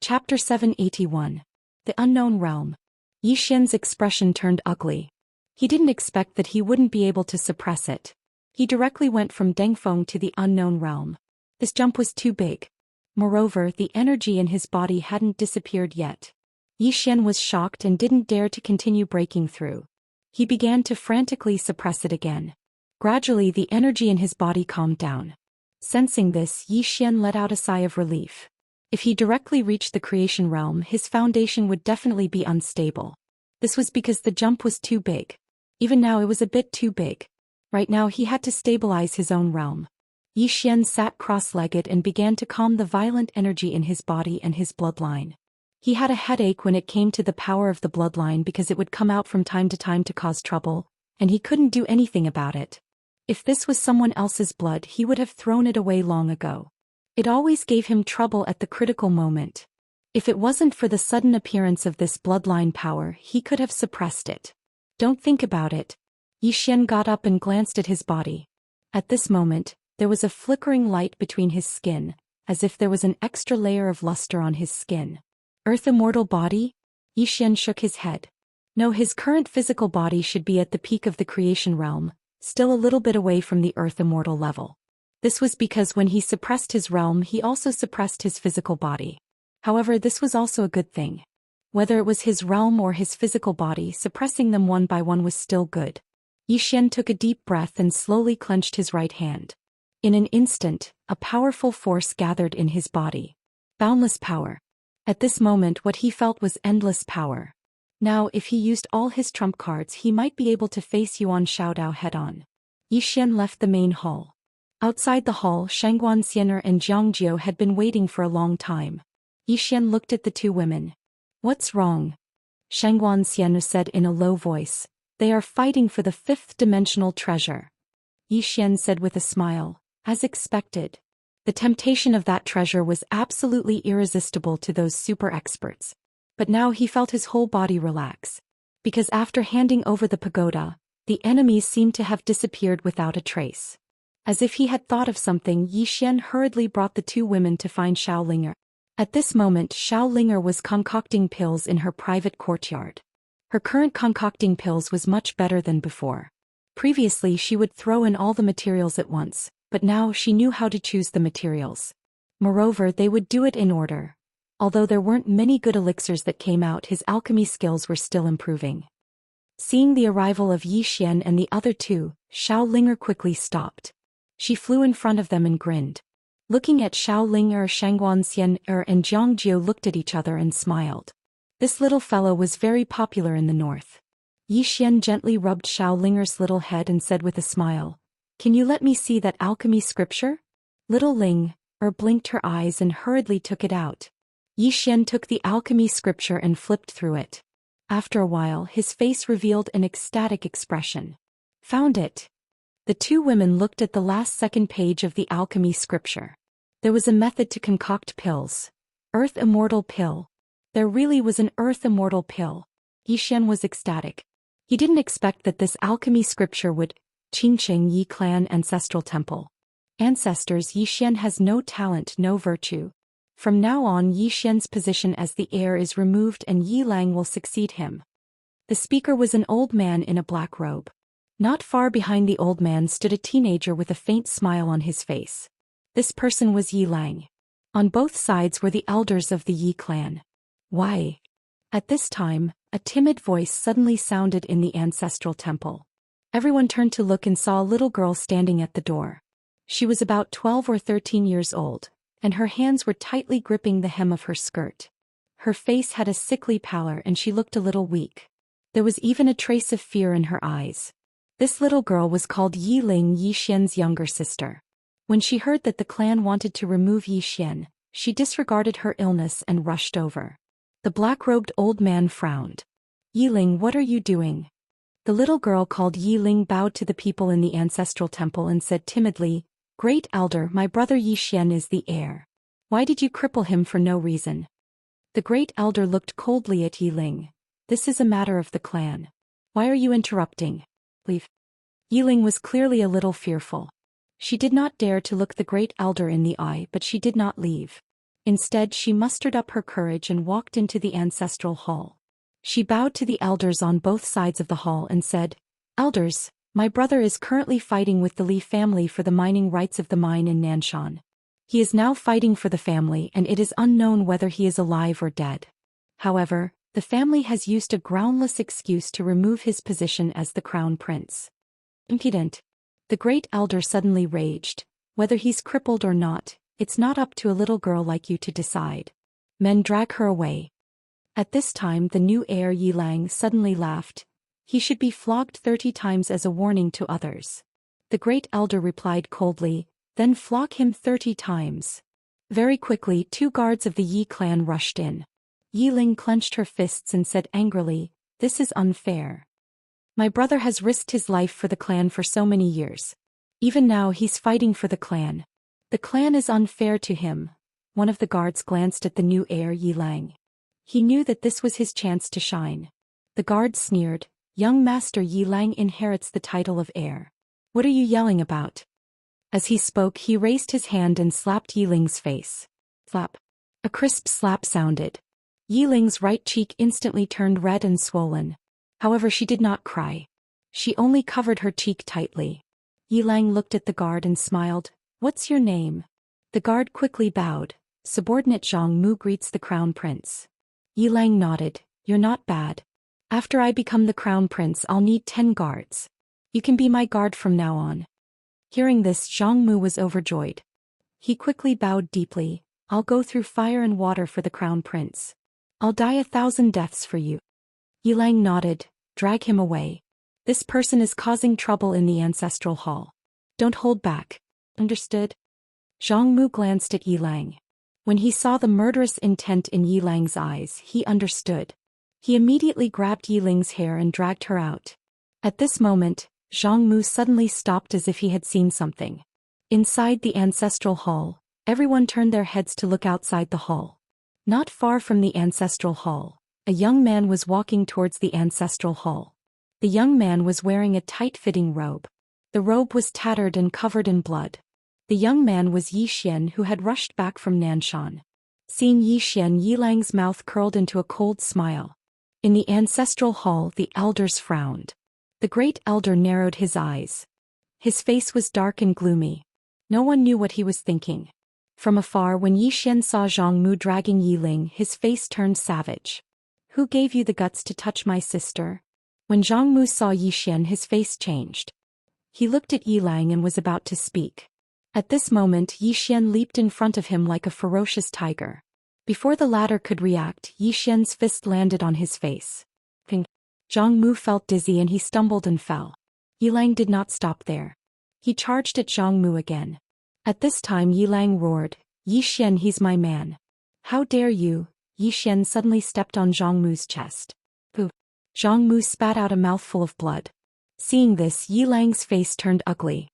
Chapter 781. The Unknown Realm. Yi Xian's expression turned ugly. He didn't expect that he wouldn't be able to suppress it. He directly went from Dengfeng to the unknown realm. This jump was too big. Moreover, the energy in his body hadn't disappeared yet. Yi Xian was shocked and didn't dare to continue breaking through. He began to frantically suppress it again. Gradually the energy in his body calmed down. Sensing this, Yi Xian let out a sigh of relief. If he directly reached the creation realm, his foundation would definitely be unstable. This was because the jump was too big. Even now it was a bit too big. Right now he had to stabilize his own realm. Yi Xian sat cross-legged and began to calm the violent energy in his body and his bloodline. He had a headache when it came to the power of the bloodline because it would come out from time to cause trouble, and he couldn't do anything about it. If this was someone else's blood, he would have thrown it away long ago. It always gave him trouble at the critical moment. If it wasn't for the sudden appearance of this bloodline power, he could have suppressed it. Don't think about it. Yi Xian got up and glanced at his body. At this moment, there was a flickering light between his skin, as if there was an extra layer of luster on his skin. Earth immortal body? Yi Xian shook his head. No, his current physical body should be at the peak of the creation realm, still a little bit away from the earth immortal level. This was because when he suppressed his realm, he also suppressed his physical body. However, this was also a good thing. Whether it was his realm or his physical body, suppressing them one by one was still good. Yi Xian took a deep breath and slowly clenched his right hand. In an instant, a powerful force gathered in his body. Boundless power. At this moment what he felt was endless power. Now if he used all his trump cards, he might be able to face Yuan Xiaodao head-on. Yi Xian left the main hall. Outside the hall, Xianxia and Jiangjiu had been waiting for a long time. Yi Xian looked at the two women. "What's wrong?" Xianxia said in a low voice. "They are fighting for the fifth-dimensional treasure." Yi Xian said with a smile, "As expected. The temptation of that treasure was absolutely irresistible to those super experts." But now he felt his whole body relax. Because after handing over the pagoda, the enemies seemed to have disappeared without a trace. As if he had thought of something, Yi Xian hurriedly brought the two women to find Xiaolinger. At this moment, Xiaolinger was concocting pills in her private courtyard. Her current concocting pills was much better than before. Previously she would throw in all the materials at once, but now she knew how to choose the materials. Moreover, they would do it in order. Although there weren't many good elixirs that came out, his alchemy skills were still improving. Seeing the arrival of Yi Xian and the other two, Xiaolinger quickly stopped. She flew in front of them and grinned. Looking at Xiaolinger, Xianxia and Jiangjiu looked at each other and smiled. This little fellow was very popular in the north. Yi Xian gently rubbed Xiaolinger's little head and said with a smile, "Can you let me see that alchemy scripture?" Little Ling blinked her eyes and hurriedly took it out. Yi Xian took the alchemy scripture and flipped through it. After a while, his face revealed an ecstatic expression. "Found it." The two women looked at the last second page of the alchemy scripture. There was a method to concoct pills. Earth immortal pill. There really was an earth immortal pill. Yi Xian was ecstatic. He didn't expect that this alchemy scripture would. Qingqing Yi Clan Ancestral Temple. Ancestors. Yi Xian has no talent, no virtue. From now on, Yi Xian's position as the heir is removed and Yi Lang will succeed him. The speaker was an old man in a black robe. Not far behind the old man stood a teenager with a faint smile on his face. This person was Yi Lang. On both sides were the elders of the Yi clan. "Why?" At this time, a timid voice suddenly sounded in the ancestral temple. Everyone turned to look and saw a little girl standing at the door. She was about 12 or 13 years old, and her hands were tightly gripping the hem of her skirt. Her face had a sickly pallor and she looked a little weak. There was even a trace of fear in her eyes. This little girl was called Yi Ling, Yi Xian's younger sister. When she heard that the clan wanted to remove Yi Xian, she disregarded her illness and rushed over. The black-robed old man frowned. "Yi Ling, what are you doing?" The little girl called Yi Ling bowed to the people in the ancestral temple and said timidly, "Great elder, my brother Yi Xian is the heir. Why did you cripple him for no reason?" The great elder looked coldly at Yi Ling. "This is a matter of the clan. Why are you interrupting? Leave." Yi Ling was clearly a little fearful. She did not dare to look the great elder in the eye, but she did not leave. Instead, she mustered up her courage and walked into the ancestral hall. She bowed to the elders on both sides of the hall and said, "Elders, my brother is currently fighting with the Li family for the mining rights of the mine in Nanshan. He is now fighting for the family and it is unknown whether he is alive or dead. However, the family has used a groundless excuse to remove his position as the crown prince." Impudent. The great elder suddenly raged. "Whether he's crippled or not, it's not up to a little girl like you to decide. Men, drag her away." At this time the new heir Yilang suddenly laughed. "He should be flogged 30 times as a warning to others." The great elder replied coldly, "Then flog him 30 times. Very quickly 2 guards of the Yi clan rushed in. Yiling clenched her fists and said angrily, "This is unfair. My brother has risked his life for the clan for so many years. Even now he's fighting for the clan. The clan is unfair to him." One of the guards glanced at the new heir Yilang. He knew that this was his chance to shine. The guard sneered, "Young master Yilang inherits the title of heir. What are you yelling about?" As he spoke, he raised his hand and slapped Yiling's face. Slap. A crisp slap sounded. Yiling's right cheek instantly turned red and swollen. However, she did not cry. She only covered her cheek tightly. Yilang looked at the guard and smiled. "What's your name?" The guard quickly bowed. "Subordinate Zhang Mu greets the crown prince." Yilang nodded. "You're not bad. After I become the crown prince, I'll need 10 guards. You can be my guard from now on." Hearing this, Zhang Mu was overjoyed. He quickly bowed deeply. "I'll go through fire and water for the crown prince. I'll die 1,000 deaths for you." Yilang nodded. "Drag him away. This person is causing trouble in the ancestral hall. Don't hold back. Understood?" Zhang Mu glanced at Yilang. When he saw the murderous intent in Yilang's eyes, he understood. He immediately grabbed Yiling's hair and dragged her out. At this moment, Zhang Mu suddenly stopped as if he had seen something. Inside the ancestral hall, everyone turned their heads to look outside the hall. Not far from the ancestral hall, a young man was walking towards the ancestral hall. The young man was wearing a tight-fitting robe. The robe was tattered and covered in blood. The young man was Zhou Xian, who had rushed back from Nanshan. Seeing Zhou Xian, Yilang's mouth curled into a cold smile. In the ancestral hall, the elders frowned. The great elder narrowed his eyes. His face was dark and gloomy. No one knew what he was thinking. From afar, when Zhou Xian saw Zhang Mu dragging Yiling, his face turned savage. "Who gave you the guts to touch my sister?" When Zhang Mu saw Zhou Xian, his face changed. He looked at Yilang and was about to speak. At this moment, Zhou Xian leaped in front of him like a ferocious tiger. Before the latter could react, Zhou Xian's fist landed on his face. Ping. Zhang Mu felt dizzy and he stumbled and fell. Yilang did not stop there. He charged at Zhang Mu again. At this time Yilang roared, "Zhou Xian, he's my man. How dare you?" Zhou Xian suddenly stepped on Zhang Mu's chest. Pooh. Zhang Mu spat out a mouthful of blood. Seeing this, Yilang's face turned ugly.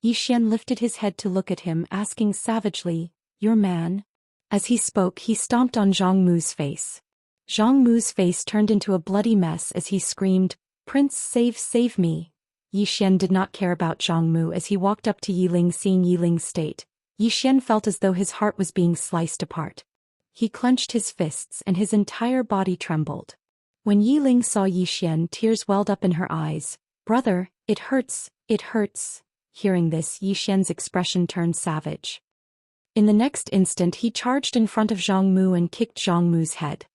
Zhou Xian lifted his head to look at him, asking savagely, "Your man?" As he spoke, he stomped on Zhang Mu's face. Zhang Mu's face turned into a bloody mess as he screamed, "Prince, save me." Zhou Xian did not care about Zhang Mu as he walked up to Yiling. Seeing Yiling's state, Zhou Xian felt as though his heart was being sliced apart. He clenched his fists and his entire body trembled. When Yiling saw Zhou Xian, tears welled up in her eyes. "Brother, it hurts, it hurts." Hearing this, Zhou Xian's expression turned savage. In the next instant, he charged in front of Zhang Mu and kicked Zhang Mu's head.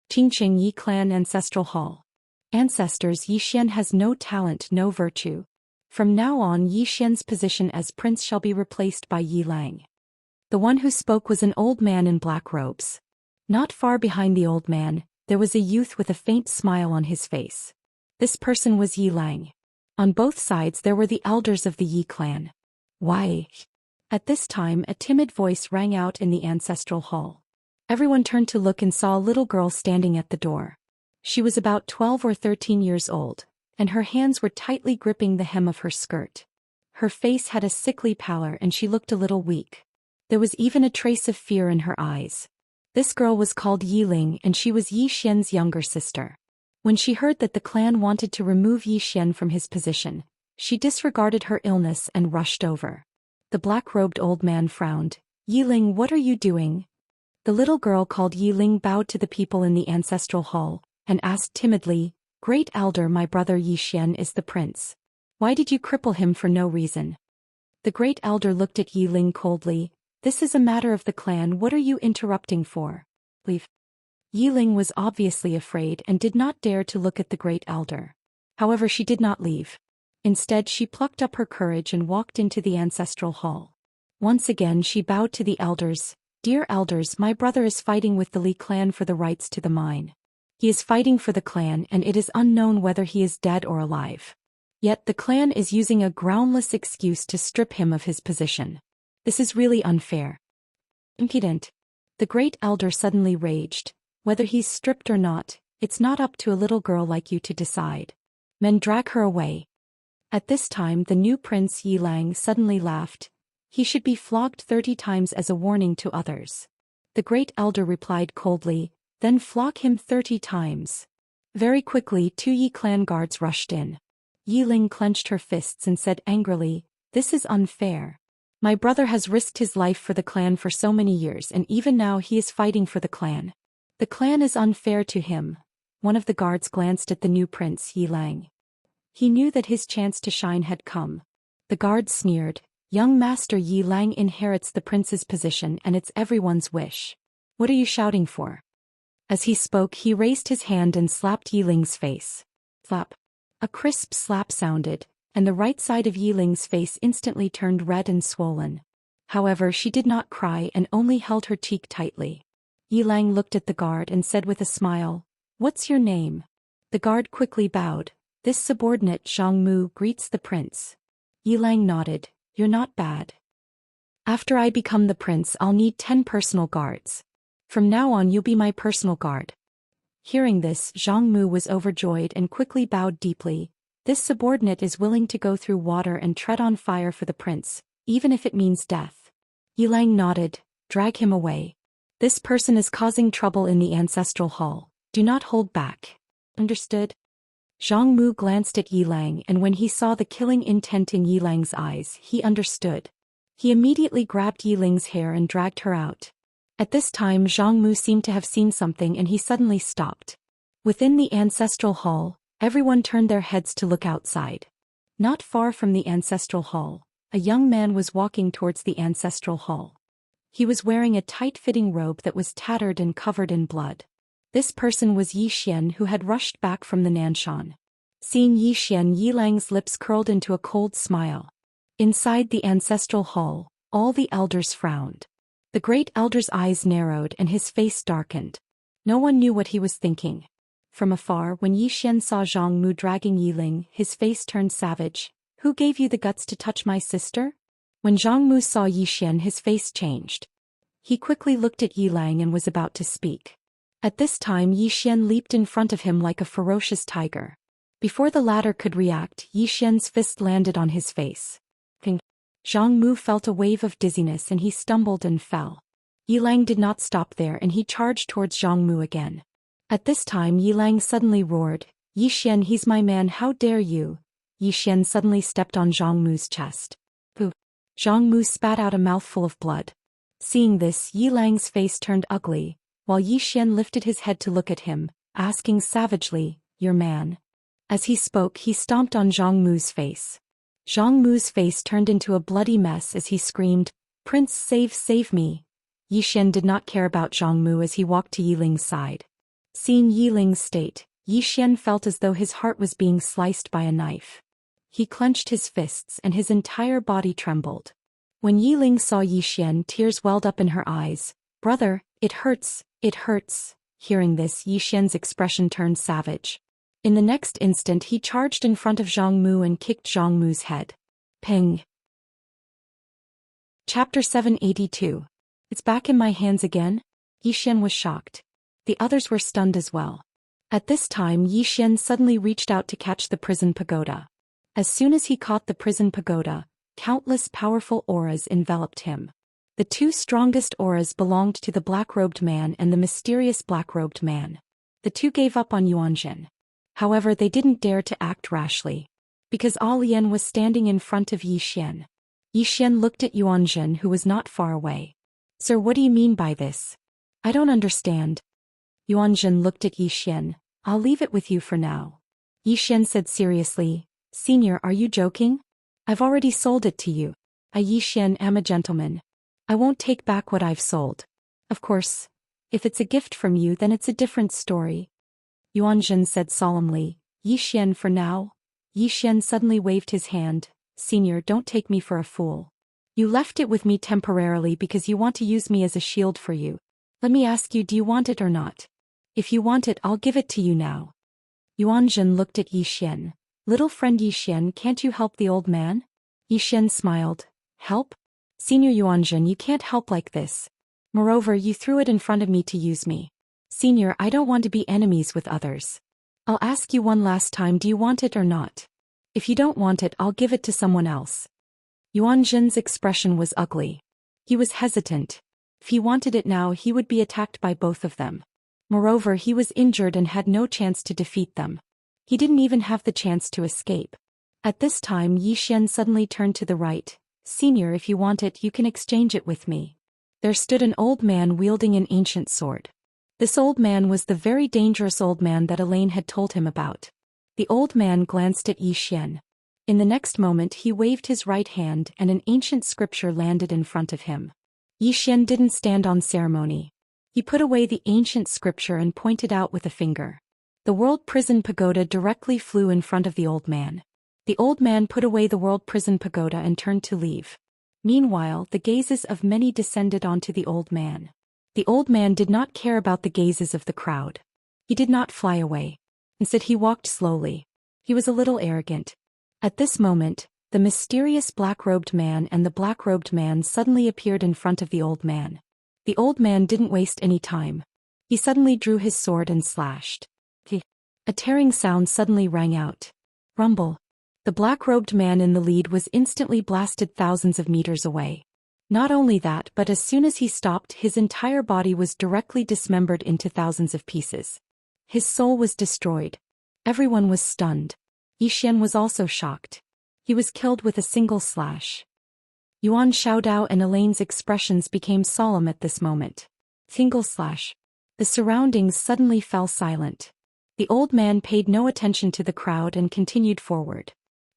Qingqing Yi Clan Ancestral Hall. Ancestors, Zhou Xian has no talent, no virtue. From now on, Zhou Xian's position as prince shall be replaced by Yilang. The one who spoke was an old man in black robes. Not far behind the old man, there was a youth with a faint smile on his face. This person was Yilang. On both sides there were the elders of the Yi clan. "Why?" At this time a timid voice rang out in the ancestral hall. Everyone turned to look and saw a little girl standing at the door. She was about 12 or 13 years old, and her hands were tightly gripping the hem of her skirt. Her face had a sickly pallor and she looked a little weak. There was even a trace of fear in her eyes. This girl was called Yiling and she was Zhou Xian's younger sister. When she heard that the clan wanted to remove Zhou Xian from his position, she disregarded her illness and rushed over. The black-robed old man frowned. "Yiling, what are you doing?" The little girl called Yi Ling bowed to the people in the ancestral hall, and asked timidly, "Great Elder, my brother Yi Xian is the prince. Why did you cripple him for no reason?" The Great Elder looked at Yi Ling coldly. "This is a matter of the clan, what are you interrupting for? Leave." Yi Ling was obviously afraid and did not dare to look at the Great Elder. However, she did not leave. Instead, she plucked up her courage and walked into the ancestral hall. Once again she bowed to the elders. "Dear elders, my brother is fighting with the Li clan for the rights to the mine. He is fighting for the clan and it is unknown whether he is dead or alive. Yet the clan is using a groundless excuse to strip him of his position. This is really unfair. Impudent." The Great Elder suddenly raged. "Whether he's stripped or not, it's not up to a little girl like you to decide. Men, drag her away." At this time the new prince Yi Lang suddenly laughed. "He should be flogged 30 times as a warning to others." The Great Elder replied coldly, "Then flog him 30 times. Very quickly 2 Yi clan guards rushed in. Yi Ling clenched her fists and said angrily, "This is unfair. My brother has risked his life for the clan for so many years and even now he is fighting for the clan. The clan is unfair to him." One of the guards glanced at the new prince Yi Lang. He knew that his chance to shine had come. The guard sneered, "Young Master Yi Lang inherits the prince's position and it's everyone's wish. What are you shouting for?" As he spoke he raised his hand and slapped Yi Ling's face. Slap. A crisp slap sounded, and the right side of Yi Ling's face instantly turned red and swollen. However, she did not cry and only held her cheek tightly. Yi Lang looked at the guard and said with a smile, "What's your name?" The guard quickly bowed. "This subordinate Zhang Mu greets the prince." Yi Lang nodded. "You're not bad. After I become the prince I'll need 10 personal guards. From now on you'll be my personal guard." Hearing this, Zhang Mu was overjoyed and quickly bowed deeply. "This subordinate is willing to go through water and tread on fire for the prince, even if it means death." Yi Lang nodded. "Drag him away. This person is causing trouble in the ancestral hall. Do not hold back. Understood?" Zhang Mu glanced at Yi Lang and when he saw the killing intent in Yi Lang's eyes, he understood. He immediately grabbed Yi Ling's hair and dragged her out. At this time Zhang Mu seemed to have seen something and he suddenly stopped. Within the ancestral hall, everyone turned their heads to look outside. Not far from the ancestral hall, a young man was walking towards the ancestral hall. He was wearing a tight-fitting robe that was tattered and covered in blood. This person was Yi Xian, who had rushed back from the Nanshan. Seeing Yi Xian, Yi Lang's lips curled into a cold smile. Inside the ancestral hall, all the elders frowned. The Great Elder's eyes narrowed and his face darkened. No one knew what he was thinking. From afar, when Yi Xian saw Zhang Mu dragging Yi Ling, his face turned savage. "Who gave you the guts to touch my sister?" When Zhang Mu saw Yi Xian, his face changed. He quickly looked at Yi Lang and was about to speak. At this time Yi Xian leaped in front of him like a ferocious tiger. Before the latter could react, Yi Xian's fist landed on his face. Zhang Mu felt a wave of dizziness and he stumbled and fell. Yi Lang did not stop there and he charged towards Zhang Mu again. At this time Yi Lang suddenly roared, "Yi Xian, he's my man, how dare you!" Yi Xian suddenly stepped on Zhang Mu's chest. Pooh! Zhang Mu spat out a mouthful of blood. Seeing this, Yi Lang's face turned ugly, while Yi Xian lifted his head to look at him, asking savagely, "Your man?" As he spoke, he stomped on Zhang Mu's face. Zhang Mu's face turned into a bloody mess as he screamed, "Prince, save me!" Yi Xian did not care about Zhang Mu as he walked to Yi Ling's side. Seeing Yi Ling's state, Yi Xian felt as though his heart was being sliced by a knife. He clenched his fists and his entire body trembled. When Yi Ling saw Yi Xian, tears welled up in her eyes. "Brother, it hurts, it hurts." Hearing this, Yi Xian's expression turned savage. In the next instant he charged in front of Zhang Mu and kicked Zhang Mu's head. Ping! Chapter 782. It's back in my hands again? Yi Xian was shocked. The others were stunned as well. At this time Yi Xian suddenly reached out to catch the prison pagoda. As soon as he caught the prison pagoda, countless powerful auras enveloped him. The 2 strongest auras belonged to the black-robed man and the mysterious black-robed man. The 2 gave up on Yuanzhen. However, they didn't dare to act rashly. Because Lian was standing in front of Yi Xian. Yi Xian looked at Yuanzhen, who was not far away. "Sir, what do you mean by this?" I don't understand. Yuanjun looked at Yi Xian. I'll leave it with you for now. Yi Xian said seriously, Senior, are you joking? I've already sold it to you. I Yi Xian am a gentleman. I won't take back what I've sold. Of course, if it's a gift from you then it's a different story. Yuanjun said solemnly, Yi Xian for now? Yi Xian suddenly waved his hand, Senior, don't take me for a fool. You left it with me temporarily because you want to use me as a shield for you. Let me ask you, do you want it or not? If you want it, I'll give it to you now. Yuanjun looked at Yi Xian. Little friend Yi Xian, can't you help the old man? Yi Xian smiled. Help? Senior Yuanjun, you can't help like this. Moreover, you threw it in front of me to use me. Senior, I don't want to be enemies with others. I'll ask you one last time, do you want it or not? If you don't want it, I'll give it to someone else. Yuanjun's expression was ugly. He was hesitant. If he wanted it now, he would be attacked by both of them. Moreover, he was injured and had no chance to defeat them. He didn't even have the chance to escape. At this time, Yi Xian suddenly turned to the right. Senior, if you want it, you can exchange it with me. There stood an old man wielding an ancient sword. This old man was the very dangerous old man that Elaine had told him about. The old man glanced at Yi Xian. In the next moment he waved his right hand and an ancient scripture landed in front of him. Yi Xian didn't stand on ceremony. He put away the ancient scripture and pointed out with a finger. The world prison pagoda directly flew in front of the old man. The old man put away the world prison pagoda and turned to leave. Meanwhile, the gazes of many descended onto the old man. The old man did not care about the gazes of the crowd. He did not fly away. Instead, he walked slowly. He was a little arrogant. At this moment, the mysterious black-robed man and the black-robed man suddenly appeared in front of the old man. The old man didn't waste any time. He suddenly drew his sword and slashed. A tearing sound suddenly rang out. Rumble. The black-robed man in the lead was instantly blasted thousands of meters away. Not only that, but as soon as he stopped, his entire body was directly dismembered into thousands of pieces. His soul was destroyed. Everyone was stunned. Yi Xian was also shocked. He was killed with a single slash. Yuan Xiaodao and Elaine's expressions became solemn at this moment. Single slash. The surroundings suddenly fell silent. The old man paid no attention to the crowd and continued forward.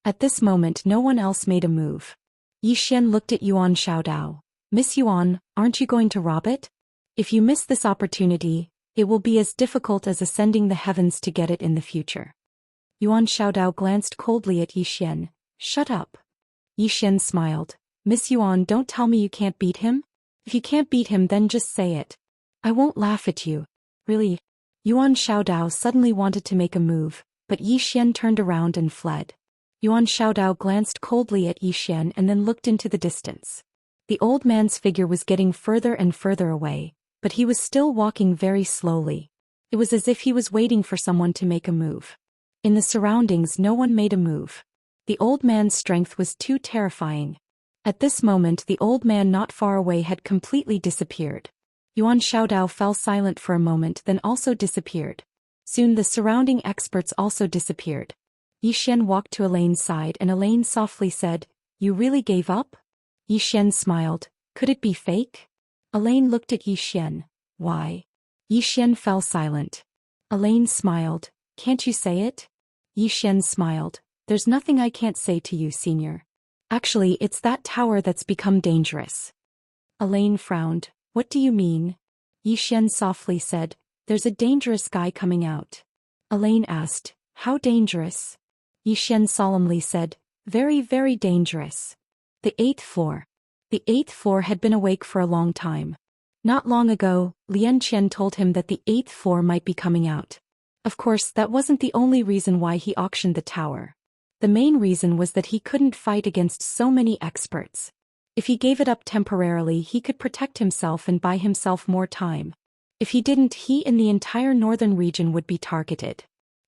At this moment no one else made a move. Yi Xian looked at Yuan Xiaodao. Miss Yuan, aren't you going to rob it? If you miss this opportunity, it will be as difficult as ascending the heavens to get it in the future. Yuan Xiaodao glanced coldly at Yi Xian. Shut up. Yi Xian smiled. Miss Yuan, don't tell me you can't beat him? If you can't beat him then just say it. I won't laugh at you. Really? Yuan Xiaodao suddenly wanted to make a move, but Yi Xian turned around and fled. Yuan Xiaodao glanced coldly at Yi Xian and then looked into the distance. The old man's figure was getting further and further away, but he was still walking very slowly. It was as if he was waiting for someone to make a move. In the surroundings no one made a move. The old man's strength was too terrifying. At this moment the old man not far away had completely disappeared. Yuan Xiaodao fell silent for a moment then also disappeared. Soon the surrounding experts also disappeared. Yi Xian walked to Elaine's side and Elaine softly said, You really gave up? Yi Xian smiled. Could it be fake? Elaine looked at Yi Xian. Why? Yi Xian fell silent. Elaine smiled. Can't you say it? Yi Xian smiled. There's nothing I can't say to you, Senior. Actually, it's that tower that's become dangerous. Elaine frowned. What do you mean? Yi Xian softly said, There's a dangerous guy coming out. Elaine asked, How dangerous? Yi Xian solemnly said, Very, very dangerous. The 8th floor. The 8th floor had been awake for a long time. Not long ago, Lian Qian told him that the 8th floor might be coming out. Of course, that wasn't the only reason why he auctioned the tower. The main reason was that he couldn't fight against so many experts. If he gave it up temporarily, he could protect himself and buy himself more time. If he didn't, he and the entire northern region would be targeted.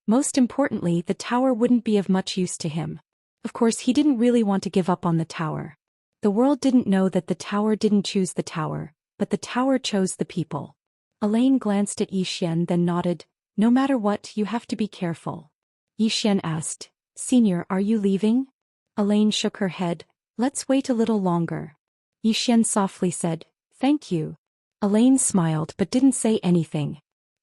Most importantly, the tower wouldn't be of much use to him. Of course, he didn't really want to give up on the tower. The world didn't know that the tower didn't choose the tower, but the tower chose the people. Elaine glanced at Yi Xian then nodded. No matter what, you have to be careful. Yi Xian asked, Senior, are you leaving? Elaine shook her head. Let's wait a little longer. Yi Xian softly said, Thank you. Elaine smiled but didn't say anything.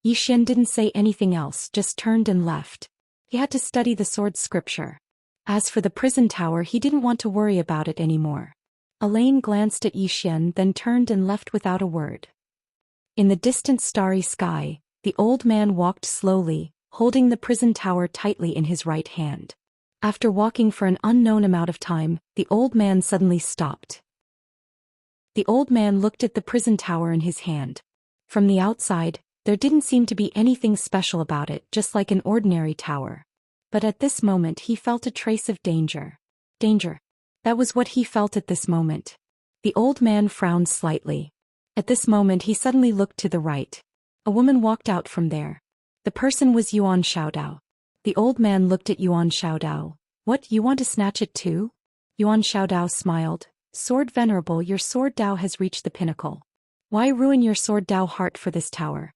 Xian didn't say anything else, just turned and left. He had to study the sword scripture. As for the prison tower, he didn't want to worry about it anymore. Elaine glanced at Xian, then turned and left without a word. In the distant starry sky, the old man walked slowly, holding the prison tower tightly in his right hand. After walking for an unknown amount of time, the old man suddenly stopped. The old man looked at the prison tower in his hand. From the outside, there didn't seem to be anything special about it, just like an ordinary tower. But at this moment he felt a trace of danger. Danger. That was what he felt at this moment. The old man frowned slightly. At this moment he suddenly looked to the right. A woman walked out from there. The person was Yuan Xiaodao. The old man looked at Yuan Xiaodao. What, you want to snatch it too? Yuan Xiaodao smiled. Sword Venerable, your sword Dao has reached the pinnacle. Why ruin your sword Dao heart for this tower?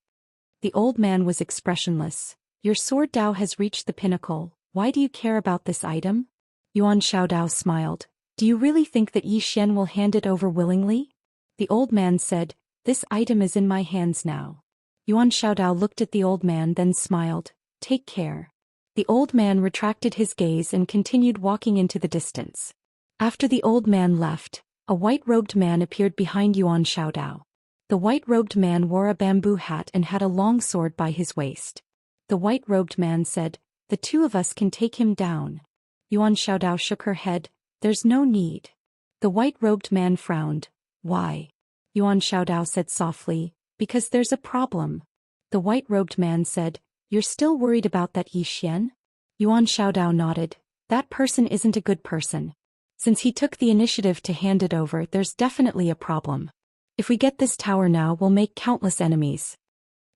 The old man was expressionless. Your sword Dao has reached the pinnacle. Why do you care about this item? Yuan Xiaodao smiled. Do you really think that Xian will hand it over willingly? The old man said, this item is in my hands now. Yuan Xiaodao looked at the old man, then smiled. Take care. The old man retracted his gaze and continued walking into the distance. After the old man left, a white-robed man appeared behind Yuan Xiaodao. The white-robed man wore a bamboo hat and had a long sword by his waist. The white-robed man said, the two of us can take him down. Yuan Xiaodao shook her head. There's no need. The white-robed man frowned. Why? Yuan Xiaodao said softly, because there's a problem. The white-robed man said, you're still worried about that Xian? Yuan Xiaodao nodded. That person isn't a good person. Since he took the initiative to hand it over, there's definitely a problem. If we get this tower now, we'll make countless enemies.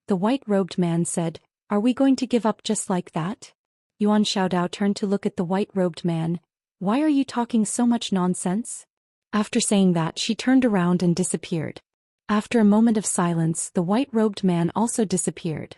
The white-robed man said, are we going to give up just like that? Yuan Xiaodao turned to look at the white-robed man. Why are you talking so much nonsense? After saying that, she turned around and disappeared. After a moment of silence, the white-robed man also disappeared.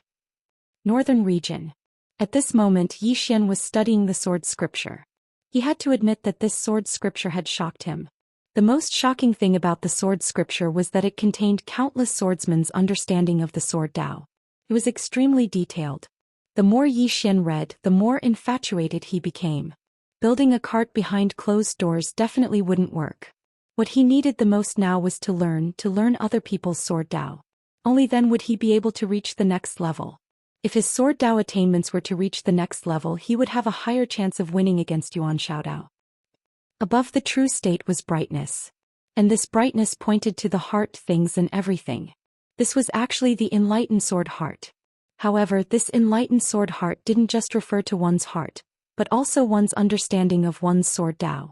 Northern region. At this moment, Xian was studying the sword scripture. He had to admit that this sword scripture had shocked him. The most shocking thing about the sword scripture was that it contained countless swordsmen's understanding of the sword Dao. It was extremely detailed. The more Xian read, the more infatuated he became. Building a cart behind closed doors definitely wouldn't work. What he needed the most now was to learn other people's sword Dao. Only then would he be able to reach the next level. If his sword Dao attainments were to reach the next level, he would have a higher chance of winning against Yuan Xiaodao. Above the true state was brightness. And this brightness pointed to the heart, things and everything. This was actually the enlightened sword heart. However, this enlightened sword heart didn't just refer to one's heart, but also one's understanding of one's sword Dao.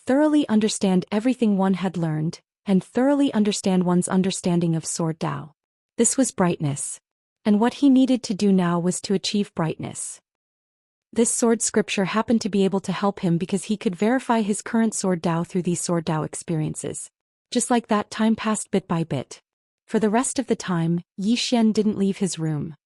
Thoroughly understand everything one had learned, and thoroughly understand one's understanding of sword Dao. This was brightness. And what he needed to do now was to achieve brightness. This sword scripture happened to be able to help him because he could verify his current sword Dao through these sword Dao experiences. Just like that, time passed bit by bit. For the rest of the time, Xian didn't leave his room.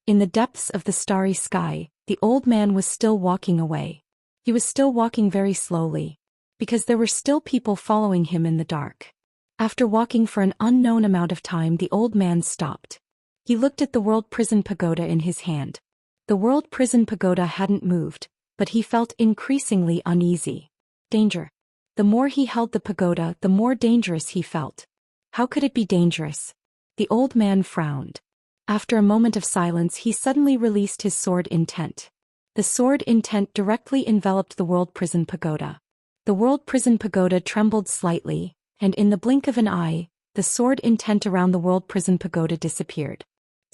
In the depths of the starry sky, the old man was still walking away. He was still walking very slowly, because there were still people following him in the dark. After walking for an unknown amount of time, the old man stopped. He looked at the world prison pagoda in his hand. The world prison pagoda hadn't moved, but he felt increasingly uneasy. Danger. The more he held the pagoda, the more dangerous he felt. How could it be dangerous? The old man frowned. After a moment of silence, he suddenly released his sword intent. The sword intent directly enveloped the world prison pagoda. The world prison pagoda trembled slightly, and in the blink of an eye, the sword intent around the world prison pagoda disappeared.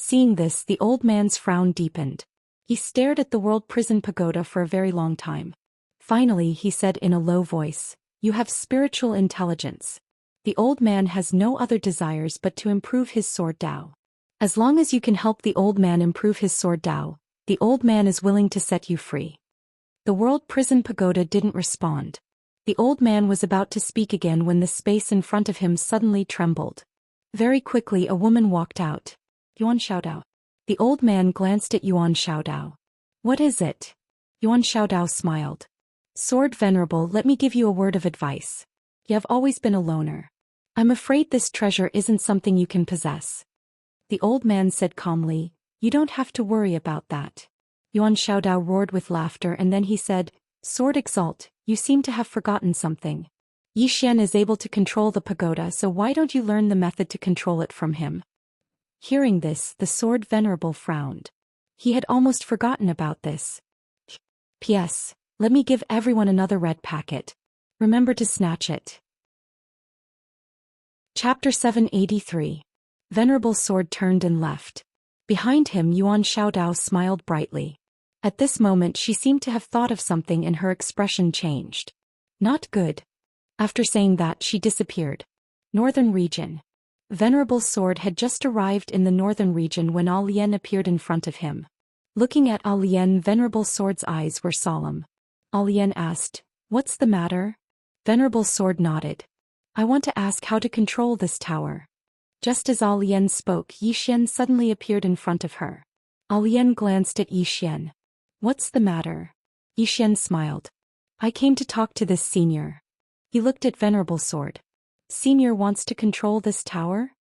Seeing this, the old man's frown deepened. He stared at the world prison pagoda for a very long time. Finally, he said in a low voice, "You have spiritual intelligence. The old man has no other desires but to improve his sword Dao. As long as you can help the old man improve his sword Dao, the old man is willing to set you free." The world prison pagoda didn't respond. The old man was about to speak again when the space in front of him suddenly trembled. Very quickly a woman walked out. Yuan Xiaodao. The old man glanced at Yuan Xiaodao. "What is it?" Yuan Xiaodao smiled. "Sword Venerable, let me give you a word of advice. You have always been a loner. I'm afraid this treasure isn't something you can possess. The old man said calmly, you don't have to worry about that. Yuan Xiaodao roared with laughter and then he said, Sword Exalt, you seem to have forgotten something. Yi Xian is able to control the pagoda, so why don't you learn the method to control it from him? Hearing this, the sword venerable frowned. He had almost forgotten about this. P.S. Let me give everyone another red packet. Remember to snatch it. Chapter 783. Venerable Sword turned and left. Behind him Yuan Xiaodao smiled brightly. At this moment she seemed to have thought of something and her expression changed. Not good. After saying that she disappeared. Northern region. Venerable Sword had just arrived in the northern region when Al Lian appeared in front of him. Looking at Al Lian, Venerable Sword's eyes were solemn. Al Lian asked, What's the matter? Venerable Sword nodded. I want to ask how to control this tower. Just as Al Lian spoke, Yi Xian suddenly appeared in front of her. Al Lian glanced at Yi Xian. What's the matter? Yi Xian smiled. I came to talk to this senior. He looked at Venerable Sword. Senior wants to control this tower?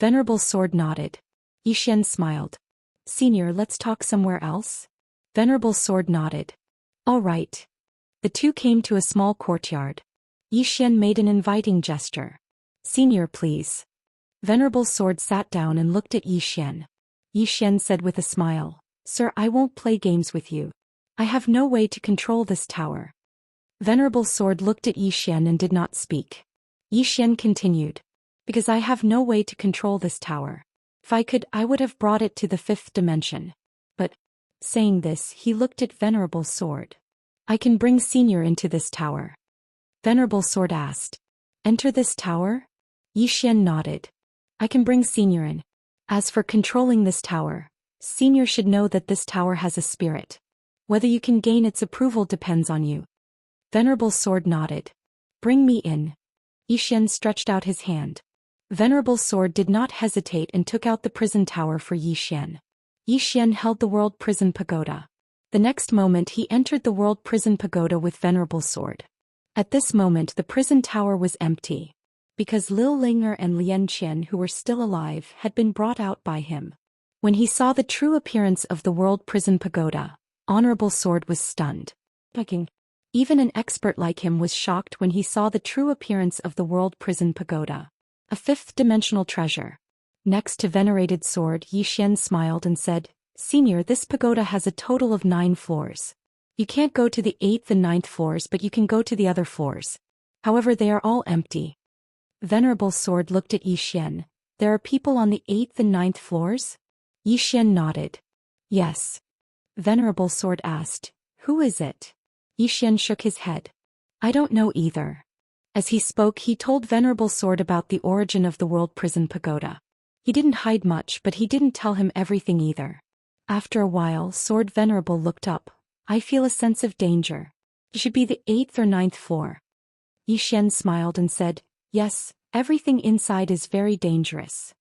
Venerable Sword nodded. Yi Xian smiled. Senior, let's talk somewhere else? Venerable Sword nodded. All right. The two came to a small courtyard. Yi Xian made an inviting gesture. Senior, please. Venerable Sword sat down and looked at Yi Xian. Yi Xian said with a smile, Sir, I won't play games with you. I have no way to control this tower. Venerable Sword looked at Yi Xian and did not speak. Yi Xian continued. Because I have no way to control this tower. If I could, I would have brought it to the 5th dimension. But, saying this, he looked at Venerable Sword. I can bring Senior into this tower. Venerable Sword asked. Enter this tower? Yi Xian nodded. I can bring Senior in. As for controlling this tower, Senior should know that this tower has a spirit. Whether you can gain its approval depends on you. Venerable Sword nodded. Bring me in. Yi Xian stretched out his hand. Venerable Sword did not hesitate and took out the prison tower for Yi Xian. Yi Xian held the World Prison Pagoda. The next moment he entered the World Prison Pagoda with Venerable Sword. At this moment the prison tower was empty. Because Lil Linger and Lian Qian, who were still alive, had been brought out by him. When he saw the true appearance of the World Prison Pagoda, Honorable Sword was stunned. Even an expert like him was shocked when he saw the true appearance of the World Prison Pagoda. A 5th-dimensional treasure. Next to Venerated Sword, Yi Xian smiled and said, Senior, this pagoda has a total of 9 floors. You can't go to the 8th and 9th floors, but you can go to the other floors. However, they are all empty. Venerable Sword looked at Yi Xian. There are people on the 8th and 9th floors? Yi Xian nodded. Yes. Venerable Sword asked, Who is it? Yi Xian shook his head. I don't know either. As he spoke, he told Venerable Sword about the origin of the World Prison Pagoda. He didn't hide much, but he didn't tell him everything either. After a while, Sword Venerable looked up. I feel a sense of danger. It should be the 8th or 9th floor. Yi Xian smiled and said, Yes, everything inside is very dangerous.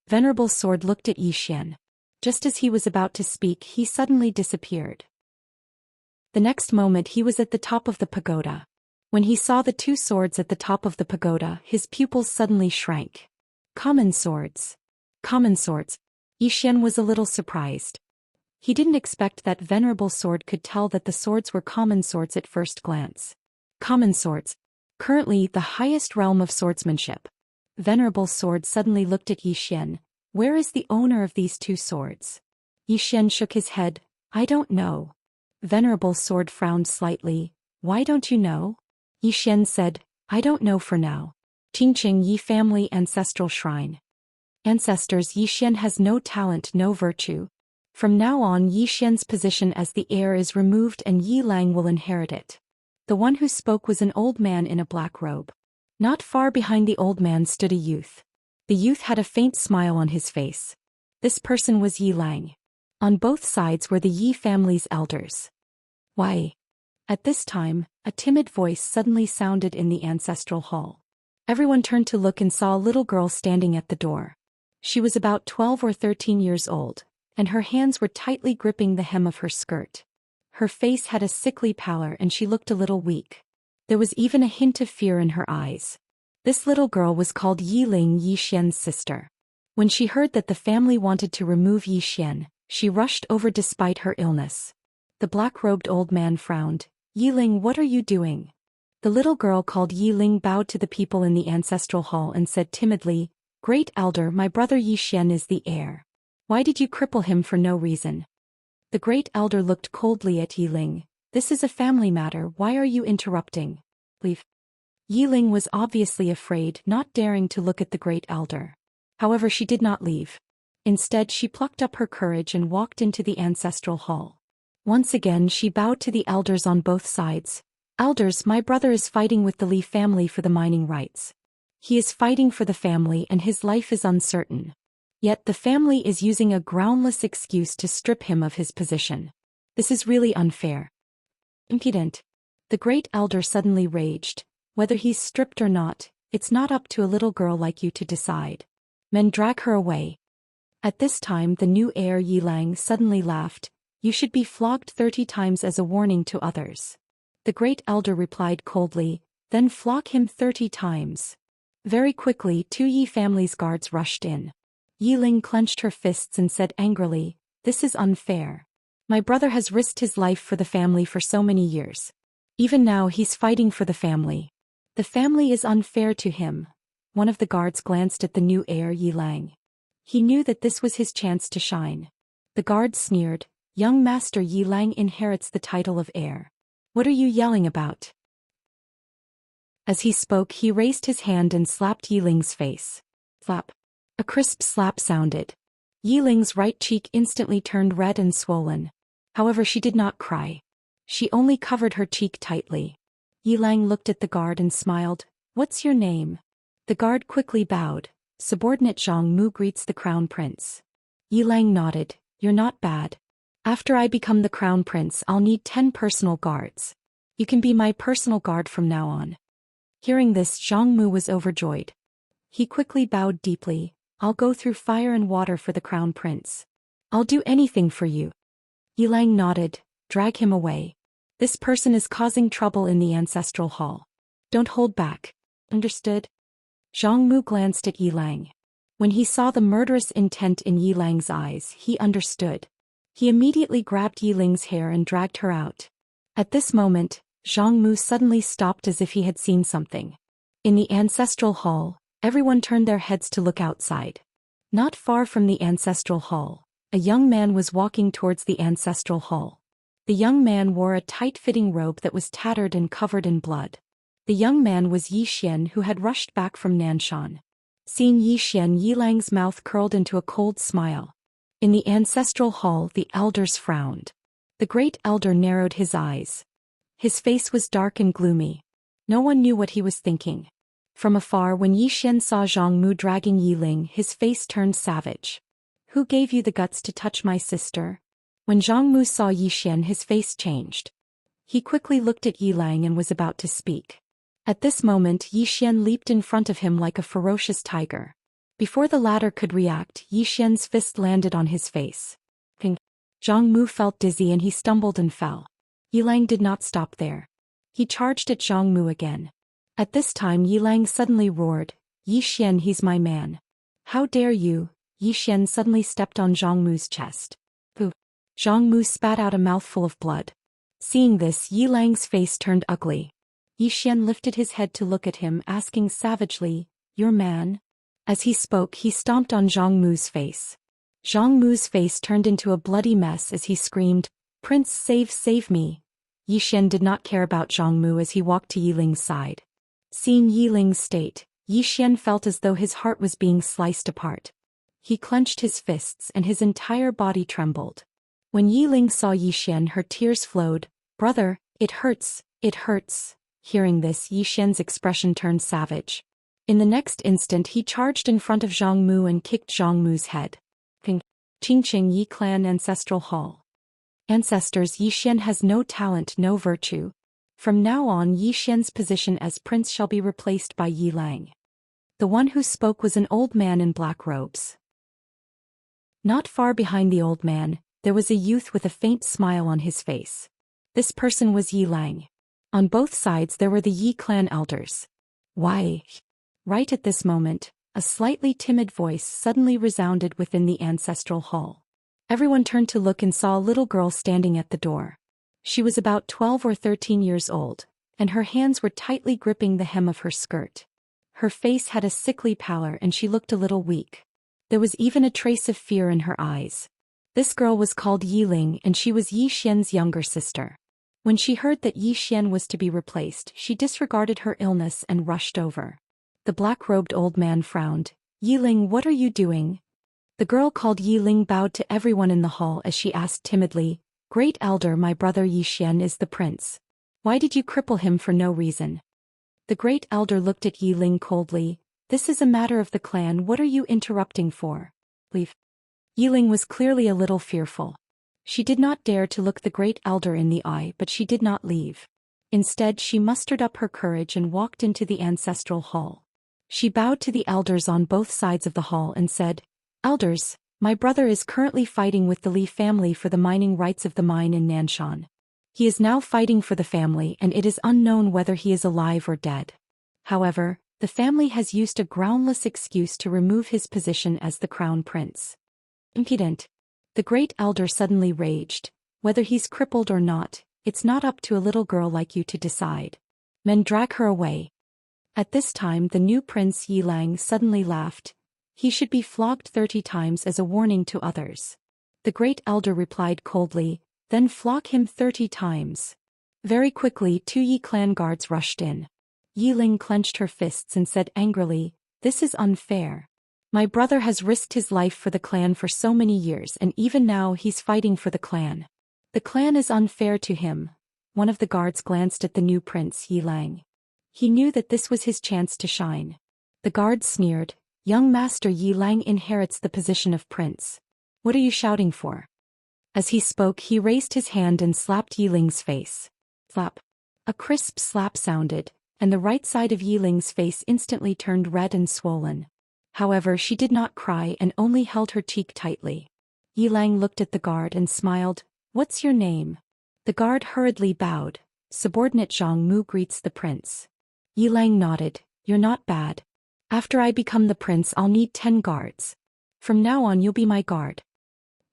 Venerable Sword looked at Yi Xian. Just as he was about to speak, he suddenly disappeared. The next moment he was at the top of the pagoda. When he saw the 2 swords at the top of the pagoda, his pupils suddenly shrank. Common swords. Common swords. Yi Xian was a little surprised. He didn't expect that Venerable Sword could tell that the swords were common swords at first glance. Common swords. Currently the highest realm of swordsmanship. Venerable Sword suddenly looked at Yi Xian. Where is the owner of these 2 swords? Yi Xian shook his head. I don't know. Venerable Sword frowned slightly. Why don't you know? Yi Xian said, I don't know for now. Qingqing Yi Family Ancestral Shrine. Ancestors. Yi Xian has no talent, no virtue. From now on Yi Xian's position as the heir is removed and Yi Lang will inherit it. The one who spoke was an old man in a black robe. Not far behind the old man stood a youth. The youth had a faint smile on his face. This person was Yi Lang. On both sides were the Yi family's elders. Why? At this time, a timid voice suddenly sounded in the ancestral hall. Everyone turned to look and saw a little girl standing at the door. She was about 12 or 13 years old, and her hands were tightly gripping the hem of her skirt. Her face had a sickly pallor and she looked a little weak. There was even a hint of fear in her eyes. This little girl was called Yiling, Yi Xian's sister. When she heard that the family wanted to remove Yi Xian, she rushed over despite her illness. The black-robed old man frowned. Yiling, what are you doing? The little girl called Yiling bowed to the people in the ancestral hall and said timidly, Great Elder, my brother Yi Xian is the heir. Why did you cripple him for no reason? The Great Elder looked coldly at Yiling. This is a family matter, why are you interrupting? Leave. Yiling was obviously afraid, not daring to look at the Great Elder. However, she did not leave. Instead, she plucked up her courage and walked into the ancestral hall. Once again, she bowed to the elders on both sides. Elders, my brother is fighting with the Li family for the mining rights. He is fighting for the family and his life is uncertain. Yet the family is using a groundless excuse to strip him of his position. This is really unfair. Impudent. The Great Elder suddenly raged. Whether he's stripped or not, it's not up to a little girl like you to decide. Men, drag her away. At this time the new heir Yilang suddenly laughed. You should be flogged 30 times as a warning to others. The Great Elder replied coldly, then flog him 30 times. Very quickly 2 Yi family's guards rushed in. Yiling clenched her fists and said angrily, This is unfair. My brother has risked his life for the family for so many years. Even now he's fighting for the family. The family is unfair to him. One of the guards glanced at the new heir Yilang. He knew that this was his chance to shine. The guard sneered, Young Master Yilang inherits the title of heir. What are you yelling about? As he spoke, he raised his hand and slapped Yiling's face. Slap. A crisp slap sounded. Yiling's right cheek instantly turned red and swollen. However, she did not cry. She only covered her cheek tightly. Yilang looked at the guard and smiled. What's your name? The guard quickly bowed. Subordinate Zhang Mu greets the crown prince. Yilang nodded. You're not bad. After I become the crown prince, I'll need 10 personal guards. You can be my personal guard from now on. Hearing this, Zhang Mu was overjoyed. He quickly bowed deeply. I'll go through fire and water for the crown prince. I'll do anything for you. Yilang nodded. Drag him away. This person is causing trouble in the ancestral hall. Don't hold back. Understood? Zhang Mu glanced at Yilang. When he saw the murderous intent in Yilang's eyes, he understood. He immediately grabbed Yiling's hair and dragged her out. At this moment, Zhang Mu suddenly stopped as if he had seen something. In the ancestral hall, everyone turned their heads to look outside. Not far from the ancestral hall, a young man was walking towards the ancestral hall. The young man wore a tight-fitting robe that was tattered and covered in blood. The young man was Yi Xian, who had rushed back from Nanshan. Seeing Yi Xian, Yilang's mouth curled into a cold smile. In the ancestral hall, the elders frowned. The Great Elder narrowed his eyes. His face was dark and gloomy. No one knew what he was thinking. From afar, when Yi Xian saw Zhang Mu dragging Yiling, his face turned savage. Who gave you the guts to touch my sister? When Zhang Mu saw Yi Xian, his face changed. He quickly looked at Yilang and was about to speak. At this moment, Yi Xian leaped in front of him like a ferocious tiger. Before the latter could react, Yi Xian's fist landed on his face. Ping. Zhang Mu felt dizzy and he stumbled and fell. Yilang did not stop there. He charged at Zhang Mu again. At this time Yilang suddenly roared, Yi Xian, he's my man. How dare you? Yi Xian suddenly stepped on Zhang Mu's chest. Pooh. Zhang Mu spat out a mouthful of blood. Seeing this, Yilang's face turned ugly. Yi Xian lifted his head to look at him, asking savagely, Your man? As he spoke, he stomped on Zhang Mu's face. Zhang Mu's face turned into a bloody mess as he screamed, Prince, save me. Yi Xian did not care about Zhang Mu as he walked to Yiling's side. Seeing Yiling's state, Yi Xian felt as though his heart was being sliced apart. He clenched his fists and his entire body trembled. When Yiling saw Yi Xian, her tears flowed. Brother, it hurts, it hurts. Hearing this, Yi Xian's expression turned savage. In the next instant, he charged in front of Zhang Mu and kicked Zhang Mu's head. Ping. Qingqing Yi Clan Ancestral Hall. Ancestors, Yi Xian has no talent, no virtue. From now on, Yi Xian's position as prince shall be replaced by Yilang. The one who spoke was an old man in black robes. Not far behind the old man, there was a youth with a faint smile on his face. This person was Yilang. On both sides there were the Yi clan elders. Why? Right at this moment, a slightly timid voice suddenly resounded within the ancestral hall. Everyone turned to look and saw a little girl standing at the door. She was about 12 or 13 years old, and her hands were tightly gripping the hem of her skirt. Her face had a sickly pallor and she looked a little weak. There was even a trace of fear in her eyes. This girl was called Yiling and she was Yi Xian's younger sister. When she heard that Yi Xian was to be replaced, she disregarded her illness and rushed over. The black-robed old man frowned. "Yiling, what are you doing?" The girl called Yiling bowed to everyone in the hall as she asked timidly, "Great Elder, my brother Yi Xian is the prince. Why did you cripple him for no reason?" The Great Elder looked at Yiling coldly. "This is a matter of the clan, what are you interrupting for? Leave." Yiling was clearly a little fearful. She did not dare to look the Great Elder in the eye, but she did not leave. Instead, she mustered up her courage and walked into the ancestral hall. She bowed to the elders on both sides of the hall and said, "Elders, my brother is currently fighting with the Li family for the mining rights of the mine in Nanshan. He is now fighting for the family and it is unknown whether he is alive or dead. However, the family has used a groundless excuse to remove his position as the crown prince." Impudent. The Great Elder suddenly raged. "Whether he's crippled or not, it's not up to a little girl like you to decide. Men, drag her away." At this time the new prince Yilang suddenly laughed. "He should be flogged 30 times as a warning to others." The Great Elder replied coldly, "Then flog him 30 times. Very quickly 2 Yi clan guards rushed in. Yiling clenched her fists and said angrily, "This is unfair. My brother has risked his life for the clan for so many years and even now he's fighting for the clan. The clan is unfair to him." One of the guards glanced at the new prince Yilang. He knew that this was his chance to shine. The guard sneered, "Young master Yilang inherits the position of prince. What are you shouting for?" As he spoke he raised his hand and slapped Yiling's face. Slap. A crisp slap sounded, and the right side of Yiling's face instantly turned red and swollen. However, she did not cry and only held her cheek tightly. Yilang looked at the guard and smiled. "What's your name?" The guard hurriedly bowed. "Subordinate Zhang Mu greets the prince." Yilang nodded. "You're not bad. After I become the prince I'll need 10 guards. From now on you'll be my guard."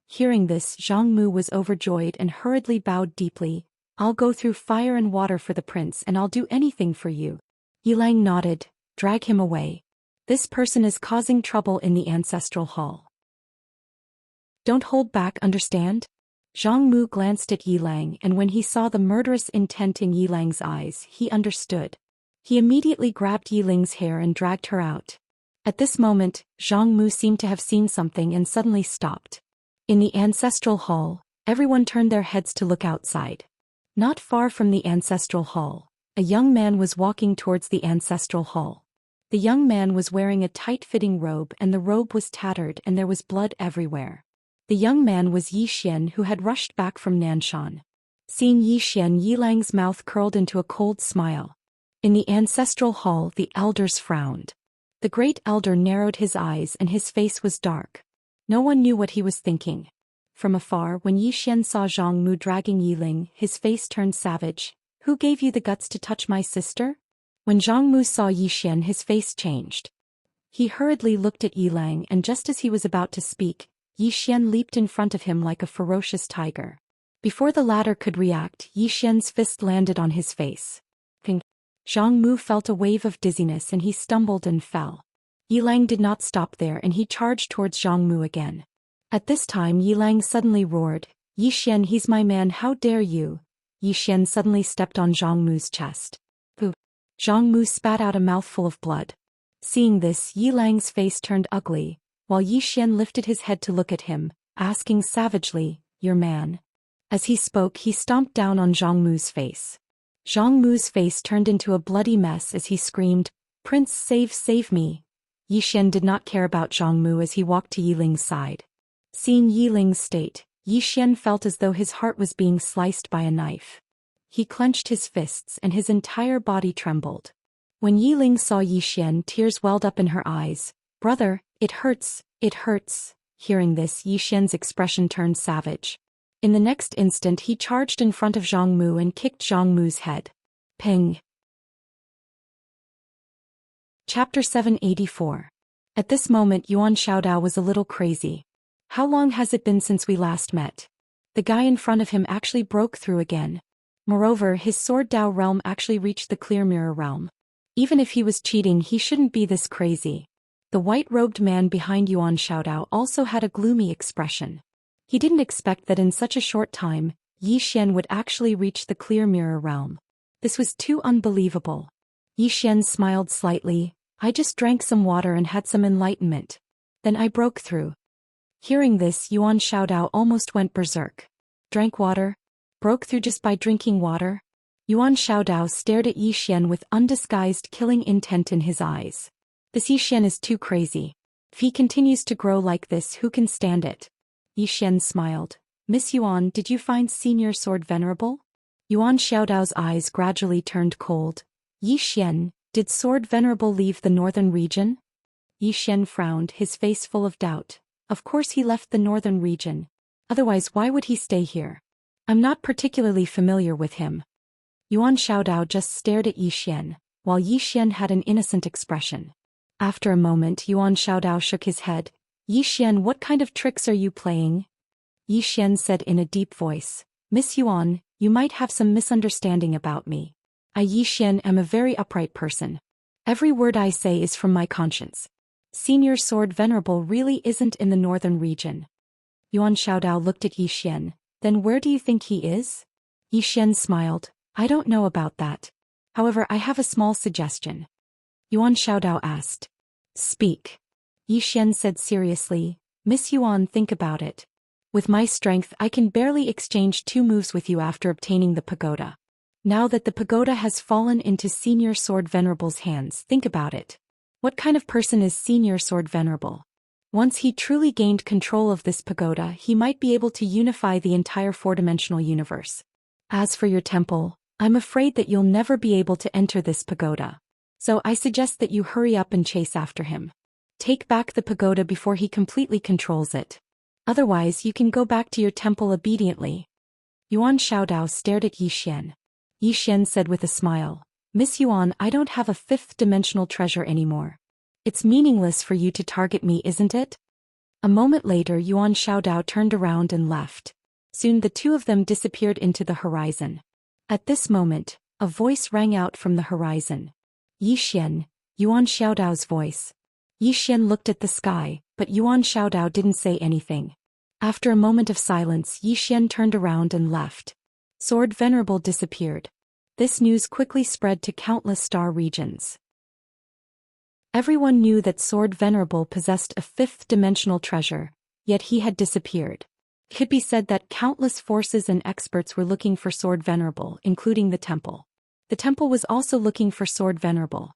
Hearing this, Zhang Mu was overjoyed and hurriedly bowed deeply. "I'll go through fire and water for the prince and I'll do anything for you." Yilang nodded. "Drag him away. This person is causing trouble in the ancestral hall. Don't hold back, understand?" Zhang Mu glanced at Yilang and when he saw the murderous intent in Yilang's eyes, he understood. He immediately grabbed Yiling's hair and dragged her out. At this moment, Zhang Mu seemed to have seen something and suddenly stopped. In the ancestral hall, everyone turned their heads to look outside. Not far from the ancestral hall, a young man was walking towards the ancestral hall. The young man was wearing a tight-fitting robe and the robe was tattered and there was blood everywhere. The young man was Yi Xian who had rushed back from Nanshan. Seeing Yi Xian, Yilang's mouth curled into a cold smile. In the ancestral hall the elders frowned. The Great Elder narrowed his eyes and his face was dark. No one knew what he was thinking. From afar, when Yi Xian saw Zhang Mu dragging Yiling, his face turned savage. "Who gave you the guts to touch my sister?" When Zhang Mu saw Yi Xian, his face changed. He hurriedly looked at Yilang and just as he was about to speak, Yi Xian leaped in front of him like a ferocious tiger. Before the latter could react, Yi Xian's fist landed on his face. Ping. Zhang Mu felt a wave of dizziness and he stumbled and fell. Yilang did not stop there and he charged towards Zhang Mu again. At this time Yilang suddenly roared, "Yi Xian, he's my man, how dare you!" Yi Xian suddenly stepped on Zhang Mu's chest. Pooh! Zhang Mu spat out a mouthful of blood. Seeing this, Yilang's face turned ugly, while Yi Xian lifted his head to look at him, asking savagely, "Your man?" As he spoke he stomped down on Zhang Mu's face. Zhang Mu's face turned into a bloody mess as he screamed, "Prince, save me!" Yi Xian did not care about Zhang Mu as he walked to Yiling's side. Seeing Yiling's state, Yi Xian felt as though his heart was being sliced by a knife. He clenched his fists and his entire body trembled. When Yiling saw Yi Xian, tears welled up in her eyes. "Brother, it hurts, it hurts." Hearing this, Yi Xian's expression turned savage. In the next instant he charged in front of Zhang Mu and kicked Zhang Mu's head. Ping! Chapter 784. At this moment Yuan Xiaodao was a little crazy. How long has it been since we last met? The guy in front of him actually broke through again. Moreover, his Sword Dao realm actually reached the Clear Mirror realm. Even if he was cheating, he shouldn't be this crazy. The white-robed man behind Yuan Xiaodao also had a gloomy expression. He didn't expect that in such a short time, Yi Xian would actually reach the Clear Mirror realm. This was too unbelievable. Yi Xian smiled slightly. I just drank some water and had some enlightenment. Then I broke through. Hearing this, Yuan Xiaodao almost went berserk. Drank water? Broke through just by drinking water? Yuan Xiaodao stared at Yi Xian with undisguised killing intent in his eyes. This Yi Xian is too crazy. If he continues to grow like this, who can stand it? Yi Xian smiled. Miss Yuan, did you find Senior Sword venerable? Yuan Xiaodao's eyes gradually turned cold. Yi Xian, did Sword Venerable leave the northern region? Yi Xian frowned, his face full of doubt. Of course he left the northern region. Otherwise why would he stay here? I'm not particularly familiar with him. Yuan Xiaodao just stared at Yi Xian, while Yi Xian had an innocent expression. After a moment Yuan Xiaodao shook his head. Yi Xian, what kind of tricks are you playing? Yi Xian said in a deep voice. Miss Yuan, you might have some misunderstanding about me. I Yi Xian am a very upright person. Every word I say is from my conscience. Senior Sword Venerable really isn't in the northern region. Yuan Xiaodao looked at Yi Xian. Then where do you think he is? Yi Xian smiled. I don't know about that. However, I have a small suggestion. Yuan Xiaodao asked. Speak. Yi Xian said seriously. Miss Yuan, think about it. With my strength I can barely exchange 2 moves with you after obtaining the pagoda. Now that the pagoda has fallen into Senior Sword Venerable's hands, think about it. What kind of person is Senior Sword Venerable? Once he truly gained control of this pagoda, he might be able to unify the entire 4-dimensional universe. As for your temple, I'm afraid that you'll never be able to enter this pagoda. So I suggest that you hurry up and chase after him. Take back the pagoda before he completely controls it. Otherwise you can go back to your temple obediently. Yuan Xiaodao stared at Yi Xian. Yi Xian said with a smile. Miss Yuan, I don't have a 5th-dimensional treasure anymore. It's meaningless for you to target me, isn't it? A moment later Yuan Xiaodao turned around and left. Soon the 2 of them disappeared into the horizon. At this moment, a voice rang out from the horizon. Yi Xian, Yuan Xiaodao's voice. Yi Xian looked at the sky, but Yuan Xiaodao didn't say anything. After a moment of silence, Yi Xian turned around and left. Sword Venerable disappeared. This news quickly spread to countless star regions. Everyone knew that Sword Venerable possessed a 5th-dimensional treasure, yet he had disappeared. It could be said that countless forces and experts were looking for Sword Venerable, including the temple. The temple was also looking for Sword Venerable.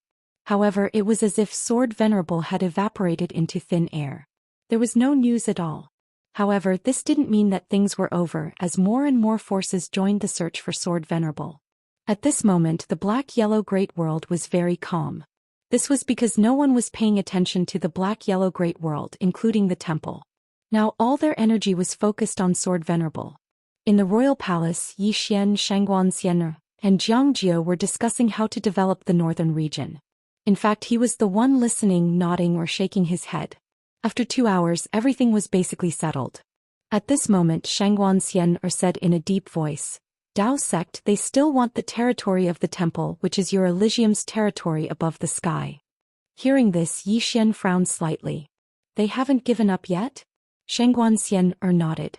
However, it was as if Sword Venerable had evaporated into thin air. There was no news at all. However, this didn't mean that things were over, as more and more forces joined the search for Sword Venerable. At this moment the black-yellow Great World was very calm. This was because no one was paying attention to the black-yellow Great World, including the temple. Now all their energy was focused on Sword Venerable. In the royal palace, Yi Xian, Xianxia, and Jiangjia were discussing how to develop the northern region. In fact, he was the one listening, nodding or shaking his head. After 2 hours, everything was basically settled. At this moment, Xianxia said in a deep voice, Dao sect, they still want the territory of the temple, which is your Elysium's territory above the sky. Hearing this, Yi Xian frowned slightly. They haven't given up yet? Xianxia nodded.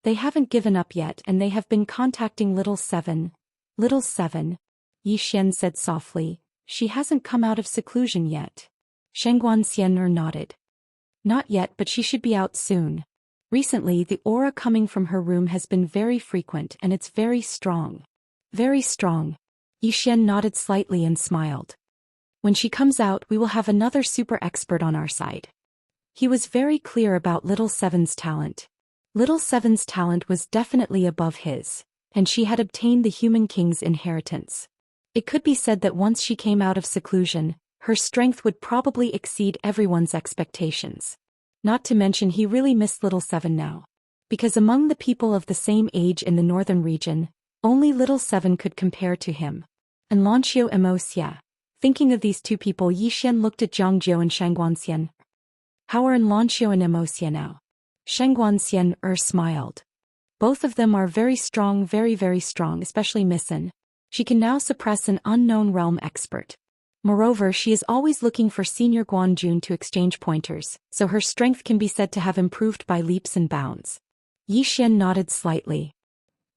They haven't given up yet and they have been contacting Little Seven. Little Seven? Yi Xian said softly. She hasn't come out of seclusion yet. Xianxia nodded. Not yet, but she should be out soon. Recently, the aura coming from her room has been very frequent and it's very strong. Very strong. Yi Xian nodded slightly and smiled. When she comes out, we will have another super expert on our side. He was very clear about Little Seven's talent. Little Seven's talent was definitely above his, and she had obtained the Human King's inheritance. It could be said that once she came out of seclusion, her strength would probably exceed everyone's expectations. Not to mention he really missed Little Seven now. Because among the people of the same age in the northern region, only Little Seven could compare to him. And Xianxia, Thinking of these two people, Yi Xian looked at Zhangjiu and Xian. How are Xianxia and Immerse now? Xian smiled. Both of them are very strong, very strong, especially Missin. She can now suppress an unknown realm expert. Moreover, she is always looking for Senior Guanjun to exchange pointers, so her strength can be said to have improved by leaps and bounds. Yi Xian nodded slightly.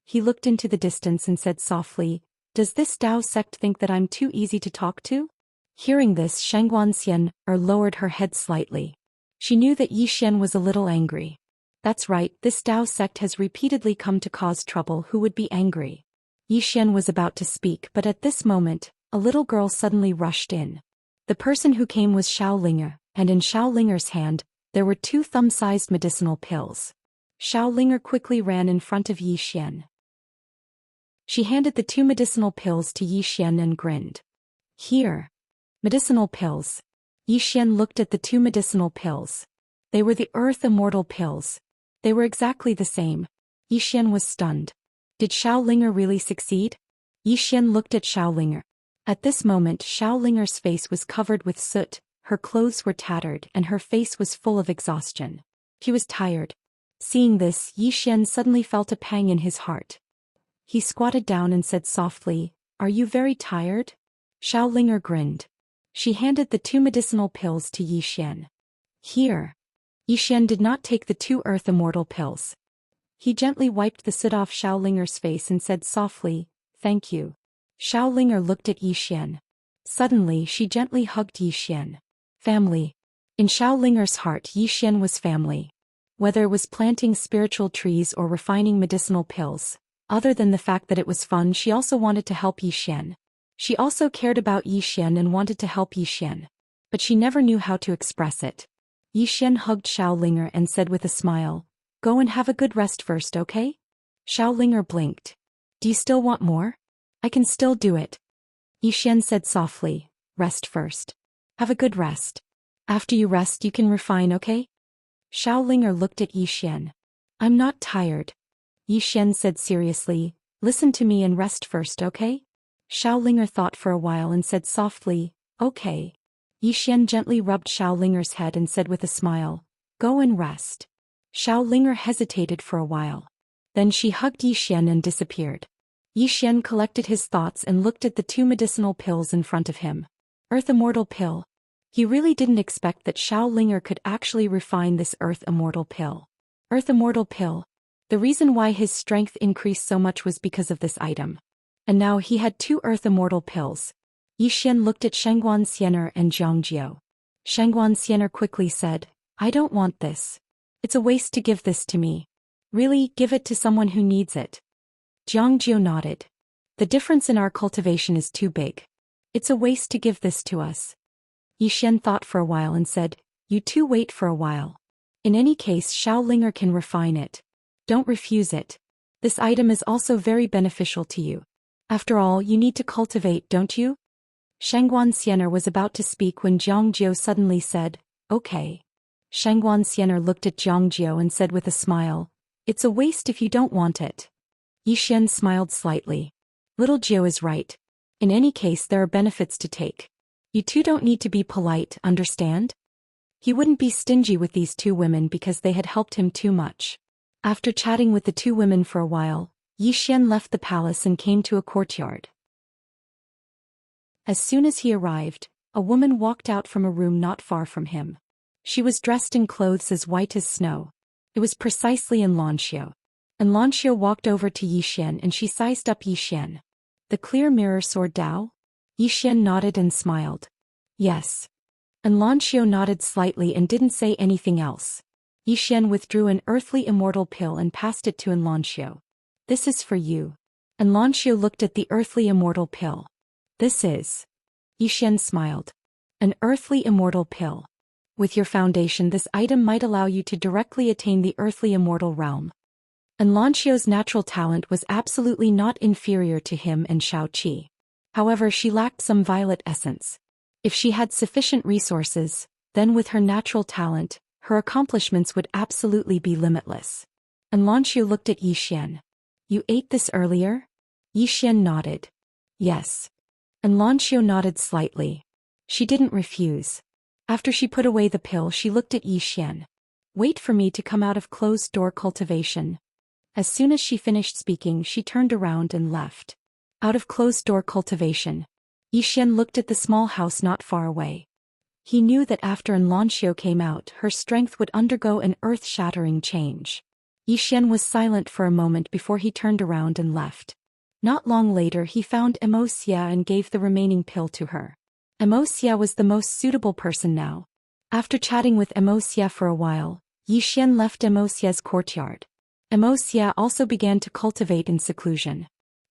He looked into the distance and said softly, "Does this Dao sect think that I'm too easy to talk to?" Hearing this, Xian lowered her head slightly. She knew that Yi Xian was a little angry. That's right, this Dao sect has repeatedly come to cause trouble. Who would be angry? Yi Xian was about to speak, but at this moment, a little girl suddenly rushed in. The person who came was Xiaolinger, and in Xiaolinger's hand, there were 2 thumb-sized medicinal pills. Xiaolinger quickly ran in front of Yi Xian. She handed the 2 medicinal pills to Yi Xian and grinned. Here. Medicinal pills. Yi Xian looked at the 2 medicinal pills. They were the Earth Immortal pills. They were exactly the same. Yi Xian was stunned. Did Xiaolinger really succeed? Yi Xian looked at Xiaolinger. At this moment, Xiaolinger's face was covered with soot, her clothes were tattered, and her face was full of exhaustion. She was tired. Seeing this, Yi Xian suddenly felt a pang in his heart. He squatted down and said softly, "Are you very tired?" Xiaolinger grinned. She handed the 2 medicinal pills to Yi Xian. Here. Yi Xian did not take the 2 Earth Immortal pills. He gently wiped the soot off Xiaolinger's face and said softly, "Thank you." Xiaolinger looked at Yi Xian. Suddenly, she gently hugged Yi Xian. Family. In Xiaolinger's heart, Yi Xian was family. Whether it was planting spiritual trees or refining medicinal pills, other than the fact that it was fun, she also wanted to help Yi Xian. She also cared about Yi Xian and wanted to help Yi Xian. But she never knew how to express it. Yi Xian hugged Xiaolinger and said with a smile, "Go and have a good rest first, okay?" Xiaolinger blinked. "Do you still want more?" "I can still do it." Yi Xian said softly, "Rest first. Have a good rest. After you rest you can refine, okay?" Xiaolinger looked at Yi Xian. "I'm not tired." Yi Xian said seriously, "Listen to me and rest first, okay?" Xiaolinger thought for a while and said softly, "Okay." Yi Xian gently rubbed Xiaolinger's head and said with a smile, "Go and rest." Xiaolinger hesitated for a while. Then she hugged Yi Xian and disappeared. Yi Xian collected his thoughts and looked at the 2 medicinal pills in front of him. Earth Immortal pill. He really didn't expect that Xiaolinger could actually refine this Earth Immortal pill. Earth Immortal pill. The reason why his strength increased so much was because of this item. And now he had 2 Earth Immortal pills. Yi Xian looked at Xian and Zhangjiu. Xian quickly said, "I don't want this. It's a waste to give this to me." "Really, give it to someone who needs it." Zhangjiu nodded. "The difference in our cultivation is too big. It's a waste to give this to us." Yi Xian thought for a while and said, "You 2 wait for a while. In any case, Xiaolinger can refine it. Don't refuse it. This item is also very beneficial to you. After all, you need to cultivate, don't you?" Xian was about to speak when Zhangjiu suddenly said, "Okay." Xian looked at Zhangjiu and said with a smile, "It's a waste if you don't want it." Yi Xian smiled slightly. Little Jiu is right. In any case, there are benefits to take. You 2 don't need to be polite, understand? He wouldn't be stingy with these 2 women because they had helped him too much. After chatting with the 2 women for a while, Yi Xian left the palace and came to a courtyard. As soon as he arrived, a woman walked out from a room not far from him. She was dressed in clothes as white as snow. It was precisely Xianxia. Xianxia walked over to Yi Xian and she sized up Yi Xian. "The clear mirror sword Dao?" Yi Xian nodded and smiled. "Yes." Xianxia nodded slightly and didn't say anything else. Yi Xian withdrew an earthly immortal pill and passed it to Xianxia. "This is for you." Xianxia looked at the earthly immortal pill. "This is." Yi Xian smiled. "An earthly immortal pill. With your foundation, this item might allow you to directly attain the earthly immortal realm." Xiaoxia's natural talent was absolutely not inferior to him and Shao Qi. However, she lacked some violet essence. If she had sufficient resources, then with her natural talent, her accomplishments would absolutely be limitless. Xianxia looked at Yi Xian. "You ate this earlier?" Yi Xian nodded. "Yes." And Xianxia nodded slightly. She didn't refuse. After she put away the pill, she looked at Zhou Xian. Wait for me to come out of closed-door cultivation. As soon as she finished speaking, she turned around and left. Out of closed-door cultivation. Zhou Xian looked at the small house not far away. He knew that after Xianxia came out, her strength would undergo an earth-shattering change. Zhou Xian was silent for a moment before he turned around and left. Not long later he found Immerse and gave the remaining pill to her. Immerse was the most suitable person now. After chatting with Immerse for a while, Zhou Xian left Immerse's courtyard. Immerse also began to cultivate in seclusion.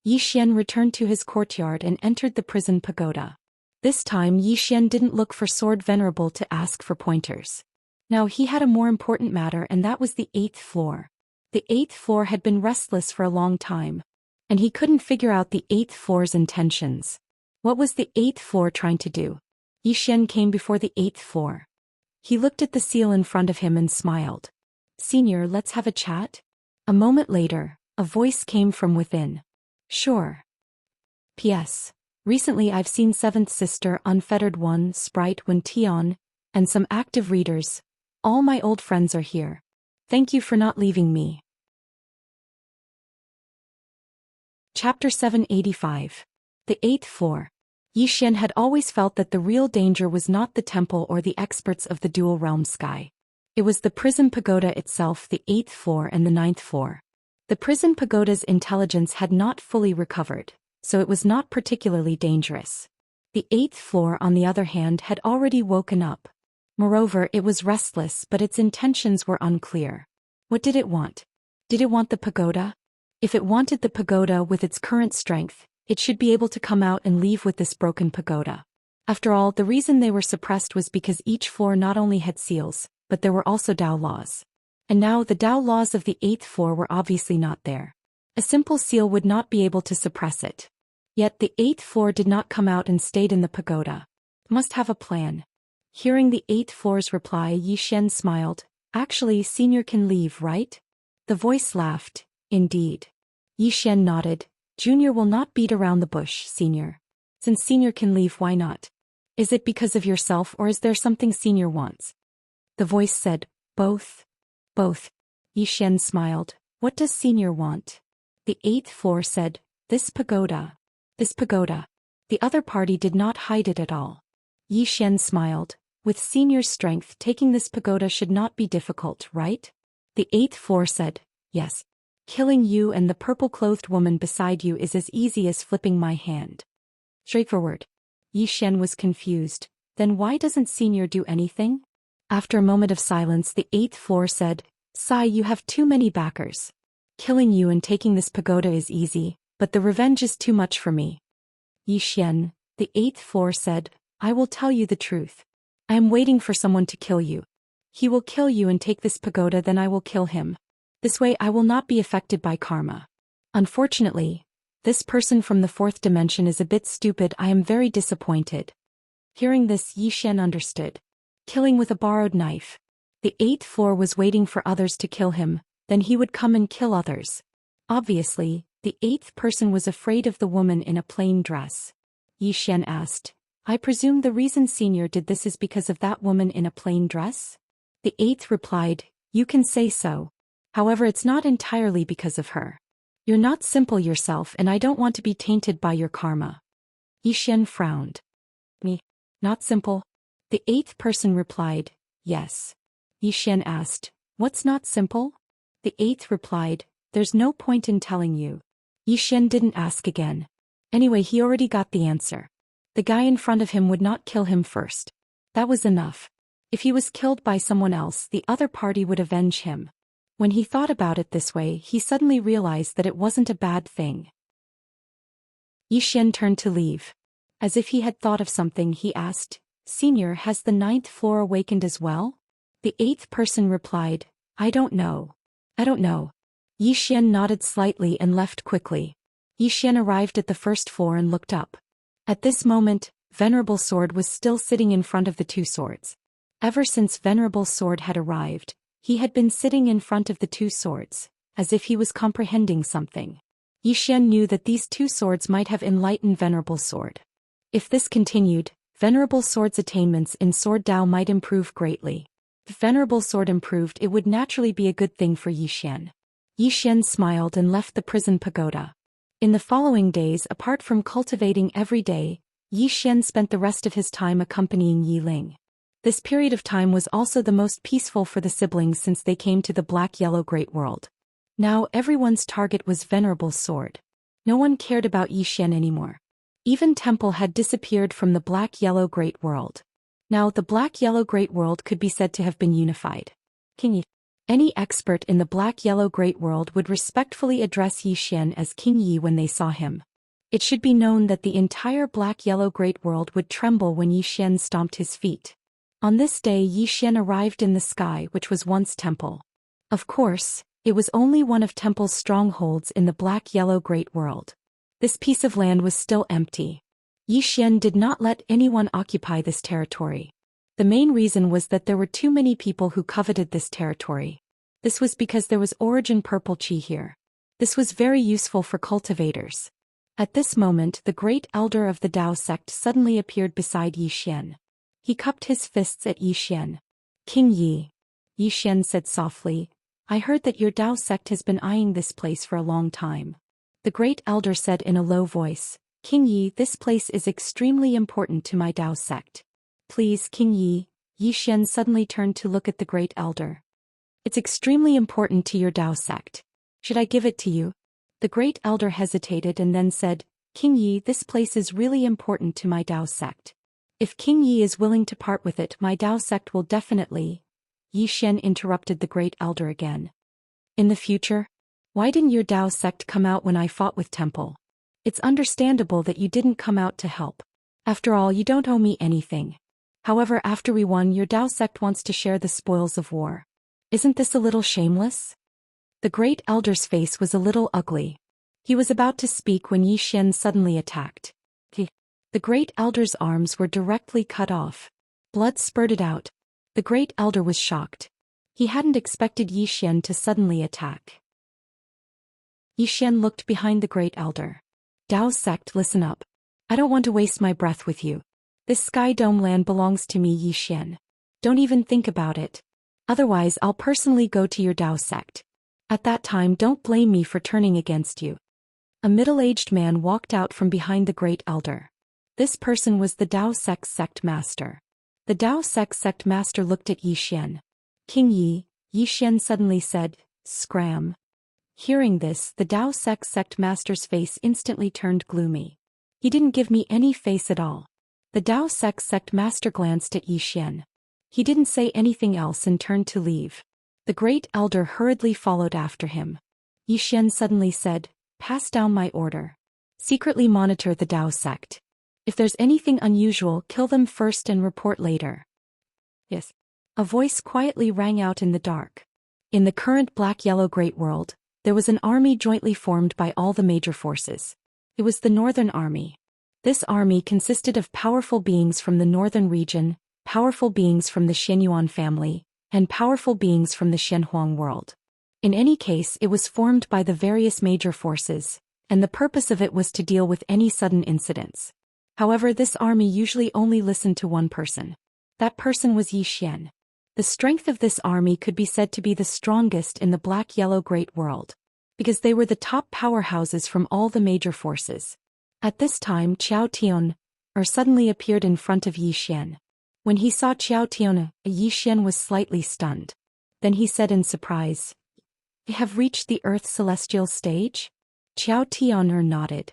Zhou Xian returned to his courtyard and entered the prison pagoda. This time Zhou Xian didn't look for Sword Venerable to ask for pointers. Now he had a more important matter, and that was the 8th floor. The 8th floor had been restless for a long time, and he couldn't figure out the 8th floor's intentions. What was the 8th floor trying to do? Zhou Xian came before the 8th floor. He looked at the seal in front of him and smiled. "Senior, let's have a chat?" A moment later, a voice came from within. "Sure. P.S. Recently I've seen 7th Sister, Unfettered One, Sprite Wen Tian, and some active readers. All my old friends are here. Thank you for not leaving me." Chapter 785. The 8th floor. Zhou Xian had always felt that the real danger was not the temple or the experts of the dual realm sky. It was the prison pagoda itself, the 8th floor and the 9th floor. The prison pagoda's intelligence had not fully recovered, so it was not particularly dangerous. The 8th floor, on the other hand, had already woken up. Moreover, it was restless, but its intentions were unclear. What did it want? Did it want the pagoda? If it wanted the pagoda with its current strength, it should be able to come out and leave with this broken pagoda. After all, the reason they were suppressed was because each floor not only had seals, but there were also Dao laws. And now the Dao laws of the 8th floor were obviously not there. A simple seal would not be able to suppress it. Yet the 8th floor did not come out and stayed in the pagoda. Must have a plan. Hearing the 8th floor's reply, Zhou Xian smiled. "Actually, Senior can leave, right?" The voice laughed. "Indeed." Zhou Xian nodded. "Junior will not beat around the bush, Senior. Since Senior can leave, why not? Is it because of yourself, or is there something Senior wants?" The voice said, "Both." "Both." Zhou Xian smiled. "What does Senior want?" The 8th floor said, "This pagoda." This pagoda. The other party did not hide it at all. Zhou Xian smiled. "With Senior's strength, taking this pagoda should not be difficult, right?" The 8th floor said, "Yes. Killing you and the purple-clothed woman beside you is as easy as flipping my hand." Straightforward. Zhou Xian was confused. Then why doesn't Senior do anything? After a moment of silence, the 8th floor said, "Sai, you have too many backers. Killing you and taking this pagoda is easy, but the revenge is too much for me." Zhou Xian, the 8th floor said, "I will tell you the truth. I am waiting for someone to kill you. He will kill you and take this pagoda, then I will kill him. This way I will not be affected by karma. Unfortunately, this person from the 4th dimension is a bit stupid. I am very disappointed." Hearing this, Zhou Xian understood. Killing with a borrowed knife. The 8th floor was waiting for others to kill him, then he would come and kill others. Obviously, the 8th person was afraid of the woman in a plain dress. Zhou Xian asked, "I presume the reason Senior did this is because of that woman in a plain dress?" The 8th replied, "You can say so. However, it's not entirely because of her. You're not simple yourself, and I don't want to be tainted by your karma." Zhou Xian frowned. "Me? Not simple?" The 8th person replied, "Yes." Zhou Xian asked, "What's not simple?" The 8th replied, "There's no point in telling you." Zhou Xian didn't ask again. Anyway, he already got the answer. The guy in front of him would not kill him first. That was enough. If he was killed by someone else, the other party would avenge him. When he thought about it this way, he suddenly realized that it wasn't a bad thing. Zhou Xian turned to leave. As if he had thought of something, he asked, "Senior, has the 9th floor awakened as well?" The 8th person replied, "I don't know. I don't know." Zhou Xian nodded slightly and left quickly. Zhou Xian arrived at the 1st floor and looked up. At this moment, Venerable Sword was still sitting in front of the 2 swords. Ever since Venerable Sword had arrived, he had been sitting in front of the 2 swords, as if he was comprehending something. Zhou Xian knew that these 2 swords might have enlightened Venerable Sword. If this continued, Venerable Sword's attainments in Sword Dao might improve greatly. If Venerable Sword improved, it would naturally be a good thing for Yi Xian. Yi Xian smiled and left the prison pagoda. In the following days, apart from cultivating every day, Yi Xian spent the rest of his time accompanying Yi Ling. This period of time was also the most peaceful for the siblings since they came to the Black-Yellow Great World. Now everyone's target was Venerable Sword. No one cared about Yi Xian anymore. Even Temple had disappeared from the Black-Yellow Great World. Now the Black-Yellow Great World could be said to have been unified. King Yi. Any expert in the Black-Yellow Great World would respectfully address Yi Xian as King Yi when they saw him. It should be known that the entire Black-Yellow Great World would tremble when Yi Xian stomped his feet. On this day Yi Xian arrived in the sky which was once Temple. Of course, it was only one of Temple's strongholds in the Black-Yellow Great World. This piece of land was still empty. Yi Xian did not let anyone occupy this territory. The main reason was that there were too many people who coveted this territory. This was because there was origin purple qi here. This was very useful for cultivators. At this moment the great elder of the Dao sect suddenly appeared beside Yi Xian. He cupped his fists at Yi Xian. King Yi. Yi Xian said softly, I heard that your Dao sect has been eyeing this place for a long time. The great elder said in a low voice, King Yi, this place is extremely important to my Dao sect. Please, King Yi. Yi Xian suddenly turned to look at the great elder. It's extremely important to your Dao sect. Should I give it to you? The great elder hesitated and then said, King Yi, this place is really important to my Dao sect. If King Yi is willing to part with it, my Dao sect will definitely. Yi Xian interrupted the great elder again. In the future? Why didn't your Dao sect come out when I fought with Temple? It's understandable that you didn't come out to help. After all, you don't owe me anything. However, after we won, your Dao sect wants to share the spoils of war. Isn't this a little shameless? The great elder's face was a little ugly. He was about to speak when Yi Xian suddenly attacked. The great elder's arms were directly cut off. Blood spurted out. The great elder was shocked. He hadn't expected Yi Xian to suddenly attack. Yi Xian looked behind the great elder. Dao sect, listen up. I don't want to waste my breath with you. This sky dome land belongs to me, Yi Xian. Don't even think about it. Otherwise I'll personally go to your Dao sect. At that time don't blame me for turning against you. A middle-aged man walked out from behind the great elder. This person was the Dao sect master. The Dao sect master looked at Yi Xian. King Yi, Yi Xian suddenly said, Scram. Hearing this, the Dao sect master's face instantly turned gloomy. He didn't give me any face at all. The Dao sect master glanced at Yi Xian. He didn't say anything else and turned to leave. The great elder hurriedly followed after him. Yi Xian suddenly said, Pass down my order. Secretly monitor the Dao sect. If there's anything unusual, kill them first and report later. Yes. A voice quietly rang out in the dark. In the current Black-Yellow Great World, there was an army jointly formed by all the major forces. It was the Northern Army. This army consisted of powerful beings from the northern region, powerful beings from the Xianyuan family, and powerful beings from the Shenhuang world. In any case, it was formed by the various major forces, and the purpose of it was to deal with any sudden incidents. However, this army usually only listened to one person. That person was Yi Xian. The strength of this army could be said to be the strongest in the Black-Yellow Great World, because they were the top powerhouses from all the major forces. At this time, Qiao Tian suddenly appeared in front of Yi Xian. When he saw Qiao Tian, Yi Xian was slightly stunned. Then he said in surprise, You have reached the Earth Celestial stage? Qiao Tian nodded.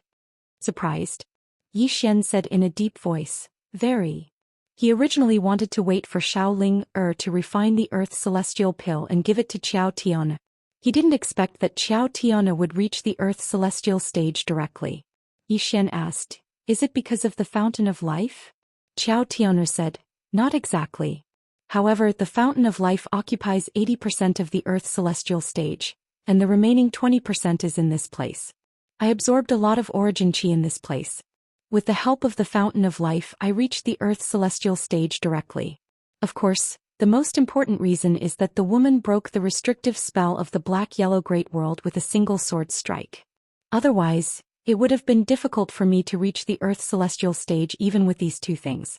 Surprised? Yi Xian said in a deep voice, Very. He originally wanted to wait for Shaoling to refine the Earth Celestial pill and give it to Qiao Tian. He didn't expect that Qiao Tian would reach the Earth Celestial stage directly. Yi Xian asked, Is it because of the Fountain of Life? Qiao Tian said, Not exactly. However, the Fountain of Life occupies 80% of the Earth Celestial stage, and the remaining 20% is in this place. I absorbed a lot of origin qi in this place. With the help of the Fountain of Life, I reached the Earth Celestial stage directly. Of course, the most important reason is that the woman broke the restrictive spell of the Black-Yellow Great World with a single sword strike. Otherwise, It would have been difficult for me to reach the Earth celestial stage even with these two things.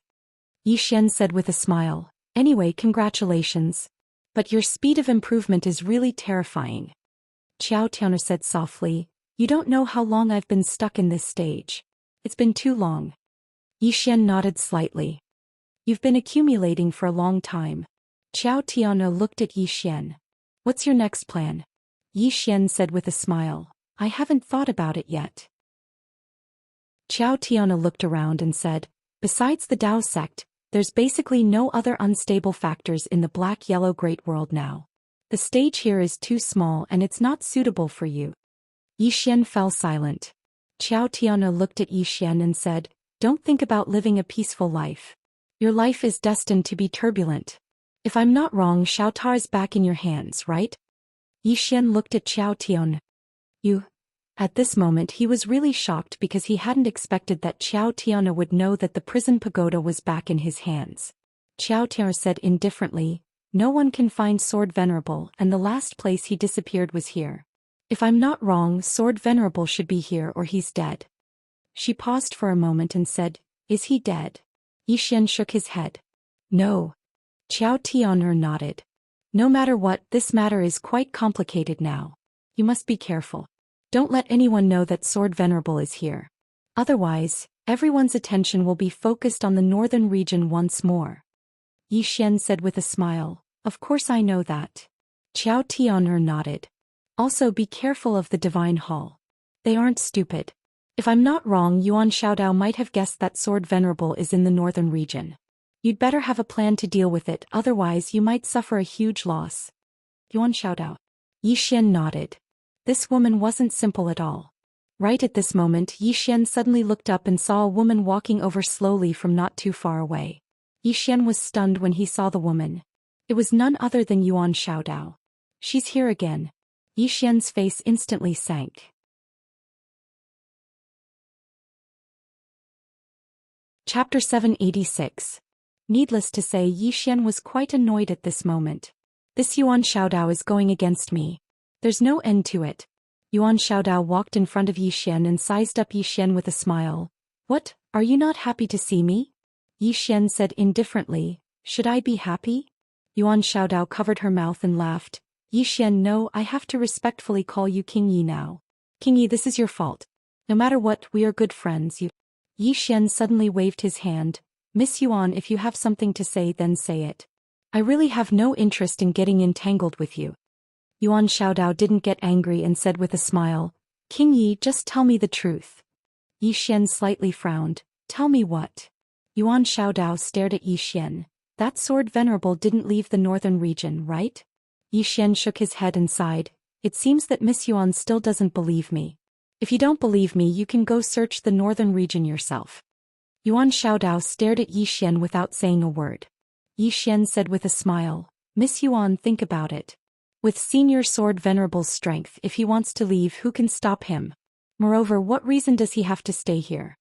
Yi Xian said with a smile. Anyway, congratulations. But your speed of improvement is really terrifying. Xiao Tian'er said softly. You don't know how long I've been stuck in this stage. It's been too long. Yi Xian nodded slightly. You've been accumulating for a long time. Xiao Tian'er looked at Yi Xian. What's your next plan? Yi Xian said with a smile. I haven't thought about it yet. Xiao Tian'er looked around and said, besides the Dao sect, there's basically no other unstable factors in the black-yellow great world now. The stage here is too small and it's not suitable for you. Yi Xian fell silent. Xiao Tian'er looked at Yi Xian and said, don't think about living a peaceful life. Your life is destined to be turbulent. If I'm not wrong, Xiao Ta is back in your hands, right? Yi Xian looked at Xiao Tian'er. You? At this moment he was really shocked because he hadn't expected that Xiao Tian'er would know that the prison pagoda was back in his hands. Xiao Tian'er said indifferently, no one can find Sword Venerable and the last place he disappeared was here. If I'm not wrong, Sword Venerable should be here or he's dead. She paused for a moment and said, is he dead? Yi Xian shook his head. No. Xiao Tian'er nodded. No matter what, this matter is quite complicated now. You must be careful. Don't let anyone know that Sword Venerable is here. Otherwise, everyone's attention will be focused on the northern region once more. Yi Xian said with a smile, of course I know that. Xiao Tian'er nodded. Also be careful of the Divine Hall. They aren't stupid. If I'm not wrong, Yuan Xiaodao might have guessed that Sword Venerable is in the northern region. You'd better have a plan to deal with it, otherwise you might suffer a huge loss. Yuan Xiaodao. Yi Xian nodded. This woman wasn't simple at all. Right at this moment, Yi Xian suddenly looked up and saw a woman walking over slowly from not too far away. Yi Xian was stunned when he saw the woman. It was none other than Yuan Xiaodao. She's here again. Yi Xian's face instantly sank. Chapter 786. Needless to say, Yi Xian was quite annoyed at this moment. This Yuan Xiaodao is going against me. There's no end to it. Yuan Xiaodao walked in front of Yi Xian and sized up Yi Xian with a smile. What, are you not happy to see me? Yi Xian said indifferently, should I be happy? Yuan Xiaodao covered her mouth and laughed. Yi Xian, no, I have to respectfully call you King Yi now. King Yi, this is your fault. No matter what, we are good friends. Yi Xian suddenly waved his hand. Miss Yuan, if you have something to say, then say it. I really have no interest in getting entangled with you. Yuan Xiaodao didn't get angry and said with a smile, King Yi, just tell me the truth. Yi Xian slightly frowned. Tell me what? Yuan Xiaodao stared at Yi Xian. That Sword Venerable didn't leave the northern region, right? Yi Xian shook his head and sighed. It seems that Miss Yuan still doesn't believe me. If you don't believe me, you can go search the northern region yourself. Yuan Xiaodao stared at Yi Xian without saying a word. Yi Xian said with a smile, Miss Yuan, think about it. With Senior Sword Venerable's strength, if he wants to leave, who can stop him? Moreover, what reason does he have to stay here?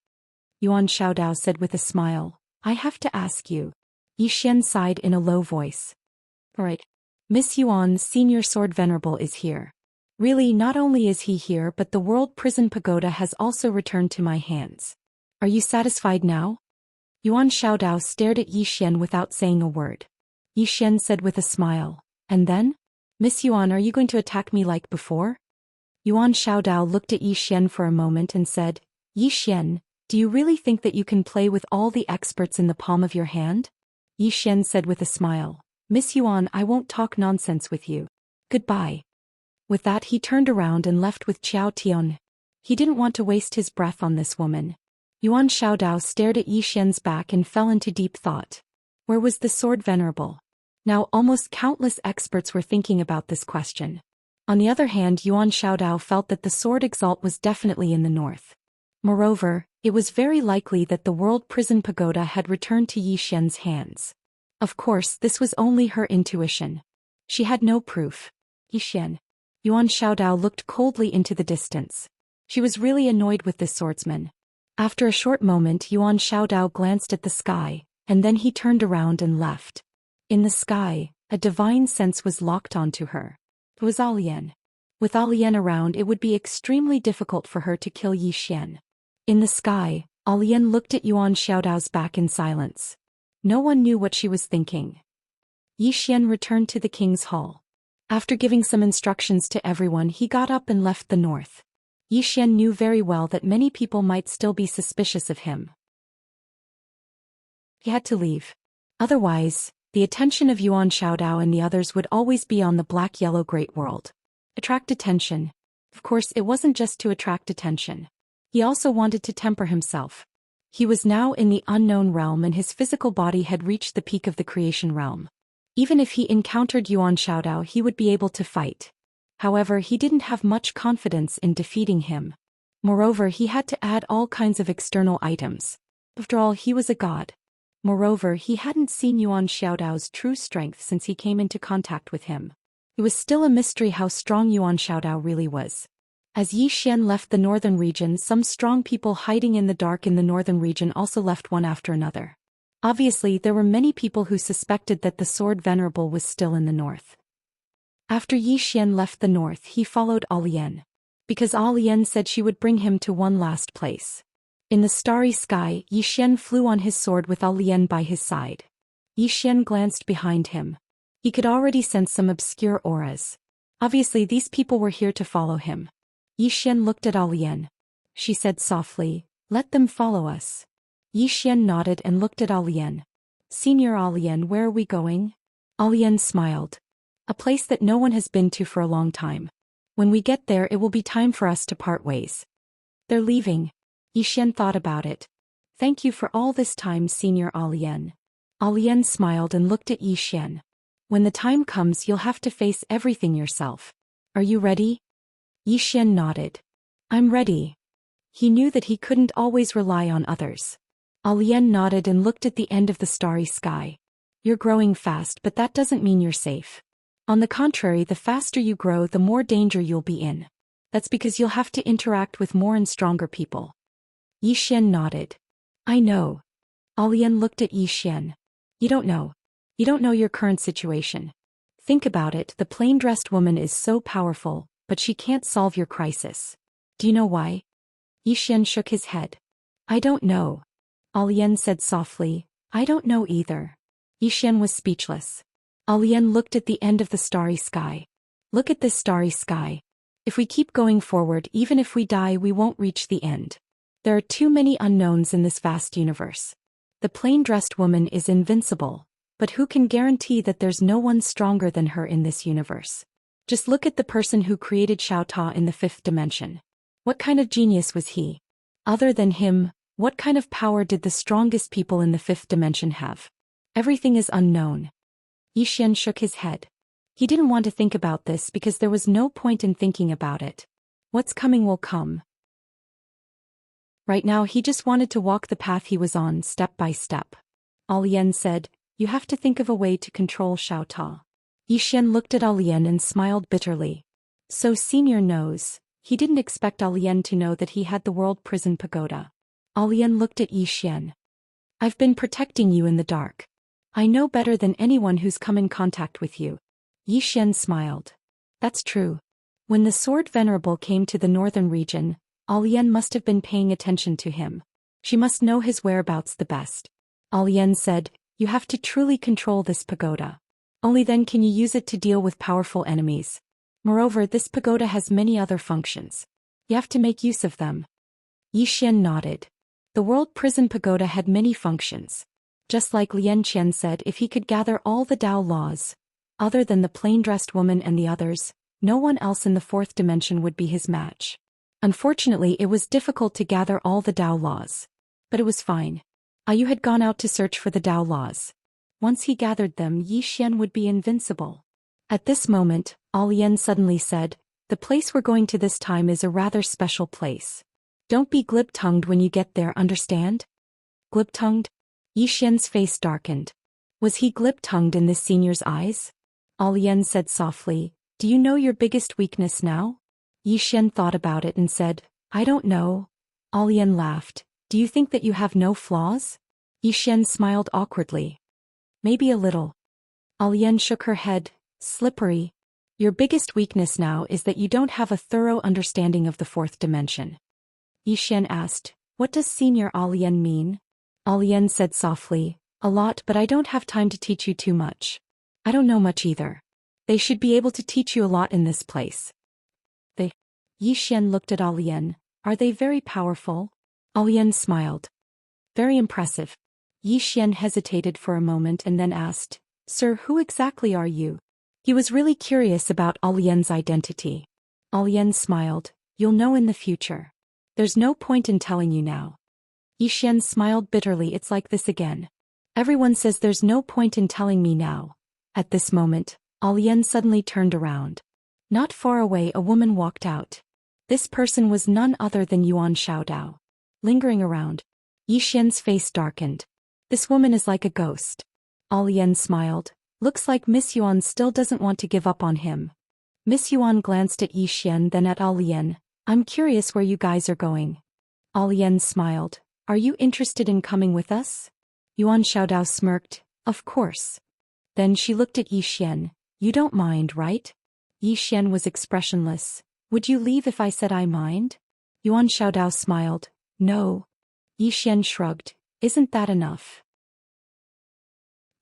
Yuan Xiaodao said with a smile, I have to ask you. Yi Xian sighed in a low voice. Alright. Miss Yuan, Senior Sword Venerable is here. Really, not only is he here, but the World Prison Pagoda has also returned to my hands. Are you satisfied now? Yuan Xiaodao stared at Yi Xian without saying a word. Yi Xian said with a smile, and then? Miss Yuan, are you going to attack me like before? Yuan Xiaodao looked at Yi Xian for a moment and said, Yi Xian, do you really think that you can play with all the experts in the palm of your hand? Yi Xian said with a smile, Miss Yuan, I won't talk nonsense with you. Goodbye. With that he turned around and left with Xiao Tian. He didn't want to waste his breath on this woman. Yuan Xiaodao stared at Yi Xian's back and fell into deep thought. Where was the Sword Venerable? Now almost countless experts were thinking about this question. On the other hand, Yuan Xiaodao felt that the Sword Exalt was definitely in the north. Moreover, it was very likely that the World Prison Pagoda had returned to Yi Xian's hands. Of course, this was only her intuition. She had no proof. Yi Xian. Yuan Xiaodao looked coldly into the distance. She was really annoyed with this swordsman. After a short moment, Yuan Xiaodao glanced at the sky, and then he turned around and left. In the sky, a divine sense was locked onto her. It was Alian. With Alian around, it would be extremely difficult for her to kill Yi Xian. In the sky, Alian looked at Yuan Xiaodao's back in silence. No one knew what she was thinking. Yi Xian returned to the king's hall. After giving some instructions to everyone, he got up and left the north. Yi Xian knew very well that many people might still be suspicious of him. He had to leave. Otherwise, the attention of Yuan Xiaodao and the others would always be on the black-yellow great world. Attract attention. Of course, it wasn't just to attract attention. He also wanted to temper himself. He was now in the unknown realm and his physical body had reached the peak of the creation realm. Even if he encountered Yuan Xiaodao, he would be able to fight. However, he didn't have much confidence in defeating him. Moreover, he had to add all kinds of external items. After all, he was a god. Moreover, he hadn't seen Yuan Xiaodao's true strength since he came into contact with him. It was still a mystery how strong Yuan Xiaodao really was. As Yi Xian left the northern region, some strong people hiding in the dark in the northern region also left one after another. Obviously, there were many people who suspected that the Sword Venerable was still in the north. After Yi Xian left the north, he followed Alian. Because Alian said she would bring him to one last place. In the starry sky, Yi Xian flew on his sword with Alian by his side. Yi Xian glanced behind him. He could already sense some obscure auras. Obviously, these people were here to follow him. Yi Xian looked at Alian. She said softly, "Let them follow us." Yi Xian nodded and looked at Alian. "Senior Alian, where are we going?" Alian smiled. "A place that no one has been to for a long time. When we get there, it will be time for us to part ways." "They're leaving." Yi Xian thought about it. "Thank you for all this time, Senior Alian." Alian smiled and looked at Yi Xian. "When the time comes, you'll have to face everything yourself. Are you ready?" Yi Xian nodded. "I'm ready." He knew that he couldn't always rely on others. Alian nodded and looked at the end of the starry sky. "You're growing fast, but that doesn't mean you're safe. On the contrary, the faster you grow, the more danger you'll be in. That's because you'll have to interact with more and stronger people." Yi Xian nodded. "I know." Alian looked at Yi Xian. You don't know. You don't know your current situation. Think about it, the plain-dressed woman is so powerful, but she can't solve your crisis. Do you know why?" Yi Xian shook his head. "I don't know." Alian said softly, "I don't know either." Yi Xian was speechless. Alian looked at the end of the starry sky. "Look at this starry sky. If we keep going forward, even if we die, we won't reach the end. There are too many unknowns in this vast universe. The plain-dressed woman is invincible, but who can guarantee that there's no one stronger than her in this universe? Just look at the person who created Xiao Ta in the fifth dimension. What kind of genius was he? Other than him, what kind of power did the strongest people in the fifth dimension have? Everything is unknown." Yi Xian shook his head. He didn't want to think about this because there was no point in thinking about it. What's coming will come. Right now he just wanted to walk the path he was on step by step. Alian said, "You have to think of a way to control Xiao Ta." Yi Xian looked at Alian and smiled bitterly. So Senior knows. He didn't expect Alian to know that he had the world prison pagoda. Alian looked at Yi Xian. "I've been protecting you in the dark. I know better than anyone who's come in contact with you." Yi Xian smiled. "That's true. When the Sword Venerable came to the northern region, Alian must have been paying attention to him. She must know his whereabouts the best." Alian said, "You have to truly control this pagoda. Only then can you use it to deal with powerful enemies. Moreover, this pagoda has many other functions. You have to make use of them." Yi Xian nodded. The world prison pagoda had many functions. Just like Lian Qian said, if he could gather all the Tao laws, other than the plain-dressed woman and the others, no one else in the fourth dimension would be his match. Unfortunately, it was difficult to gather all the Tao laws. But it was fine. Ayu had gone out to search for the Tao laws. Once he gathered them, Yi Xian would be invincible. At this moment, Alian suddenly said, "The place we're going to this time is a rather special place. Don't be glib-tongued when you get there, understand?" Glib-tongued? Yi Xian's face darkened. Was he glib-tongued in this senior's eyes? Alian said softly, "Do you know your biggest weakness now?" Yi Xian thought about it and said, "I don't know." Alian laughed. "Do you think that you have no flaws?" Yi Xian smiled awkwardly. "Maybe a little." Alian shook her head. "Slippery." Your biggest weakness now is that you don't have a thorough understanding of the fourth dimension. Xian asked, what does Senior Alian mean? Alian said softly, a lot, but I don't have time to teach you too much. I don't know much either. They should be able to teach you a lot in this place. Xian looked at Alian. Are they very powerful? Alian smiled. Very impressive. Xian hesitated for a moment and then asked, Sir, who exactly are you? He was really curious about Alian's identity. Alian smiled. You'll know in the future. There's no point in telling you now. Xian smiled bitterly. It's like this again. Everyone says there's no point in telling me now. At this moment, Alian suddenly turned around. Not far away a woman walked out. This person was none other than Yuan Xiaodao. Lingering around, Xian's face darkened. This woman is like a ghost. Alian smiled. Looks like Miss Yuan still doesn't want to give up on him. Miss Yuan glanced at Xian then at Alian. I'm curious where you guys are going. Alian smiled. Are you interested in coming with us? Yuan Xiaodao smirked. Of course. Then she looked at Xian. You don't mind, right? Xian was expressionless. Would you leave if I said I mind? Yuan Xiaodao smiled. No. Xian shrugged. Isn't that enough?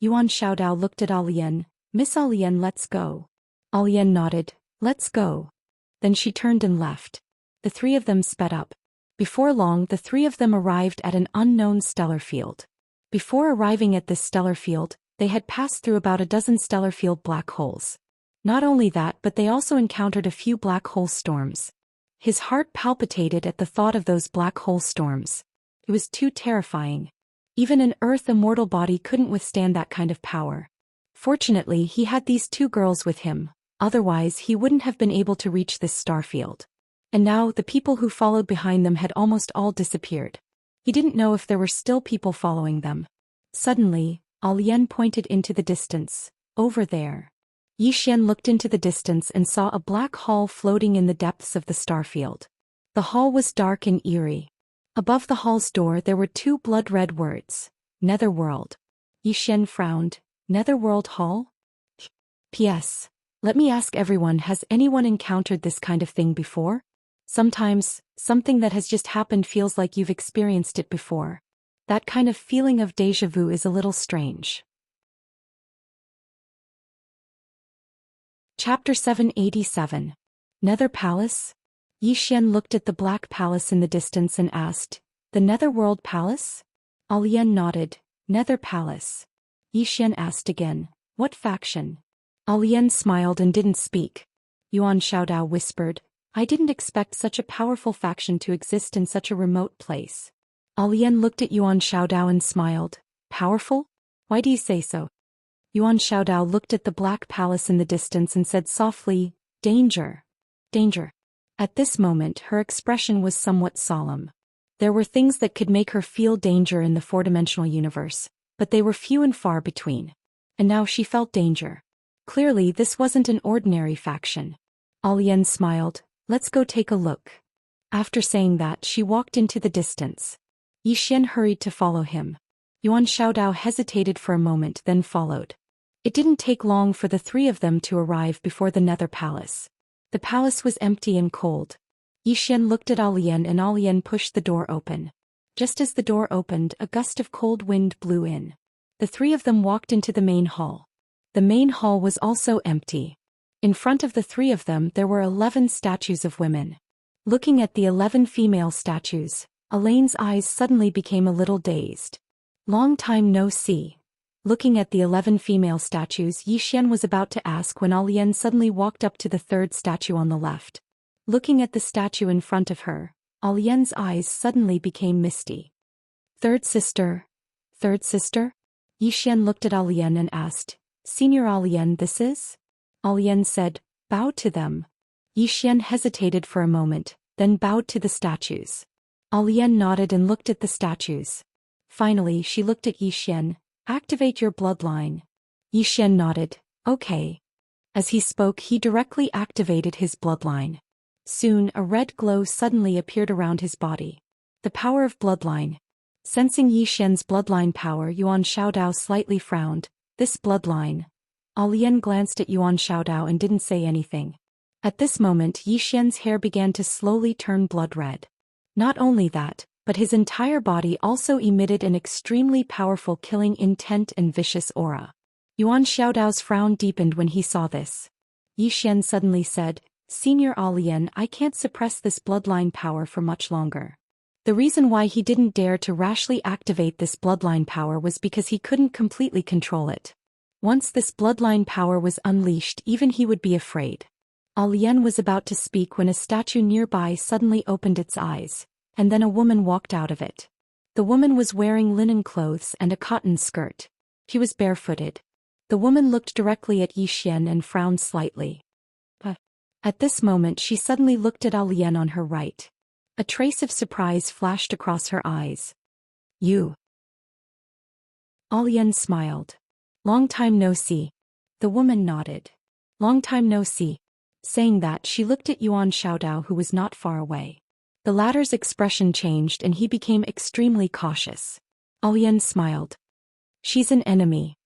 Yuan Xiaodao looked at Alian. Miss Alian, let's go. Alian nodded. Let's go. Then she turned and left. The three of them sped up. Before long the three of them arrived at an unknown stellar field. Before arriving at this stellar field, they had passed through about a dozen stellar field black holes. Not only that, but they also encountered a few black hole storms. His heart palpitated at the thought of those black hole storms. It was too terrifying. Even an Earth immortal body couldn't withstand that kind of power. Fortunately, he had these two girls with him, otherwise he wouldn't have been able to reach this star field. And now the people who followed behind them had almost all disappeared. He didn't know if there were still people following them. Suddenly, Alian pointed into the distance. Over there. Xian looked into the distance and saw a black hall floating in the depths of the starfield. The hall was dark and eerie. Above the hall's door there were two blood-red words. Netherworld. Xian frowned. Netherworld Hall? P.S. Let me ask everyone, has anyone encountered this kind of thing before? Sometimes, something that has just happened feels like you've experienced it before. That kind of feeling of déjà vu is a little strange. Chapter 787. Nether Palace? Xian looked at the black palace in the distance and asked, The Netherworld Palace? Alian nodded. Nether Palace. Xian asked again, What faction? Alian smiled and didn't speak. Yuan Xiaodao whispered, I didn't expect such a powerful faction to exist in such a remote place. Alian looked at Yuan Xiaodao and smiled. Powerful? Why do you say so? Yuan Xiaodao looked at the black palace in the distance and said softly, Danger. Danger. At this moment her expression was somewhat solemn. There were things that could make her feel danger in the four-dimensional universe, but they were few and far between. And now she felt danger. Clearly this wasn't an ordinary faction. Alian smiled. Let's go take a look. After saying that she walked into the distance. Xian hurried to follow him. Yuan Xiaodao hesitated for a moment then followed. It didn't take long for the three of them to arrive before the Nether Palace. The palace was empty and cold. Xian looked at Alian and Alian pushed the door open. Just as the door opened, a gust of cold wind blew in. The three of them walked into the main hall. The main hall was also empty. In front of the three of them there were 11 statues of women. Looking at the 11 female statues, Elaine's eyes suddenly became a little dazed. Long time no see. Looking at the 11 female statues, Xian was about to ask when Alian suddenly walked up to the third statue on the left. Looking at the statue in front of her, Alian's eyes suddenly became misty. Third sister? Third sister? Xian looked at Alian and asked, Senior Alian, this is? Alian said, Bow to them. Xian hesitated for a moment, then bowed to the statues. Alian nodded and looked at the statues. Finally she looked at Xian. Activate your bloodline. Xian nodded. Okay. As he spoke he directly activated his bloodline. Soon a red glow suddenly appeared around his body. The power of bloodline. Sensing Xian's bloodline power, Yuan Xiaodao slightly frowned. This bloodline. Lian glanced at Yuan Xiaodao and didn't say anything. At this moment Yi Xian's hair began to slowly turn blood red. Not only that, but his entire body also emitted an extremely powerful killing intent and vicious aura. Yuan Xiaodao's frown deepened when he saw this. Yi Xian suddenly said, "Senior Lian, I can't suppress this bloodline power for much longer." The reason why he didn't dare to rashly activate this bloodline power was because he couldn't completely control it. Once this bloodline power was unleashed, even he would be afraid. Lian was about to speak when a statue nearby suddenly opened its eyes, and then a woman walked out of it. The woman was wearing linen clothes and a cotton skirt. She was barefooted. The woman looked directly at Yi Xian and frowned slightly. At this moment she suddenly looked at Lian on her right. A trace of surprise flashed across her eyes. "You?" Lian smiled. "Long time no see." The woman nodded. "Long time no see." Saying that, she looked at Yuan Xiaodao, who was not far away. The latter's expression changed and he became extremely cautious. Lian smiled. "She's an enemy."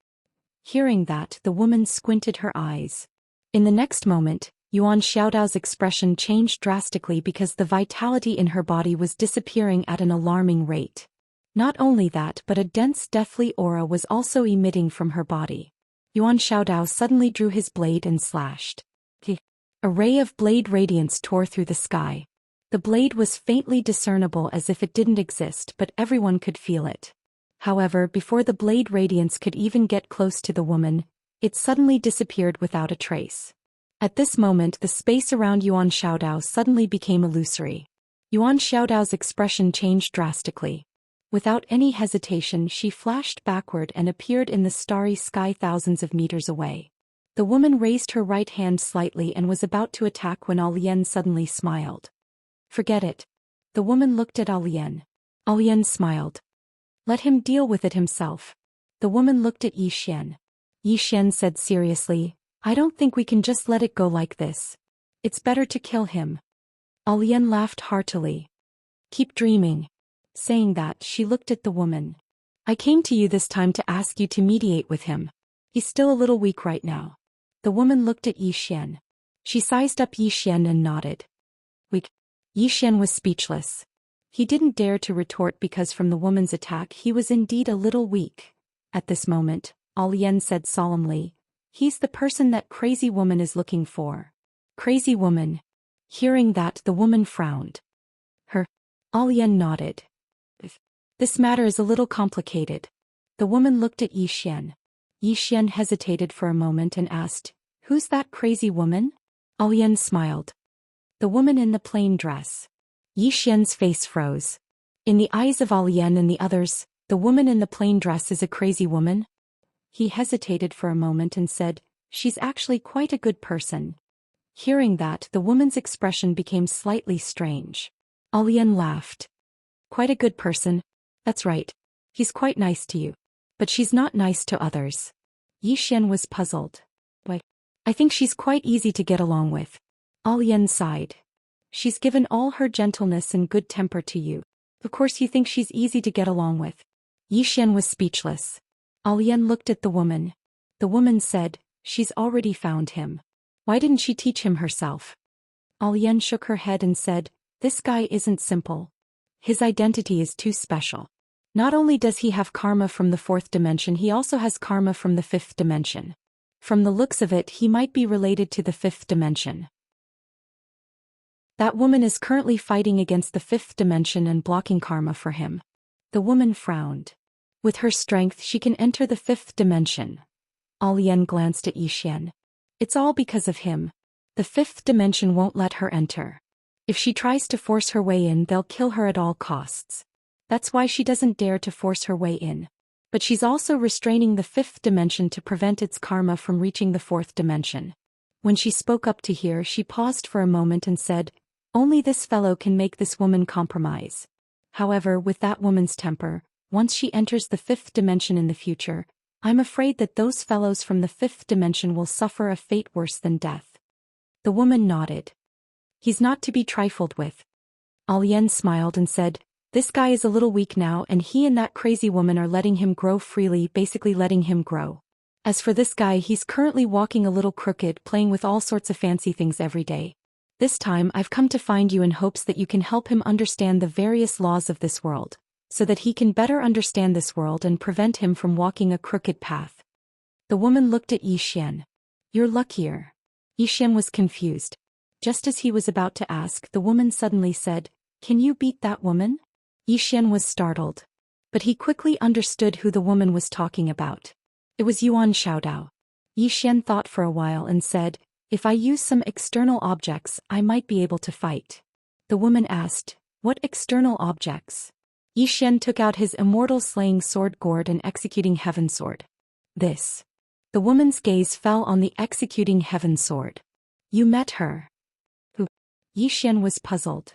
Hearing that, the woman squinted her eyes. In the next moment, Yuan Xiaodao's expression changed drastically because the vitality in her body was disappearing at an alarming rate. Not only that, but a dense deathly aura was also emitting from her body. Yuan Xiaodao suddenly drew his blade and slashed. A ray of blade radiance tore through the sky. The blade was faintly discernible as if it didn't exist, but everyone could feel it. However, before the blade radiance could even get close to the woman, it suddenly disappeared without a trace. At this moment the space around Yuan Xiaodao suddenly became illusory. Yuan Xiaodao's expression changed drastically. Without any hesitation she flashed backward and appeared in the starry sky thousands of meters away. The woman raised her right hand slightly and was about to attack when Lian suddenly smiled. "Forget it." The woman looked at Lian. Lian smiled. "Let him deal with it himself." The woman looked at Yi Xian. Yi Xian said seriously, "I don't think we can just let it go like this. It's better to kill him." Lian laughed heartily. "Keep dreaming." Saying that, she looked at the woman. "I came to you this time to ask you to mediate with him. He's still a little weak right now." The woman looked at Yi Xian. She sized up Yi Xian and nodded. "Weak." Yi Xian was speechless. He didn't dare to retort because from the woman's attack he was indeed a little weak. At this moment, Lian said solemnly, "He's the person that crazy woman is looking for." "Crazy woman?" Hearing that, the woman frowned. "Her?" Lian nodded. "This matter is a little complicated." The woman looked at Yi Xian. Yi Xian hesitated for a moment and asked, "Who's that crazy woman?" Lian smiled. "The woman in the plain dress." Yi Xian's face froze. In the eyes of Lian and the others, the woman in the plain dress is a crazy woman? He hesitated for a moment and said, "She's actually quite a good person." Hearing that, the woman's expression became slightly strange. Lian laughed. "Quite a good person? That's right. He's quite nice to you. But she's not nice to others." Yi Xian was puzzled. "Why? I think she's quite easy to get along with." Lian sighed. "She's given all her gentleness and good temper to you. Of course you think she's easy to get along with." Yi Xian was speechless. Lian looked at the woman. The woman said, "She's already found him. Why didn't she teach him herself?" Lian shook her head and said, "This guy isn't simple. His identity is too special. Not only does he have karma from the 4th dimension, he also has karma from the 5th dimension. From the looks of it, he might be related to the 5th dimension. That woman is currently fighting against the 5th dimension and blocking karma for him." The woman frowned. "With her strength she can enter the 5th dimension." Lian glanced at Yi Xian. "It's all because of him. The 5th dimension won't let her enter. If she tries to force her way in, they'll kill her at all costs. That's why she doesn't dare to force her way in. But she's also restraining the 5th dimension to prevent its karma from reaching the 4th dimension." When she spoke up to hear, she paused for a moment and said, "Only this fellow can make this woman compromise. However, with that woman's temper, once she enters the 5th dimension in the future, I'm afraid that those fellows from the 5th dimension will suffer a fate worse than death." The woman nodded. "He's not to be trifled with." Lian smiled and said, "This guy is a little weak now and he and that crazy woman are letting him grow freely, basically letting him grow. As for this guy, he's currently walking a little crooked, playing with all sorts of fancy things every day. This time I've come to find you in hopes that you can help him understand the various laws of this world, so that he can better understand this world and prevent him from walking a crooked path. The woman looked at Zhou Xian. You're luckier. Zhou Xian was confused. Just as he was about to ask, the woman suddenly said, Can you beat that woman? Zhou Xian was startled. But he quickly understood who the woman was talking about. It was Yuan Xiaodao. Zhou Xian thought for a while and said, If I use some external objects, I might be able to fight. The woman asked, What external objects? Zhou Xian took out his immortal slaying sword gourd and executing heaven sword. This. The woman's gaze fell on the executing heaven sword. You met her. Who? Zhou Xian was puzzled.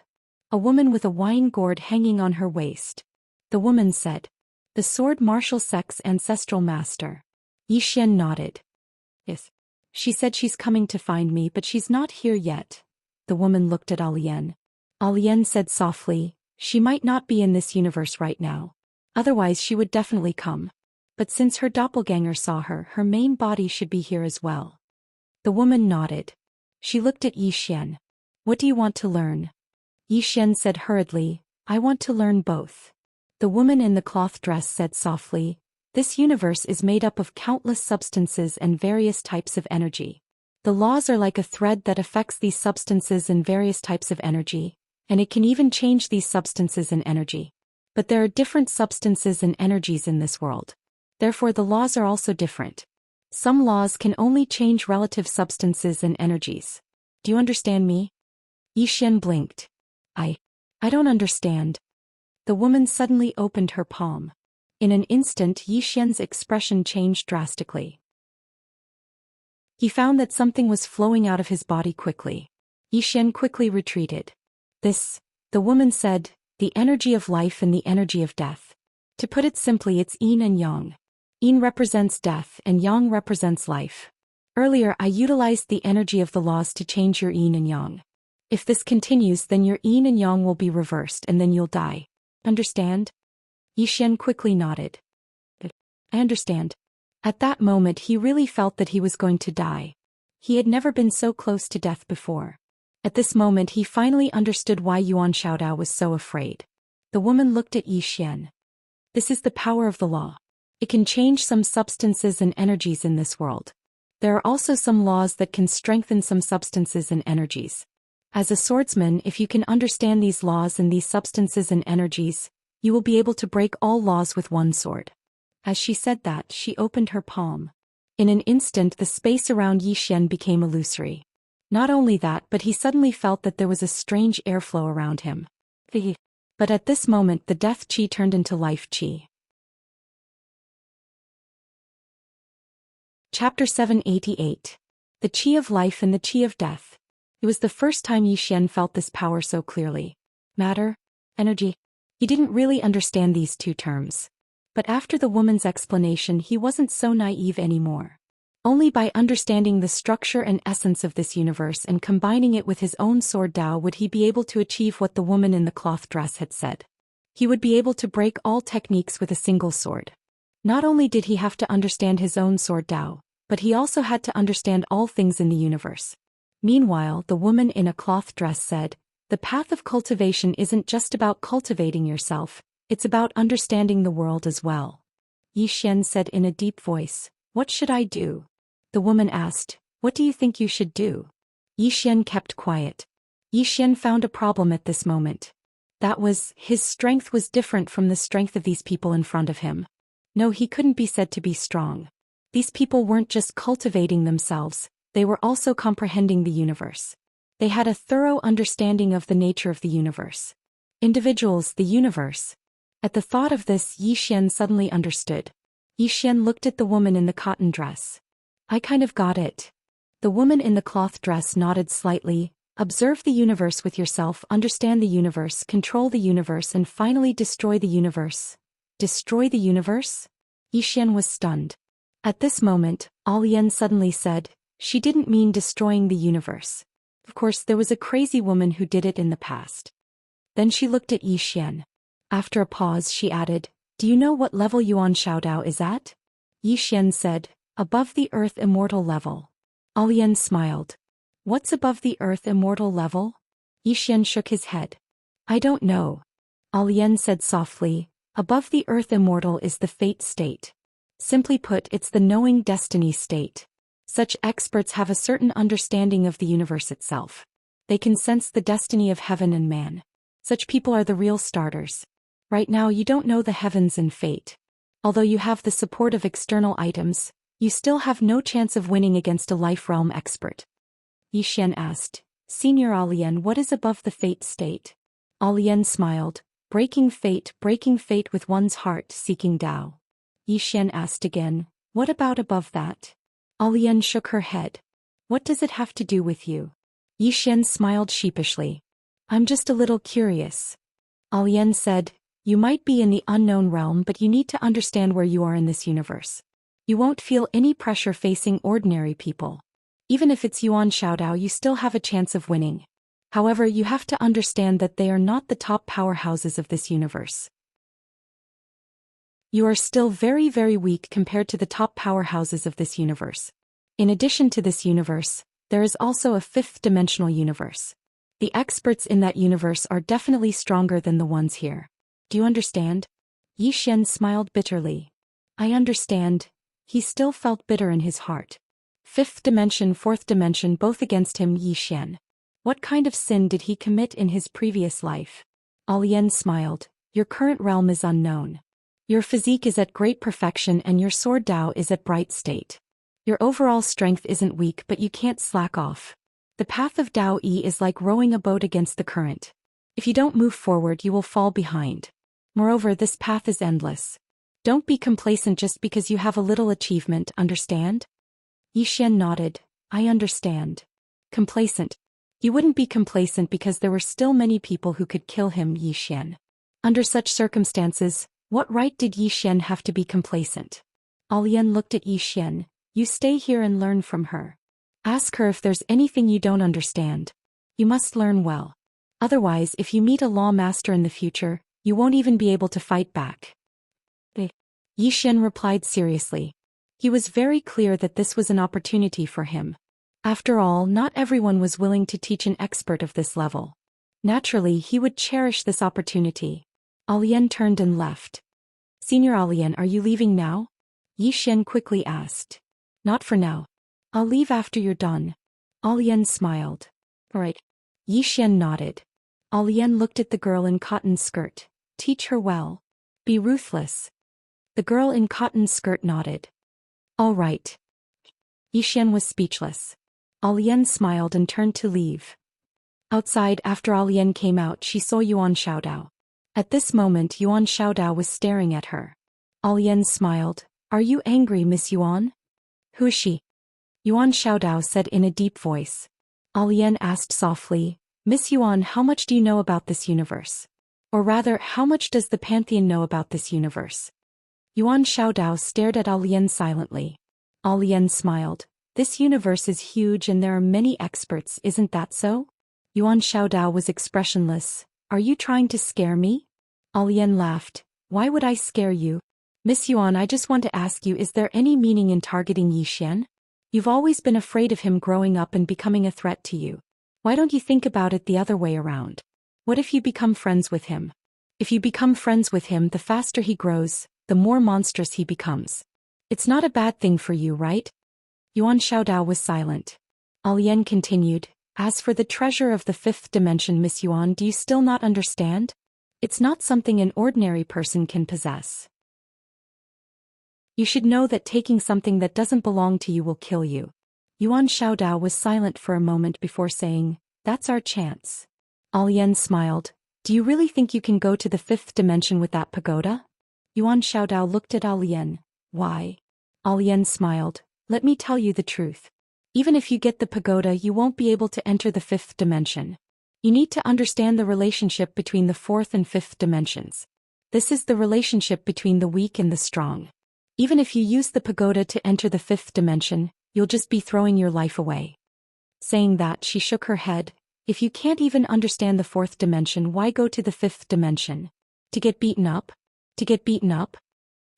A woman with a wine gourd hanging on her waist. The woman said, The sword martial sect's ancestral master. Zhou Xian nodded. Yes. She said she's coming to find me, but she's not here yet. The woman looked at Alian. Alian said softly, She might not be in this universe right now. Otherwise she would definitely come. But since her doppelganger saw her, her main body should be here as well. The woman nodded. She looked at Zhou Xian. What do you want to learn? Zhou Xian said hurriedly, I want to learn both. The woman in the cloth dress said softly, This universe is made up of countless substances and various types of energy. The laws are like a thread that affects these substances and various types of energy, and it can even change these substances and energy. But there are different substances and energies in this world. Therefore the laws are also different. Some laws can only change relative substances and energies. Do you understand me? Zhou Xian blinked. I don't understand. The woman suddenly opened her palm. In an instant Zhou Xian's expression changed drastically. He found that something was flowing out of his body quickly. Zhou Xian quickly retreated. This, the woman said, the energy of life and the energy of death. To put it simply, it's yin and yang. Yin represents death and yang represents life. Earlier I utilized the energy of the laws to change your yin and yang. If this continues, then your yin and yang will be reversed and then you'll die. Understand? Zhou Xian quickly nodded. I understand. At that moment he really felt that he was going to die. He had never been so close to death before. At this moment he finally understood why Yuan Xiaodao was so afraid. The woman looked at Zhou Xian. This is the power of the law. It can change some substances and energies in this world. There are also some laws that can strengthen some substances and energies. As a swordsman, if you can understand these laws and these substances and energies, you will be able to break all laws with one sword. As she said that, she opened her palm. In an instant the space around Zhou Xian became illusory. Not only that, but he suddenly felt that there was a strange airflow around him. But at this moment the death chi turned into life chi. Chapter 788. The Chi of Life and the Chi of Death. It was the first time Zhou Xian felt this power so clearly. Matter, energy. He didn't really understand these two terms. But after the woman's explanation he wasn't so naive anymore. Only by understanding the structure and essence of this universe and combining it with his own sword Dao would he be able to achieve what the woman in the cloth dress had said. He would be able to break all techniques with a single sword. Not only did he have to understand his own sword Dao, but he also had to understand all things in the universe. Meanwhile, the woman in a cloth dress said, The path of cultivation isn't just about cultivating yourself, it's about understanding the world as well. Zhou Xian said in a deep voice, What should I do? The woman asked, What do you think you should do? Zhou Xian kept quiet. Zhou Xian found a problem at this moment. That was, his strength was different from the strength of these people in front of him. No, he couldn't be said to be strong. These people weren't just cultivating themselves, they were also comprehending the universe. They had a thorough understanding of the nature of the universe. Individuals, the universe. At the thought of this, Zhou Xian suddenly understood. Zhou Xian looked at the woman in the cotton dress. I kind of got it. The woman in the cloth dress nodded slightly. Observe the universe with yourself, understand the universe, control the universe, and finally destroy the universe. Destroy the universe? Zhou Xian was stunned. At this moment, Alian suddenly said, She didn't mean destroying the universe. Of course, there was a crazy woman who did it in the past. Then she looked at Zhou Xian. After a pause she added, Do you know what level Yuan Xiaodao is at? Zhou Xian said, Above the earth immortal level. Alian smiled. What's above the earth immortal level? Xian shook his head. I don't know. Alian said softly, above the earth immortal is the fate state. Simply put, it's the knowing destiny state. Such experts have a certain understanding of the universe itself. They can sense the destiny of heaven and man. Such people are the real starters. Right now you don't know the heavens and fate. Although you have the support of external items, you still have no chance of winning against a life realm expert. Xian asked, Senior Alian, what is above the fate state? Alian smiled, breaking fate with one's heart, seeking Tao. Xian asked again, what about above that? Alian shook her head. What does it have to do with you? Xian smiled sheepishly. I'm just a little curious. Alian said, you might be in the unknown realm, but you need to understand where you are in this universe. You won't feel any pressure facing ordinary people. Even if it's Yuan Xiaodao, you still have a chance of winning. However, you have to understand that they are not the top powerhouses of this universe. You are still very, very weak compared to the top powerhouses of this universe. In addition to this universe, there is also a fifth-dimensional universe. The experts in that universe are definitely stronger than the ones here. Do you understand? Xian smiled bitterly. I understand. He still felt bitter in his heart. Fifth dimension, fourth dimension, both against him. Xian. What kind of sin did he commit in his previous life? Alian smiled. Your current realm is unknown. Your physique is at great perfection and your sword Dao is at bright state. Your overall strength isn't weak, but you can't slack off. The path of Dao Yi is like rowing a boat against the current. If you don't move forward, you will fall behind. Moreover, this path is endless. Don't be complacent just because you have a little achievement, understand? Xian nodded. I understand. Complacent. He wouldn't be complacent because there were still many people who could kill him. Xian. Under such circumstances, what right did Xian have to be complacent? Alian looked at Xian. You stay here and learn from her. Ask her if there's anything you don't understand. You must learn well. Otherwise, if you meet a law master in the future, you won't even be able to fight back. Xian replied seriously. He was very clear that this was an opportunity for him. After all, not everyone was willing to teach an expert of this level. Naturally, he would cherish this opportunity. Alian turned and left. Senior Alian, are you leaving now? Xian quickly asked. Not for now. I'll leave after you're done. Alian smiled. Alright. Xian nodded. Alian looked at the girl in cotton skirt. Teach her well. Be ruthless. The girl in cotton skirt nodded. All right. Xian was speechless. Alian smiled and turned to leave. Outside, after Alian came out, she saw Yuan Xiaodao. At this moment, Yuan Xiaodao was staring at her. Alian smiled. Are you angry, Miss Yuan? Who is she? Yuan Xiaodao said in a deep voice. Alian asked softly, Miss Yuan, how much do you know about this universe? Or rather, how much does the Pantheon know about this universe? Yuan Xiaodao stared at Alian silently. Alian smiled. This universe is huge and there are many experts, isn't that so? Yuan Xiaodao was expressionless. Are you trying to scare me? Alian laughed. Why would I scare you? Miss Yuan, I just want to ask you, is there any meaning in targeting Xian? You've always been afraid of him growing up and becoming a threat to you. Why don't you think about it the other way around? What if you become friends with him? If you become friends with him, the faster he grows, the more monstrous he becomes. It's not a bad thing for you, right? Yuan Xiaodao was silent. Alian continued. As for the treasure of the fifth dimension, Miss Yuan, do you still not understand? It's not something an ordinary person can possess. You should know that taking something that doesn't belong to you will kill you. Yuan Xiaodao was silent for a moment before saying, That's our chance. Alian smiled. Do you really think you can go to the fifth dimension with that pagoda? Yuan Xiaodao looked at Alian. Why? Alian smiled. Let me tell you the truth. Even if you get the pagoda, you won't be able to enter the fifth dimension. You need to understand the relationship between the fourth and fifth dimensions. This is the relationship between the weak and the strong. Even if you use the pagoda to enter the fifth dimension, you'll just be throwing your life away. Saying that, she shook her head. If you can't even understand the fourth dimension, why go to the fifth dimension? To get beaten up? To get beaten up?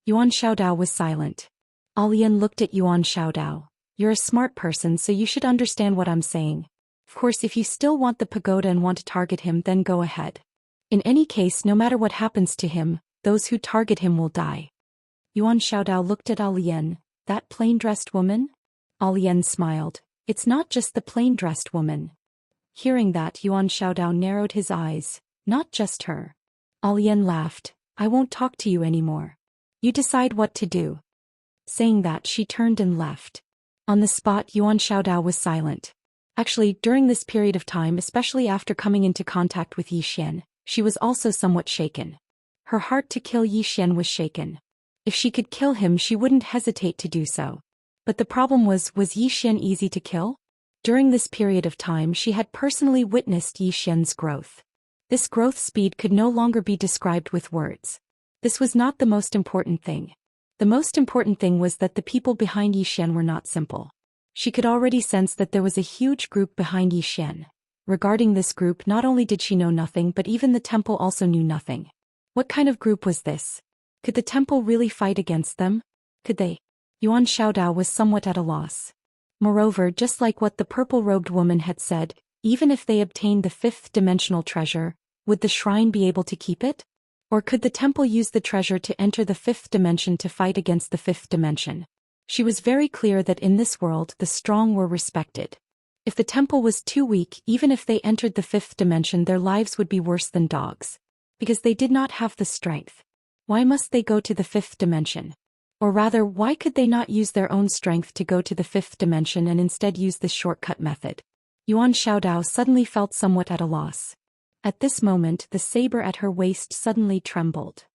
Yuan Xiaodao was silent. Alian looked at Yuan Xiaodao. You're a smart person, so you should understand what I'm saying. Of course, if you still want the pagoda and want to target him, then go ahead. In any case, no matter what happens to him, those who target him will die. Yuan Xiaodao looked at Alian. That plain-dressed woman? Alian smiled. It's not just the plain-dressed woman. Hearing that, Yuan Xiaodao narrowed his eyes. Not just her. Alian laughed. I won't talk to you anymore. You decide what to do. Saying that, she turned and left. On the spot, Yuan Xiaodao was silent. Actually, during this period of time, especially after coming into contact with Yi Xian, she was also somewhat shaken. Her heart to kill Yi Xian was shaken. If she could kill him, she wouldn't hesitate to do so. But the problem was Yi Xian easy to kill? During this period of time, she had personally witnessed Yi Xian's growth. This growth speed could no longer be described with words. This was not the most important thing. The most important thing was that the people behind Yi Xian were not simple. She could already sense that there was a huge group behind Yi Xian. Regarding this group, not only did she know nothing, but even the temple also knew nothing. What kind of group was this? Could the temple really fight against them? Could they? Yuan Xiaodao was somewhat at a loss. Moreover, just like what the purple-robed woman had said, even if they obtained the fifth-dimensional treasure, would the shrine be able to keep it? Or could the temple use the treasure to enter the fifth dimension to fight against the fifth dimension? She was very clear that in this world the strong were respected. If the temple was too weak, even if they entered the fifth dimension, their lives would be worse than dogs. Because they did not have the strength. Why must they go to the fifth dimension? Or rather, why could they not use their own strength to go to the fifth dimension and instead use this shortcut method? Yuan Xiaodao suddenly felt somewhat at a loss. At this moment, the saber at her waist suddenly trembled.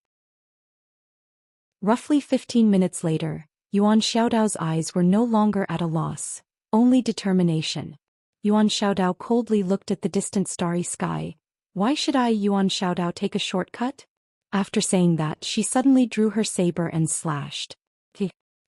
Roughly 15 minutes later, Yuan Xiaodao's eyes were no longer at a loss, only determination. Yuan Xiaodao coldly looked at the distant starry sky. Why should I, Yuan Xiaodao, take a shortcut? After saying that, she suddenly drew her saber and slashed.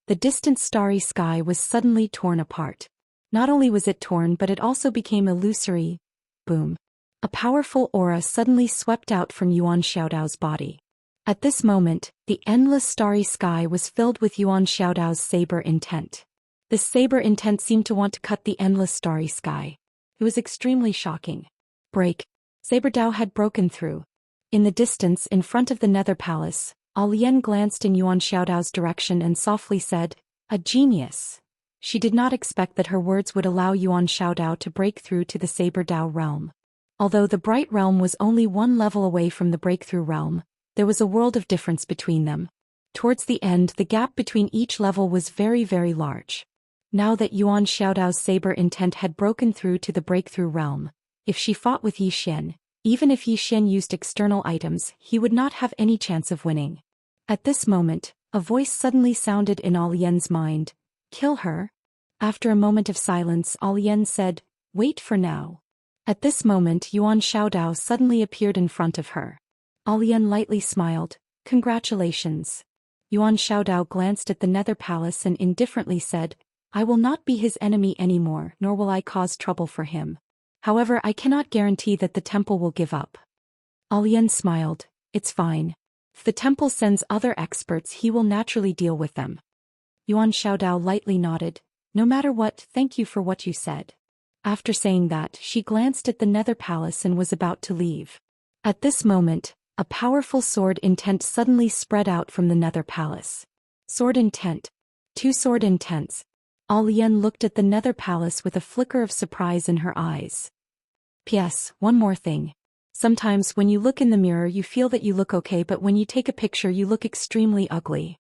The distant starry sky was suddenly torn apart. Not only was it torn, but it also became illusory. Boom. A powerful aura suddenly swept out from Yuan Xiaodao's body. At this moment, the endless starry sky was filled with Yuan Xiaodao's saber intent. This saber intent seemed to want to cut the endless starry sky. It was extremely shocking. Break. Saber Dao had broken through. In the distance, in front of the Nether Palace, Alian glanced in Yuan Xiaodao's direction and softly said, "A genius." She did not expect that her words would allow Yuan Xiaodao to break through to the Saber Dao realm. Although the Bright Realm was only one level away from the Breakthrough Realm, there was a world of difference between them. Towards the end, the gap between each level was very, very large. Now that Yuan Xiaodao's saber intent had broken through to the Breakthrough Realm, if she fought with Yi Xian, even if Yi Xian used external items, he would not have any chance of winning. At this moment, a voice suddenly sounded in Alian's mind. Kill her? After a moment of silence, Alian said, wait for now. At this moment, Yuan Xiaodao suddenly appeared in front of her. Alian lightly smiled. Congratulations. Yuan Xiaodao glanced at the Nether Palace and indifferently said, I will not be his enemy anymore, nor will I cause trouble for him. However, I cannot guarantee that the temple will give up. Alian smiled. It's fine. If the temple sends other experts, he will naturally deal with them. Yuan Xiaodao lightly nodded. No matter what, thank you for what you said. After saying that, she glanced at the Nether Palace and was about to leave. At this moment, a powerful sword intent suddenly spread out from the Nether Palace. Sword intent. 2 sword intents. Alian looked at the Nether Palace with a flicker of surprise in her eyes. P.S. One more thing. Sometimes when you look in the mirror you feel that you look okay, but when you take a picture you look extremely ugly.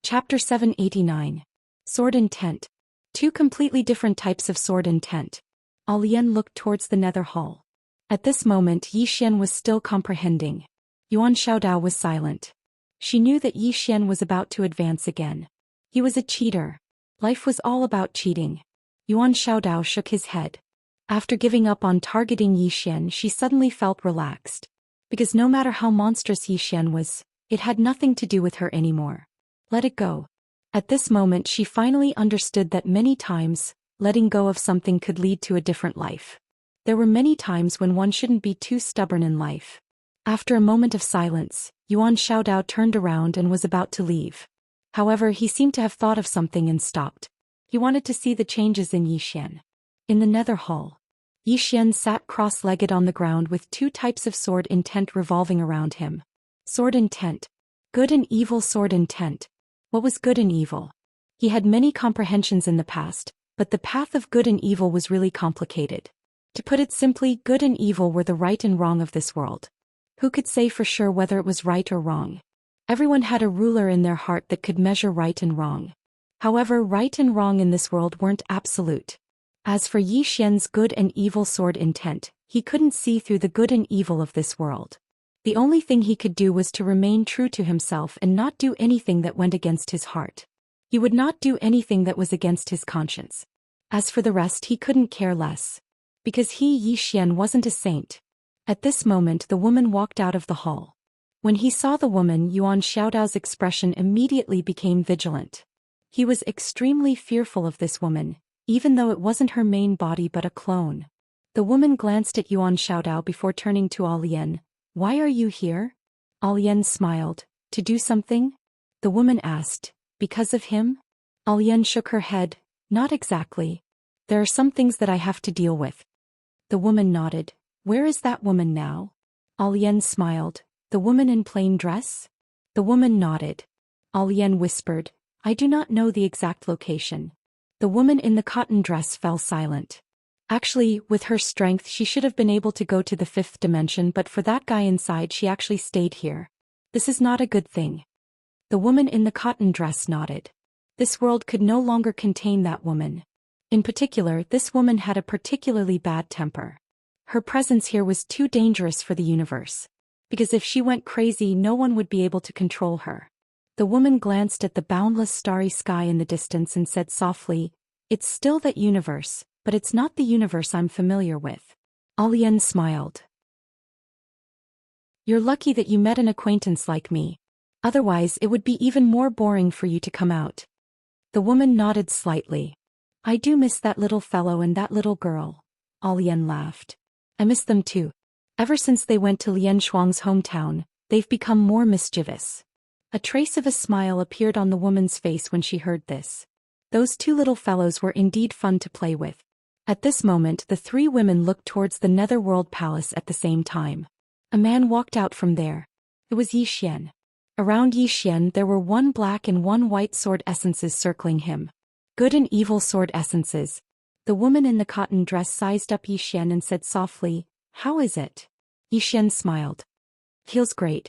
Chapter 789. Sword intent. 2 completely different types of sword intent. Alian looked towards the Nether Hall. At this moment Yi Xian was still comprehending. Yuan Xiaodao was silent. She knew that Yi Xian was about to advance again. He was a cheater. Life was all about cheating. Yuan Xiaodao shook his head. After giving up on targeting Yi Xian, she suddenly felt relaxed. Because no matter how monstrous Yi Xian was, it had nothing to do with her anymore. Let it go. At this moment she finally understood that many times, letting go of something could lead to a different life. There were many times when one shouldn't be too stubborn in life. After a moment of silence, Yuan Xiaodao turned around and was about to leave. However, he seemed to have thought of something and stopped. He wanted to see the changes in Yi Xian. In the nether hall, Yi Xian sat cross-legged on the ground with two types of sword intent revolving around him. Sword intent. Good and evil sword intent. What was good and evil? He had many comprehensions in the past, but the path of good and evil was really complicated. To put it simply, good and evil were the right and wrong of this world. Who could say for sure whether it was right or wrong? Everyone had a ruler in their heart that could measure right and wrong. However, right and wrong in this world weren't absolute. As for Yi Xian's good and evil sword intent, he couldn't see through the good and evil of this world. The only thing he could do was to remain true to himself and not do anything that went against his heart. He would not do anything that was against his conscience. As for the rest, he couldn't care less. Because Yi Xian wasn't a saint. At this moment, the woman walked out of the hall. When he saw the woman, Yuan Xiaodao's expression immediately became vigilant. He was extremely fearful of this woman, even though it wasn't her main body but a clone. The woman glanced at Yuan Xiaodao before turning to Alian. Why are you here? Alian smiled. To do something? The woman asked. Because of him? Alian shook her head. Not exactly. There are some things that I have to deal with. The woman nodded. Where is that woman now? Alian smiled. The woman in plain dress? The woman nodded. Alian whispered. I do not know the exact location. The woman in the cotton dress fell silent. Actually, with her strength she should have been able to go to the fifth dimension, but for that guy inside she actually stayed here. This is not a good thing. The woman in the cotton dress nodded. This world could no longer contain that woman. In particular, this woman had a particularly bad temper. Her presence here was too dangerous for the universe. Because if she went crazy, no one would be able to control her. The woman glanced at the boundless starry sky in the distance and said softly, It's still that universe, but it's not the universe I'm familiar with. Alian smiled. You're lucky that you met an acquaintance like me. Otherwise, it would be even more boring for you to come out. The woman nodded slightly. I do miss that little fellow and that little girl. Alian laughed. I miss them too. Ever since they went to Lian Shuang's hometown, they've become more mischievous. A trace of a smile appeared on the woman's face when she heard this. Those two little fellows were indeed fun to play with. At this moment, the three women looked towards the Netherworld Palace at the same time. A man walked out from there. It was Yi Xian. Around Yi Xian there were one black and one white sword essences circling him. Good and evil sword essences. The woman in the cotton dress sized up Yi Xian and said softly, How is it? Yi Xian smiled. Feels great.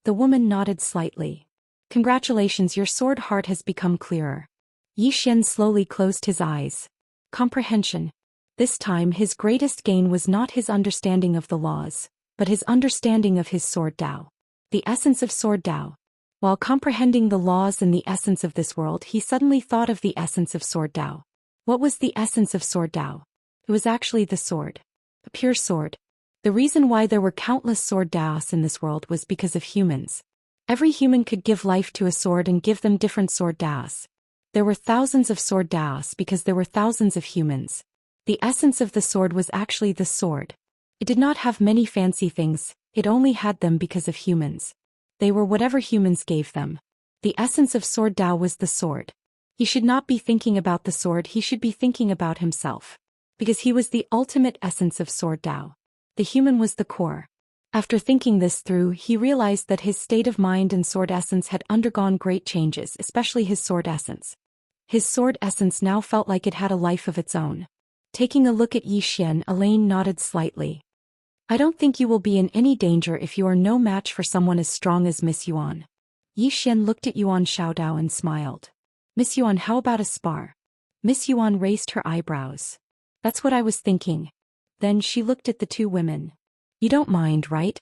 The woman nodded slightly. Congratulations, your sword heart has become clearer. Yi Xian slowly closed his eyes. Comprehension. This time his greatest gain was not his understanding of the laws, but his understanding of his sword Dao. The essence of sword Dao. While comprehending the laws and the essence of this world, he suddenly thought of the essence of sword Dao. What was the essence of sword Dao? It was actually the sword. A pure sword. The reason why there were countless sword Daos in this world was because of humans. Every human could give life to a sword and give them different sword Daos. There were thousands of sword Daos because there were thousands of humans. The essence of the sword was actually the sword. It did not have many fancy things, it only had them because of humans. They were whatever humans gave them. The essence of sword Dao was the sword. He should not be thinking about the sword, he should be thinking about himself. Because he was the ultimate essence of sword Dao. The human was the core. After thinking this through, he realized that his state of mind and sword essence had undergone great changes, especially his sword essence. His sword essence now felt like it had a life of its own. Taking a look at Yi Xian, Elaine nodded slightly. I don't think you will be in any danger if you are no match for someone as strong as Miss Yuan. Yi Xian looked at Yuan Xiaodao and smiled. Miss Yuan, how about a spar? Miss Yuan raised her eyebrows. That's what I was thinking. Then she looked at the two women. You don't mind, right?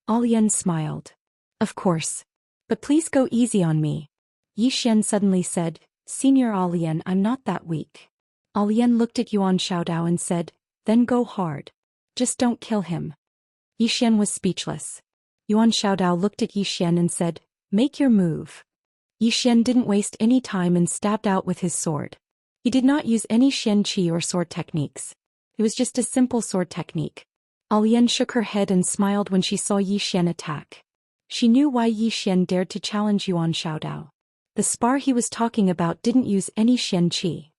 Alian smiled. Of course. But please go easy on me. Yi Xian suddenly said, Senior Alian, I'm not that weak. Alian looked at Yuan Xiaodao and said, Then go hard. Just don't kill him. Yi Xian was speechless. Yuan Xiaodao looked at Yi Xian and said, Make your move. Yi Xian didn't waste any time and stabbed out with his sword. He did not use any Xian Qi or sword techniques. It was just a simple sword technique. Alian shook her head and smiled when she saw Yi Xian attack. She knew why Yi Xian dared to challenge Yuan Xiaodao. The spar he was talking about didn't use any Xian qi.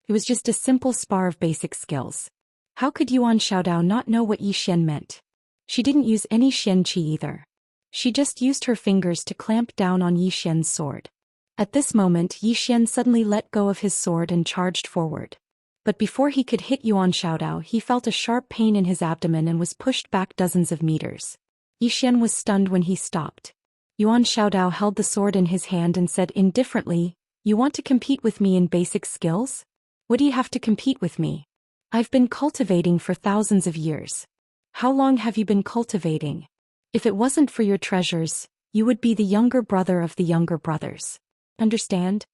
It was just a simple spar of basic skills. How could Yuan Xiaodao not know what Yi Xian meant? She didn't use any Xian qi either. She just used her fingers to clamp down on Yi Xian's sword. At this moment Yi Xian suddenly let go of his sword and charged forward. But before he could hit Yuan Xiaodao, he felt a sharp pain in his abdomen and was pushed back dozens of meters. Yi Xian was stunned when he stopped. Yuan Xiaodao held the sword in his hand and said indifferently, "You want to compete with me in basic skills? What do you have to compete with me? I've been cultivating for thousands of years. How long have you been cultivating? If it wasn't for your treasures, you would be the younger brother of the younger brothers. Understand?"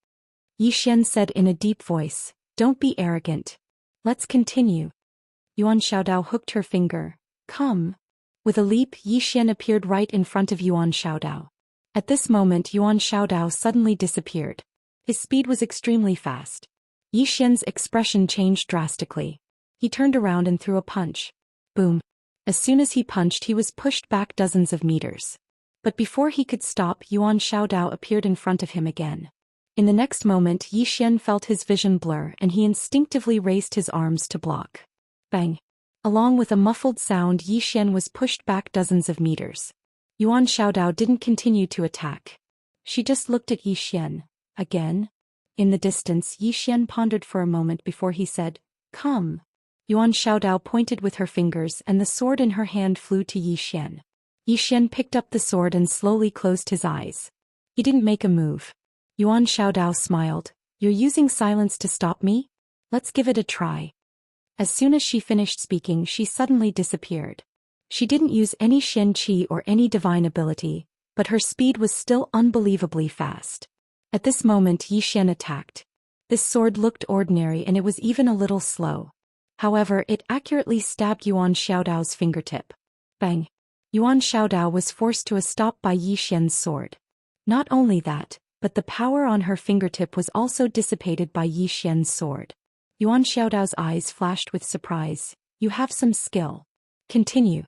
Yi Xian said in a deep voice, "Don't be arrogant. Let's continue." Yuan Xiaodao hooked her finger. "Come." With a leap, Yi Xian appeared right in front of Yuan Xiaodao. At this moment Yuan Xiaodao suddenly disappeared. His speed was extremely fast. Yi Xian's expression changed drastically. He turned around and threw a punch. Boom. As soon as he punched, he was pushed back dozens of meters. But before he could stop, Yuan Xiaodao appeared in front of him again. In the next moment Yi Xian felt his vision blur and he instinctively raised his arms to block. Bang! Along with a muffled sound, Yi Xian was pushed back dozens of meters. Yuan Xiaodao didn't continue to attack. She just looked at Yi Xian. Again? In the distance, Yi Xian pondered for a moment before he said, "Come." Yuan Xiaodao pointed with her fingers and the sword in her hand flew to Yi Xian. Yi Xian picked up the sword and slowly closed his eyes. He didn't make a move. Yuan Xiaodao smiled. "You're using silence to stop me? Let's give it a try." As soon as she finished speaking, she suddenly disappeared. She didn't use any Xian qi or any divine ability, but her speed was still unbelievably fast. At this moment Yi Xian attacked. This sword looked ordinary and it was even a little slow. However, it accurately stabbed Yuan Xiaodao's fingertip. Bang! Yuan Xiaodao was forced to a stop by Yi Xian's sword. Not only that, but the power on her fingertip was also dissipated by Yi Xian's sword. Yuan Xiaodao's eyes flashed with surprise. "You have some skill. Continue."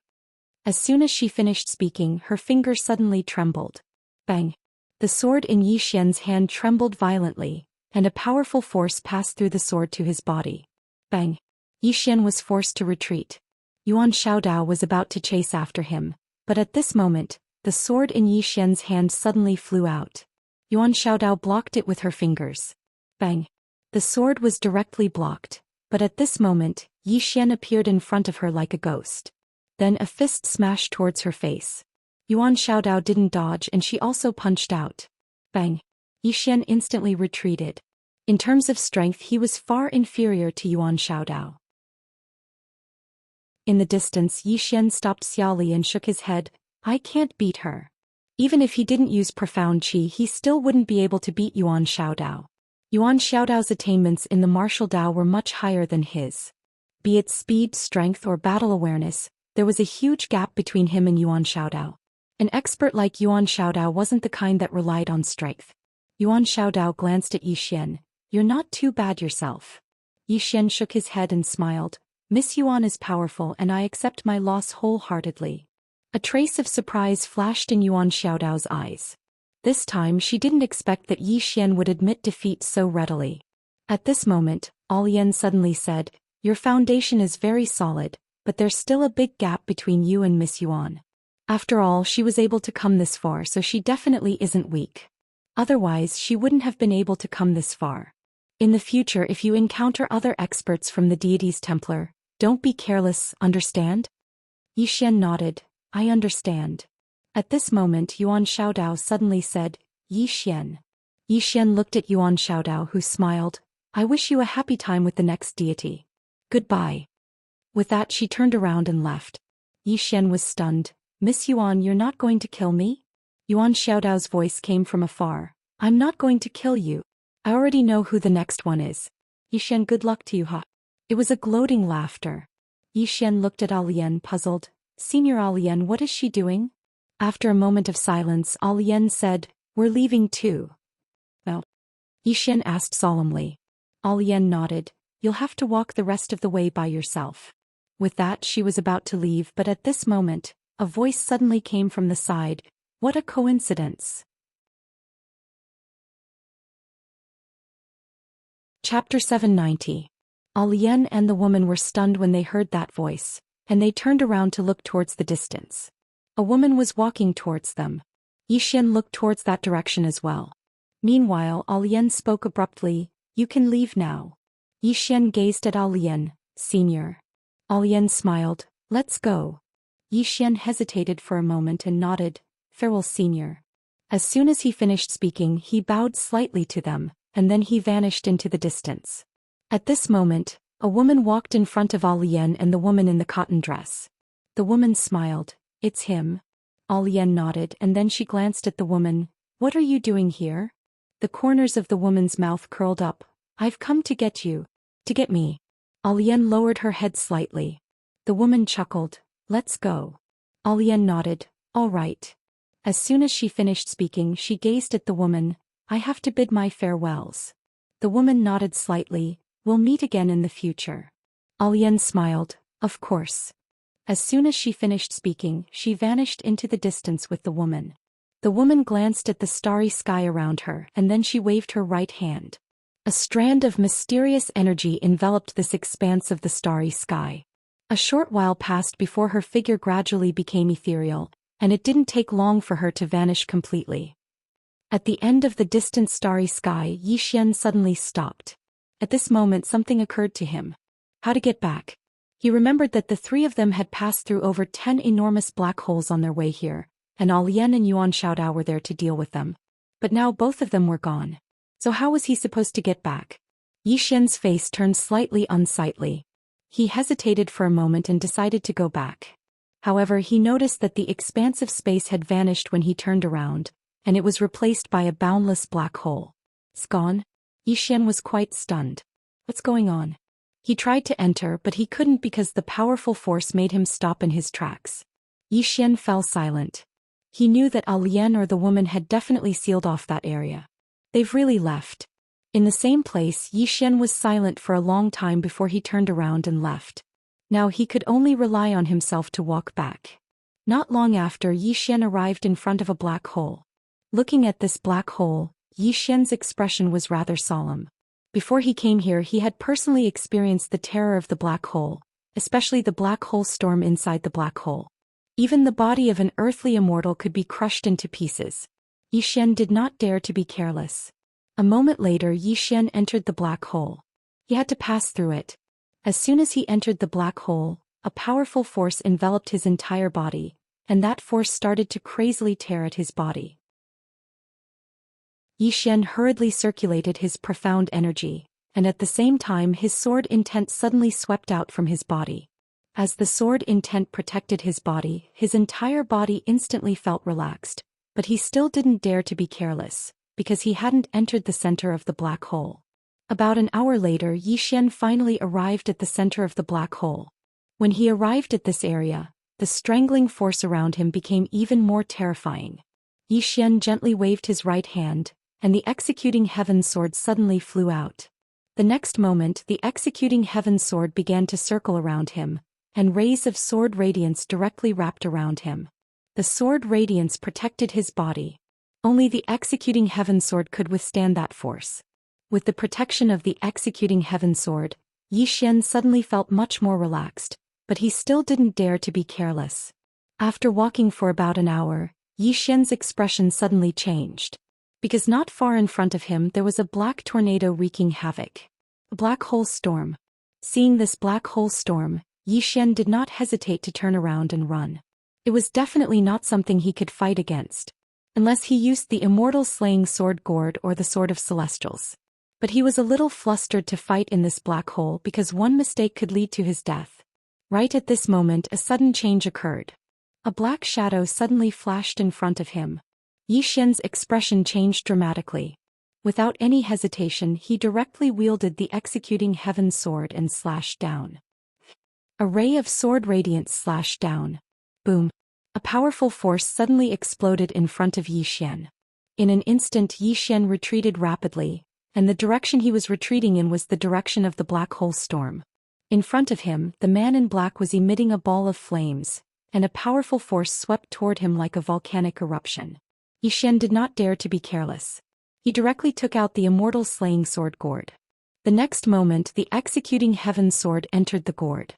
As soon as she finished speaking, her finger suddenly trembled. Bang! The sword in Yi Xian's hand trembled violently, and a powerful force passed through the sword to his body. Bang! Yi Xian was forced to retreat. Yuan Xiaodao was about to chase after him, but at this moment, the sword in Yi Xian's hand suddenly flew out. Yuan Xiaodao blocked it with her fingers. Bang! The sword was directly blocked, but at this moment, Yi Xian appeared in front of her like a ghost. Then a fist smashed towards her face. Yuan Xiaodao didn't dodge and she also punched out. Bang! Yi Xian instantly retreated. In terms of strength he was far inferior to Yuan Xiaodao. In the distance Yi Xian stopped Xiaoli and shook his head. "I can't beat her." Even if he didn't use profound qi, he still wouldn't be able to beat Yuan Xiaodao. Yuan Xiaodao's attainments in the martial Dao were much higher than his. Be it speed, strength or battle awareness, there was a huge gap between him and Yuan Xiaodao. An expert like Yuan Xiaodao wasn't the kind that relied on strength. Yuan Xiaodao glanced at Yi Xian. "You're not too bad yourself." Yi Xian shook his head and smiled. "Miss Yuan is powerful and I accept my loss wholeheartedly." A trace of surprise flashed in Yuan Xiaodao's eyes. This time she didn't expect that Yi Xian would admit defeat so readily. At this moment, Alian suddenly said, "Your foundation is very solid, but there's still a big gap between you and Miss Yuan. After all, she was able to come this far, so she definitely isn't weak. Otherwise, she wouldn't have been able to come this far. In the future, if you encounter other experts from the deity's Templar, don't be careless, understand?" Yi Xian nodded. "I understand." At this moment Yuan Xiaodao suddenly said, "Yi Xian." Yi Xian looked at Yuan Xiaodao who smiled. "I wish you a happy time with the next deity. Goodbye." With that she turned around and left. Yi Xian was stunned. "Miss Yuan, you're not going to kill me?" Yuan Xiaodao's voice came from afar. "I'm not going to kill you. I already know who the next one is." "Yi Xian, good luck to you, ha." It was a gloating laughter. Yi Xian looked at Alian puzzled. "Senior Alian, what is she doing?" After a moment of silence, Alian said, "We're leaving too." "Well?" Yi Xian asked solemnly. Alian nodded. "You'll have to walk the rest of the way by yourself." With that she was about to leave, but at this moment, a voice suddenly came from the side. What a coincidence. Chapter 790. Lian and the woman were stunned when they heard that voice, and they turned around to look towards the distance. A woman was walking towards them. Xian looked towards that direction as well. Meanwhile, Lian spoke abruptly, "You can leave now." Xian gazed at Lian, "Senior." Lian smiled, "Let's go." Xian hesitated for a moment and nodded, "Farewell, Senior." As soon as he finished speaking, he bowed slightly to them, and then he vanished into the distance. At this moment, a woman walked in front of Lian and the woman in the cotton dress. The woman smiled, "It's him." Lian nodded and then she glanced at the woman, "What are you doing here?" The corners of the woman's mouth curled up, "I've come to get you." "To get me?" Lian lowered her head slightly. The woman chuckled, "Let's go." Lian nodded, "All right." As soon as she finished speaking, she gazed at the woman, "I have to bid my farewells." The woman nodded slightly, "We'll meet again in the future." Lian smiled, "Of course." As soon as she finished speaking, she vanished into the distance with the woman. The woman glanced at the starry sky around her and then she waved her right hand. A strand of mysterious energy enveloped this expanse of the starry sky. A short while passed before her figure gradually became ethereal, and it didn't take long for her to vanish completely. At the end of the distant starry sky, Xian suddenly stopped. At this moment something occurred to him. How to get back? He remembered that the three of them had passed through over 10 enormous black holes on their way here, and Lian and Yuan Xiaodao were there to deal with them. But now both of them were gone. So how was he supposed to get back? Xian's face turned slightly unsightly. He hesitated for a moment and decided to go back. However, he noticed that the expansive space had vanished when he turned around, and it was replaced by a boundless black hole. It's gone? Xian was quite stunned. What's going on? He tried to enter but he couldn't because the powerful force made him stop in his tracks. Xian fell silent. He knew that Lian or the woman had definitely sealed off that area. They've really left. In the same place, Xian was silent for a long time before he turned around and left. Now he could only rely on himself to walk back. Not long after, Xian arrived in front of a black hole. Looking at this black hole, Xian's expression was rather solemn. Before he came here, he had personally experienced the terror of the black hole, especially the black hole storm inside the black hole. Even the body of an earthly immortal could be crushed into pieces. Xian did not dare to be careless. A moment later, Xian entered the black hole. He had to pass through it. As soon as he entered the black hole, a powerful force enveloped his entire body, and that force started to crazily tear at his body. Xian hurriedly circulated his profound energy, and at the same time his sword intent suddenly swept out from his body. As the sword intent protected his entire body instantly felt relaxed, but he still didn't dare to be careless, because he hadn't entered the center of the black hole. About an hour later, Xian finally arrived at the center of the black hole. When he arrived at this area, the strangling force around him became even more terrifying. Xian gently waved his right hand, and the executing heaven sword suddenly flew out. The next moment, the executing heaven sword began to circle around him, and rays of sword radiance directly wrapped around him. The sword radiance protected his body. Only the executing heaven sword could withstand that force. With the protection of the executing heaven sword, Xian suddenly felt much more relaxed, but he still didn't dare to be careless. After walking for about an hour, Xian's expression suddenly changed. Because not far in front of him there was a black tornado wreaking havoc. A black hole storm. Seeing this black hole storm, Xian did not hesitate to turn around and run. It was definitely not something he could fight against, unless he used the immortal slaying sword gourd or the sword of celestials. But he was a little flustered to fight in this black hole because one mistake could lead to his death. Right at this moment, a sudden change occurred. A black shadow suddenly flashed in front of him. Xian's expression changed dramatically. Without any hesitation, he directly wielded the executing heaven sword and slashed down. A ray of sword radiance slashed down. Boom! A powerful force suddenly exploded in front of Xian. In an instant, Xian retreated rapidly, and the direction he was retreating in was the direction of the black hole storm. In front of him, the man in black was emitting a ball of flames, and a powerful force swept toward him like a volcanic eruption. Yi Xian did not dare to be careless. He directly took out the immortal slaying sword gourd. The next moment the executing heaven sword entered the gourd.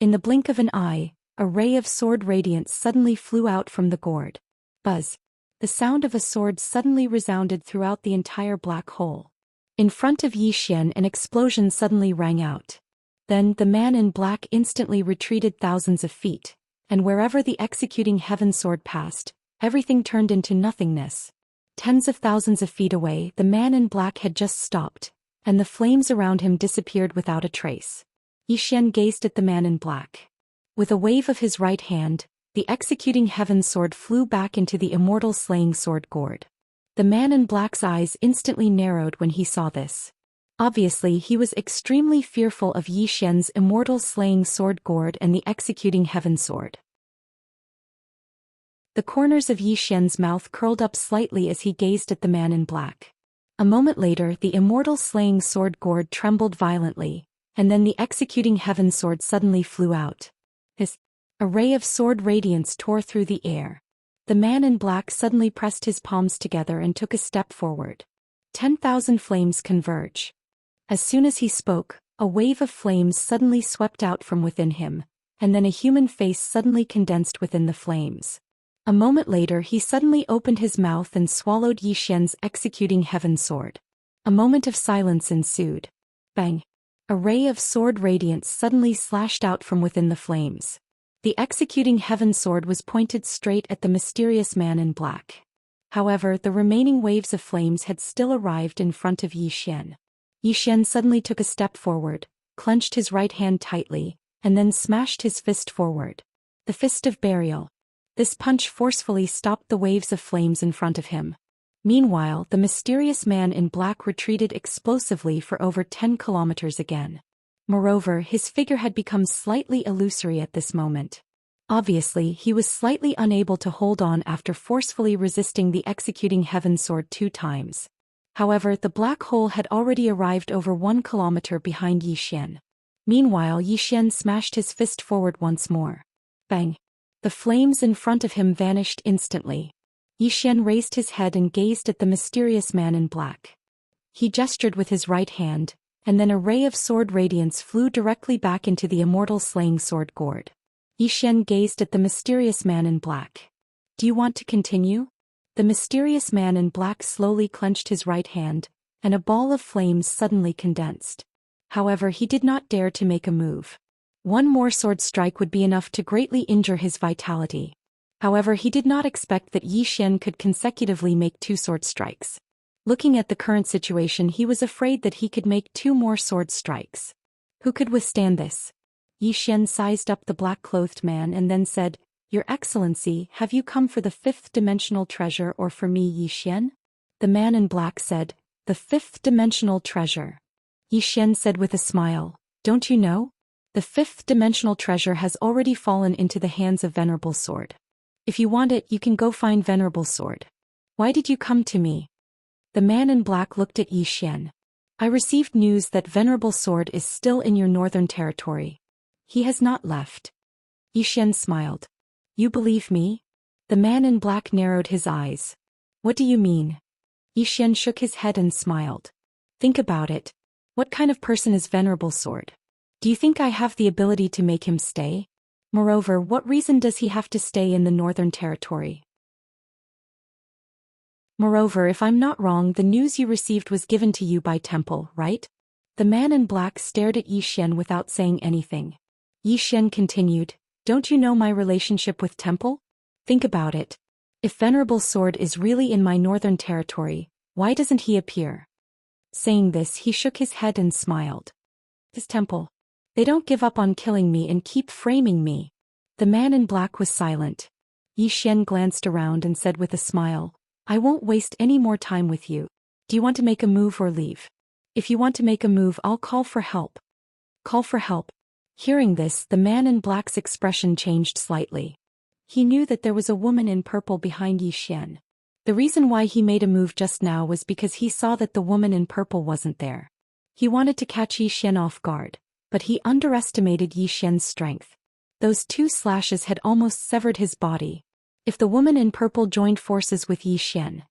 In the blink of an eye, a ray of sword radiance suddenly flew out from the gourd. Buzz! The sound of a sword suddenly resounded throughout the entire black hole. In front of Yi Xian an explosion suddenly rang out. Then the man in black instantly retreated thousands of feet, and wherever the executing heaven sword passed, everything turned into nothingness. Tens of thousands of feet away the man in black had just stopped, and the flames around him disappeared without a trace. Yi Xian gazed at the man in black. With a wave of his right hand, the executing heaven sword flew back into the immortal slaying sword gourd. The man in black's eyes instantly narrowed when he saw this. Obviously he was extremely fearful of Yi Xian's immortal slaying sword gourd and the executing heaven sword. The corners of Yi Xian's mouth curled up slightly as he gazed at the man in black. A moment later the immortal slaying sword gourd trembled violently, and then the executing heaven sword suddenly flew out. A ray of sword radiance tore through the air. The man in black suddenly pressed his palms together and took a step forward. 10,000 flames converge. As soon as he spoke, a wave of flames suddenly swept out from within him, and then a human face suddenly condensed within the flames. A moment later he suddenly opened his mouth and swallowed Yi Xian's executing heaven sword. A moment of silence ensued. Bang! A ray of sword radiance suddenly slashed out from within the flames. The executing heaven sword was pointed straight at the mysterious man in black. However, the remaining waves of flames had still arrived in front of Yi Xian. Yi Xian suddenly took a step forward, clenched his right hand tightly, and then smashed his fist forward. The fist of burial. This punch forcefully stopped the waves of flames in front of him. Meanwhile, the mysterious man in black retreated explosively for over 10 kilometers again. Moreover, his figure had become slightly illusory at this moment. Obviously, he was slightly unable to hold on after forcefully resisting the executing heaven sword 2 times. However, the black hole had already arrived over 1 kilometer behind Yi Xian. Meanwhile, Yi Xian smashed his fist forward once more. Bang! The flames in front of him vanished instantly. Yi Xian raised his head and gazed at the mysterious man in black. He gestured with his right hand, and then a ray of sword radiance flew directly back into the immortal slaying sword gourd. Yi Xian gazed at the mysterious man in black. Do you want to continue? The mysterious man in black slowly clenched his right hand, and a ball of flames suddenly condensed. However, he did not dare to make a move. One more sword strike would be enough to greatly injure his vitality. However, he did not expect that Yi Xian could consecutively make 2 sword strikes. Looking at the current situation, he was afraid that he could make 2 more sword strikes. Who could withstand this? Yi Xian sized up the black-clothed man and then said, "Your Excellency, have you come for the 5th-dimensional treasure or for me, Yi Xian?" The man in black said, "The 5th-dimensional treasure." Yi Xian said with a smile, "Don't you know? The 5th-dimensional treasure has already fallen into the hands of Venerable Sword. If you want it, you can go find Venerable Sword. Why did you come to me?" The man in black looked at Yi Xian. "I received news that Venerable Sword is still in your northern territory. He has not left." Yi Xian smiled. "You believe me?" The man in black narrowed his eyes. "What do you mean?" Yi Xian shook his head and smiled. "Think about it. What kind of person is Venerable Sword? Do you think I have the ability to make him stay? Moreover, what reason does he have to stay in the northern territory? Moreover, if I'm not wrong, the news you received was given to you by Temple, right?" The man in black stared at Yi Xian without saying anything. Yi Xian continued, "Don't you know my relationship with Temple? Think about it. If Venerable Sword is really in my northern territory, why doesn't he appear?" Saying this, he shook his head and smiled. "This Temple. They don't give up on killing me and keep framing me." The man in black was silent. Yi Xian glanced around and said with a smile, "I won't waste any more time with you. Do you want to make a move or leave? If you want to make a move, I'll call for help." Call for help. Hearing this, the man in black's expression changed slightly. He knew that there was a woman in purple behind Yi Xian. The reason why he made a move just now was because he saw that the woman in purple wasn't there. He wanted to catch Yi Xian off guard, But he underestimated Yi Xian's strength. Those 2 slashes had almost severed his body. If the woman in purple joined forces with Yi Xian.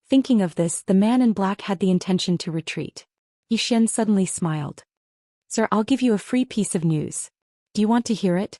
Thinking of this, the man in black had the intention to retreat. Yi Xian suddenly smiled. Sir, I'll give you a free piece of news. Do you want to hear it?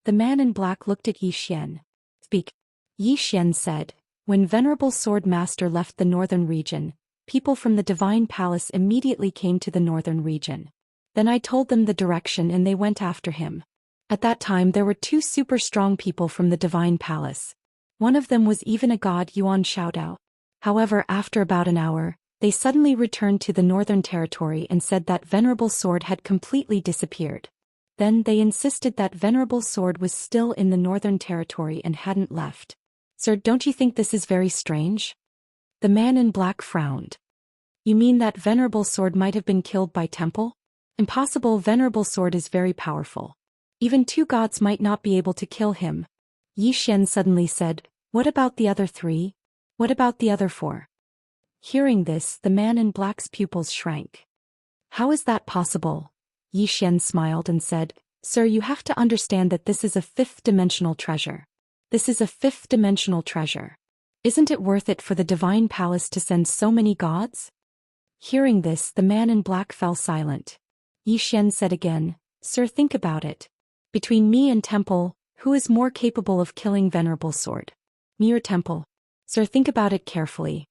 The man in black looked at Yi Xian. Speak. Yi Xian said, when Venerable Sword Master left the northern region, people from the Divine Palace immediately came to the northern region. Then I told them the direction and they went after him. At that time there were 2 super strong people from the Divine Palace. One of them was even a god, Yuan Xiaodao. However, after about an hour, they suddenly returned to the northern territory and said that Venerable Sword had completely disappeared. Then they insisted that Venerable Sword was still in the northern territory and hadn't left. Sir, don't you think this is very strange? The man in black frowned. You mean that Venerable Sword might have been killed by Temple? Impossible, Venerable Sword is very powerful. Even 2 gods might not be able to kill him. Yi Xian suddenly said, what about the other 3? What about the other 4? Hearing this, the man in black's pupils shrank. How is that possible? Yi Xian smiled and said, Sir, you have to understand that this is a 5th-dimensional treasure. This is a 5th-dimensional treasure. Isn't it worth it for the Divine Palace to send so many gods? Hearing this, the man in black fell silent. Yi Xian said again, Sir, think about it. Between me and Temple, who is more capable of killing Venerable Sword? Me or Temple? Sir, think about it carefully.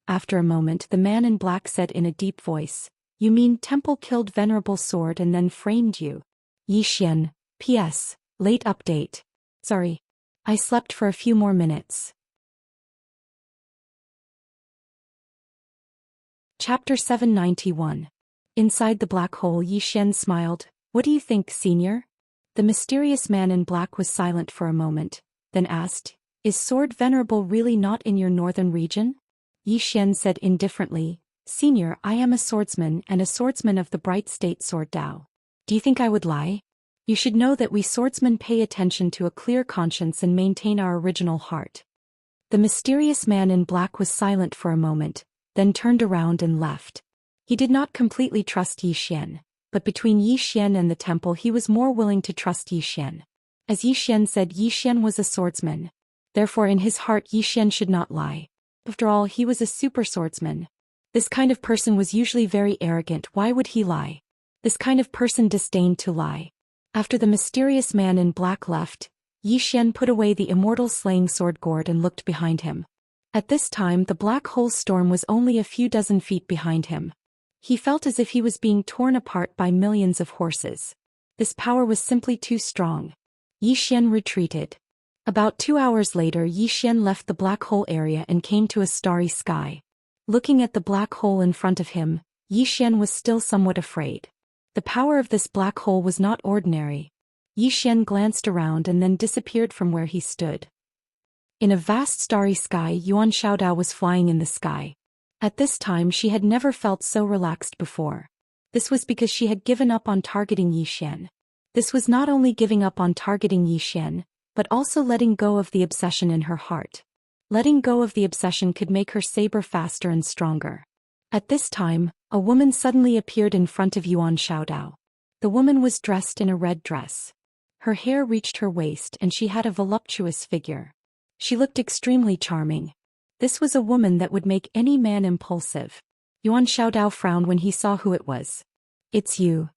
After a moment, the man in black said in a deep voice, You mean Temple killed Venerable Sword and then framed you? Yi Xian, P.S. Late update. Sorry. I slept for a few more minutes. Chapter 791. Inside the black hole, Yi Xian smiled. What do you think, senior? The mysterious man in black was silent for a moment, then asked, Is Sword Venerable really not in your northern region? Yi Xian said indifferently, Senior, I am a swordsman and a swordsman of the bright state Sword Dao. Do you think I would lie? You should know that we swordsmen pay attention to a clear conscience and maintain our original heart. The mysterious man in black was silent for a moment, then turned around and left. He did not completely trust Yi Xian, but between Yi Xian and the temple he was more willing to trust Yi Xian. As Yi Xian said, Yi Xian was a swordsman. Therefore in his heart Yi Xian should not lie. After all, he was a super swordsman. This kind of person was usually very arrogant. Why would he lie? This kind of person disdained to lie. After the mysterious man in black left, Yi Xian put away the immortal slaying sword gourd and looked behind him. At this time the black hole storm was only a few dozen feet behind him. He felt as if he was being torn apart by millions of horses. This power was simply too strong. Yi Xian retreated. About 2 hours later Yi Xian left the black hole area and came to a starry sky. Looking at the black hole in front of him, Yi Xian was still somewhat afraid. The power of this black hole was not ordinary. Yi Xian glanced around and then disappeared from where he stood. In a vast starry sky, Yuan Xiaodao was flying in the sky. At this time she had never felt so relaxed before. This was because she had given up on targeting Yi Xian. This was not only giving up on targeting Yi Xian, but also letting go of the obsession in her heart. Letting go of the obsession could make her saber faster and stronger. At this time, a woman suddenly appeared in front of Yuan Xiaodao. The woman was dressed in a red dress. Her hair reached her waist and she had a voluptuous figure. She looked extremely charming. This was a woman that would make any man impulsive. Yuan Xiaodao frowned when he saw who it was. It's you.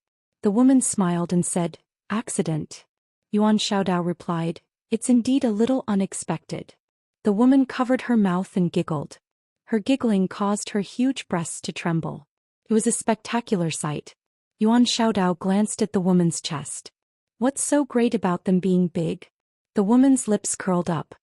The woman smiled and said, Accident. Yuan Xiaodao replied, It's indeed a little unexpected. The woman covered her mouth and giggled. Her giggling caused her huge breasts to tremble. It was a spectacular sight. Yuan Xiaodao glanced at the woman's chest. What's so great about them being big? The woman's lips curled up.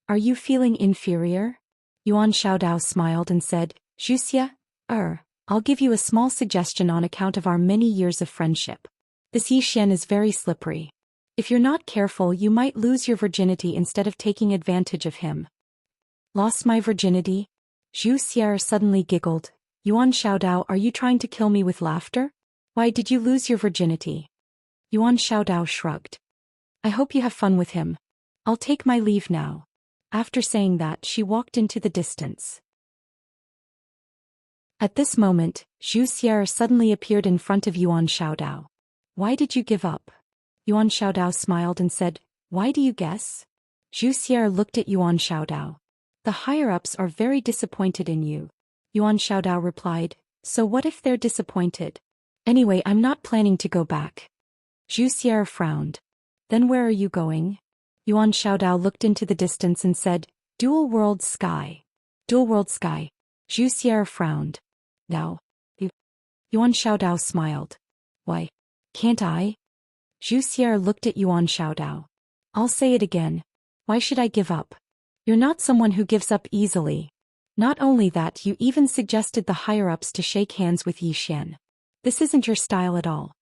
Are you feeling inferior? Yuan Xiaodao smiled and said, Wuxia, I'll give you a small suggestion on account of our many years of friendship. This Yi Xian is very slippery. If you're not careful you might lose your virginity instead of taking advantage of him. Lost my virginity? Zhou Xian suddenly giggled. Yuan Xiaodao, are you trying to kill me with laughter? Why did you lose your virginity? Yuan Xiaodao shrugged. I hope you have fun with him. I'll take my leave now. After saying that she walked into the distance. At this moment, Zhou Xian suddenly appeared in front of Yuan Xiaodao. Why did you give up? Yuan Xiaodao smiled and said, Why do you guess? Zhou Xian looked at Yuan Xiaodao. The higher-ups are very disappointed in you. Yuan Xiaodao replied, So what if they're disappointed? Anyway, I'm not planning to go back. Zhou Xian frowned. Then where are you going? Yuan Xiaodao looked into the distance and said, Dual World Sky. Dual World Sky. Zhou Xian frowned. Now. Yuan Xiaodao smiled. Why? Can't I? Zhou Xian looked at Yuan Xiaodao. I'll say it again. Why should I give up? You're not someone who gives up easily. Not only that, you even suggested the higher-ups to shake hands with Yi Xian. This isn't your style at all.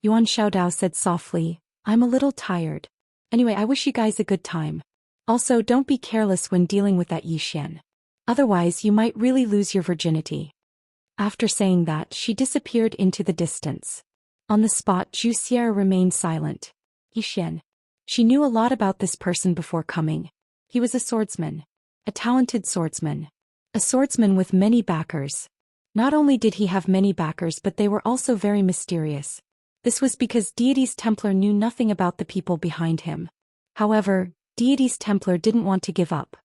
Yuan Xiaodao said softly, I'm a little tired. Anyway, I wish you guys a good time. Also, don't be careless when dealing with that Yi Xian. Otherwise, you might really lose your virginity. After saying that, she disappeared into the distance. On the spot, Zhou Xian remained silent. Yi Xian. She knew a lot about this person before coming. He was a swordsman. A talented swordsman. A swordsman with many backers. Not only did he have many backers, but they were also very mysterious. This was because Deity's Templar knew nothing about the people behind him. However, Deity's Templar didn't want to give up.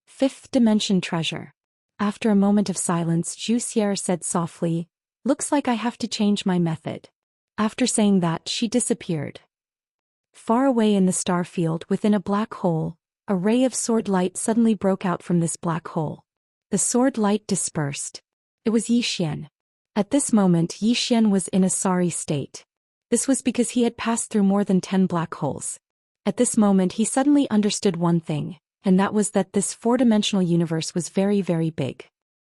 Fifth Dimension Treasure. After a moment of silence, Zhou Xian said softly, Looks like I have to change my method. After saying that, she disappeared. Far away in the star field within a black hole, a ray of sword light suddenly broke out from this black hole. The sword light dispersed. It was Yi Xian. At this moment, Yi Xian was in a sorry state. This was because he had passed through more than 10 black holes. At this moment he suddenly understood one thing, and that was that this four-dimensional universe was very, very big.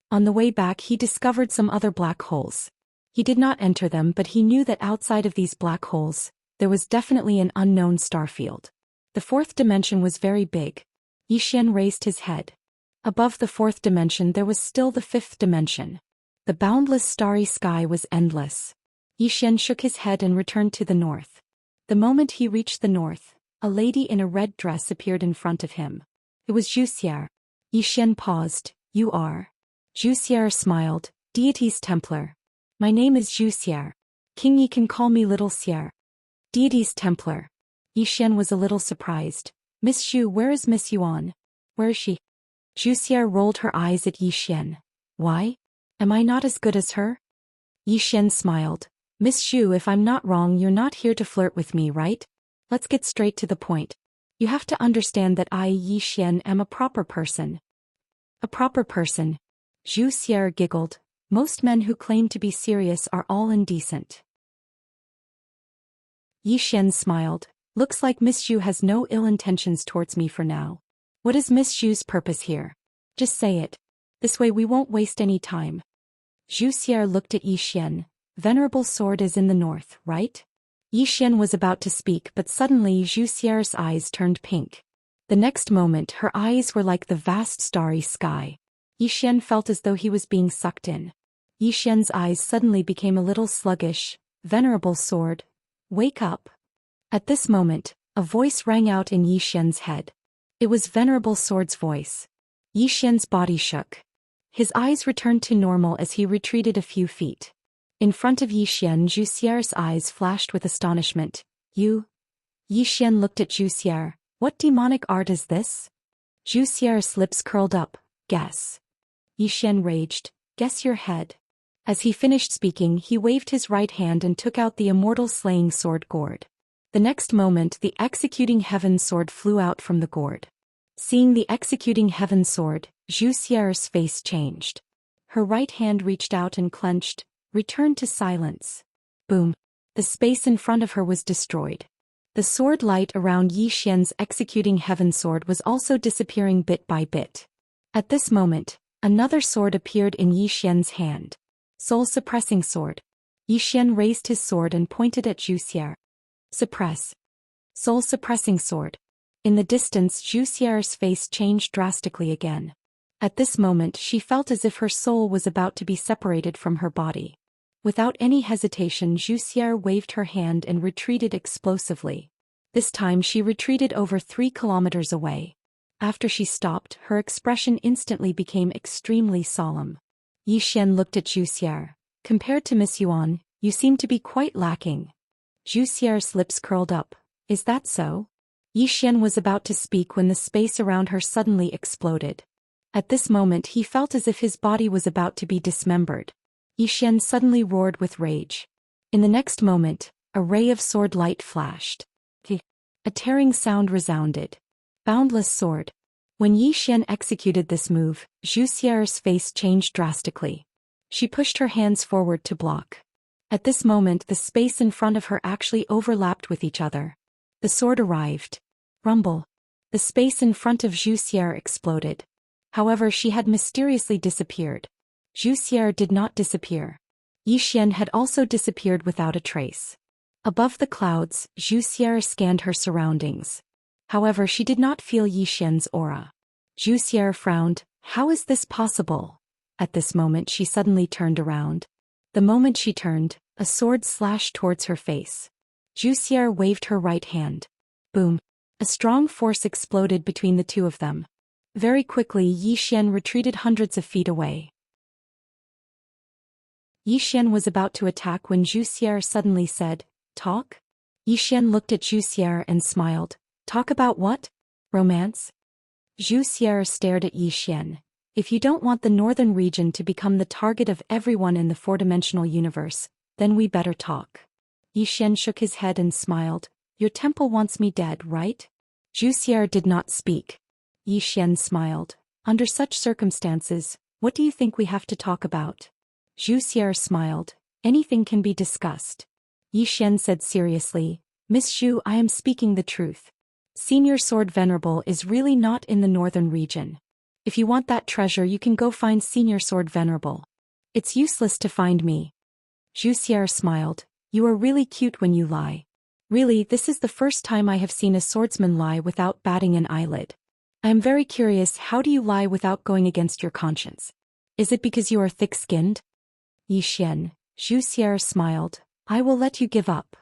On the way back he discovered some other black holes. He did not enter them, but he knew that outside of these black holes, there was definitely an unknown star field. The fourth dimension was very big. Yi Xian raised his head. Above the fourth dimension there was still the fifth dimension. The boundless starry sky was endless. Yi Xian shook his head and returned to the north. The moment he reached the north, a lady in a red dress appeared in front of him. It was Zhou Xian. Yi Xian paused. You are? Zhou Xian smiled. Deity's Templar. My name is Zhou Xian. King Yi can call me Little Xian. Deity's Templar. Yi Xian was a little surprised. Miss Zhou, where is Miss Yuan? Where is she? Zhou Xian rolled her eyes at Yi Xian. Why? Am I not as good as her? Yi Xian smiled. Miss Zhou, if I'm not wrong, you're not here to flirt with me, right? Let's get straight to the point. You have to understand that I, Yi Xian, am a proper person. A proper person. Zhou Xian giggled. Most men who claim to be serious are all indecent. Yi Xian smiled. Looks like Miss Zhou has no ill intentions towards me for now. What is Miss Zhou's purpose here? Just say it. This way we won't waste any time. Zhou Xian looked at Yi Xian. Venerable sword is in the north, right? Yi Xian was about to speak, but suddenly Zhou Xian's eyes turned pink. The next moment her eyes were like the vast starry sky. Yi Xian felt as though he was being sucked in. Yi Xian's eyes suddenly became a little sluggish. Venerable sword. Wake up. At this moment, a voice rang out in Yi Xian's head. It was Venerable Sword's voice. Yi Xian's body shook. His eyes returned to normal as he retreated a few feet. In front of Yi Xian, Zhou Xian's eyes flashed with astonishment. You? Yi Xian looked at Zhou Xian. What demonic art is this? Zhou Xian's lips curled up. Guess. Yi Xian raged. Guess your head. As he finished speaking, he waved his right hand and took out the immortal slaying sword gourd. The next moment, the executing heaven sword flew out from the gourd. Seeing the executing heaven sword, Zhou Xian's face changed. Her right hand reached out and clenched, returned to silence. Boom. The space in front of her was destroyed. The sword light around Yi Xian's executing heaven sword was also disappearing bit by bit. At this moment, another sword appeared in Yi Xian's hand. Soul-suppressing sword. Yi Xian raised his sword and pointed at Zhou Xian. Suppress. Soul-suppressing sword. In the distance, Zhou Xian's face changed drastically again. At this moment she felt as if her soul was about to be separated from her body. Without any hesitation, Zhou Xian waved her hand and retreated explosively. This time she retreated over 3 kilometers away. After she stopped, her expression instantly became extremely solemn. Yi Xian looked at Zhou Xian. Compared to Miss Yuan, you seem to be quite lacking. Zhou Xian's lips curled up. Is that so? Xian was about to speak when the space around her suddenly exploded. At this moment he felt as if his body was about to be dismembered. Xian suddenly roared with rage. In the next moment, a ray of sword light flashed. A tearing sound resounded. Boundless sword. When Xian executed this move, Zhou Xian's face changed drastically. She pushed her hands forward to block. At this moment the space in front of her actually overlapped with each other. The sword arrived. Rumble. The space in front of Zhou Xian exploded. However, she had mysteriously disappeared. Zhou Xian did not disappear. Xian had also disappeared without a trace. Above the clouds, Zhou Xian scanned her surroundings. However, she did not feel Xian's aura. Zhou Xian frowned. How is this possible? At this moment she suddenly turned around. The moment she turned, a sword slashed towards her face. Zhou Xian waved her right hand. Boom. A strong force exploded between the two of them. Very quickly Xian retreated hundreds of feet away. Xian was about to attack when Zhou Xian suddenly said, "Talk?" Xian looked at Zhou Xian and smiled. "Talk about what? Romance?" Zhou Xian stared at Xian. "If you don't want the northern region to become the target of everyone in the four-dimensional universe, then we better talk." Xian shook his head and smiled. "Your temple wants me dead, right?" Zhou Xian did not speak. Xian smiled. "Under such circumstances, what do you think we have to talk about?" Zhou Xian smiled. "Anything can be discussed." Xian said seriously, "Miss Zhou, I am speaking the truth. Senior Sword Venerable is really not in the northern region. If you want that treasure you can go find Senior Sword Venerable. It's useless to find me." Zhou Xian smiled. "You are really cute when you lie. Really, this is the first time I have seen a swordsman lie without batting an eyelid. I am very curious, how do you lie without going against your conscience? Is it because you are thick-skinned?" Xian. Zhou Xian smiled. "I will let you give up."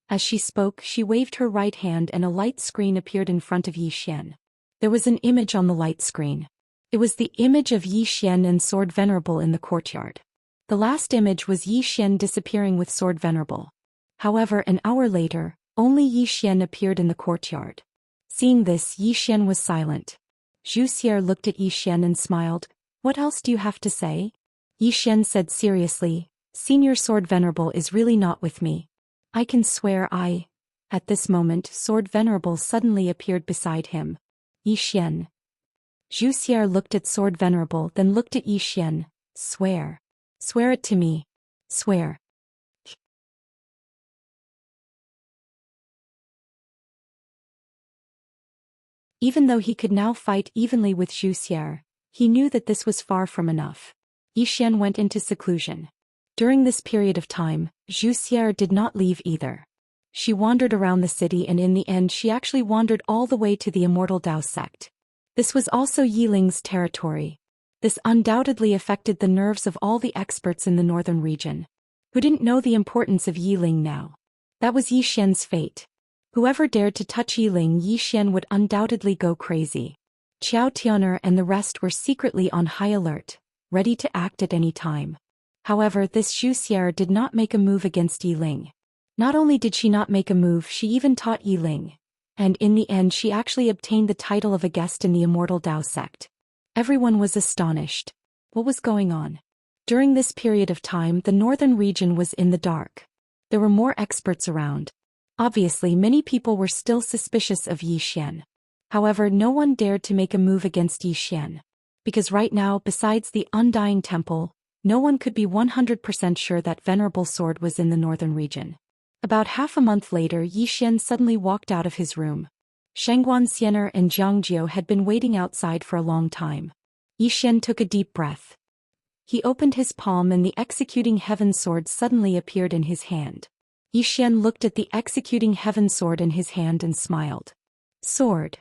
As she spoke, she waved her right hand and a light screen appeared in front of Xian. There was an image on the light screen. It was the image of Xian and Sword Venerable in the courtyard. The last image was Xian disappearing with Sword Venerable. However, an hour later, only Xian appeared in the courtyard. Seeing this, Xian was silent. Zhou Xian looked at Xian and smiled. "What else do you have to say?" Xian said seriously, "Senior Sword Venerable is really not with me. I can swear I..." At this moment, Sword Venerable suddenly appeared beside him. Xian. Zhou Xian looked at Sword Venerable, then looked at Xian. "Swear. Swear it to me. Swear." Even though he could now fight evenly with Zhou Xian, he knew that this was far from enough. Xian went into seclusion. During this period of time, Zhou Xian did not leave either. She wandered around the city and in the end she actually wandered all the way to the Immortal Dao sect. This was also Yiling's territory. This undoubtedly affected the nerves of all the experts in the northern region, who didn't know the importance of Yiling now. That was Xian's fate. Whoever dared to touch Yiling, Xian would undoubtedly go crazy. Qiao Tian'er and the rest were secretly on high alert, ready to act at any time. However, this Zhou Xian did not make a move against Yiling. Not only did she not make a move, she even taught Yiling. And in the end she actually obtained the title of a guest in the Immortal Dao sect. Everyone was astonished. What was going on? During this period of time the northern region was in the dark. There were more experts around. Obviously many people were still suspicious of Xian. However, no one dared to make a move against Xian. Because right now, besides the Undying Temple, no one could be 100% sure that Venerable Sword was in the northern region. About half a month later, Xian suddenly walked out of his room. Shengguan Xianer and Jiangjiu had been waiting outside for a long time. Xian took a deep breath. He opened his palm and the Executing Heaven Sword suddenly appeared in his hand. Xian looked at the Executing Heaven Sword in his hand and smiled. Sword.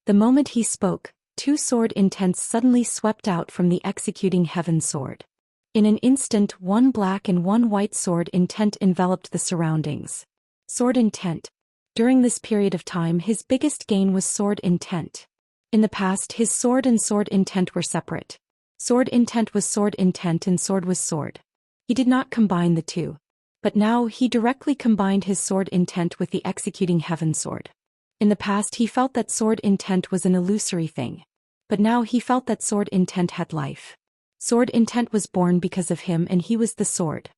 The moment he spoke, two sword intents suddenly swept out from the Executing Heaven Sword. In an instant, one black and one white sword intent enveloped the surroundings. Sword intent. During this period of time his biggest gain was sword intent. In the past his sword and sword intent were separate. Sword intent was sword intent and sword was sword. He did not combine the two. But now he directly combined his sword intent with the executing heaven sword. In the past he felt that sword intent was an illusory thing. But now he felt that sword intent had life. Sword intent was born because of him and he was the sword.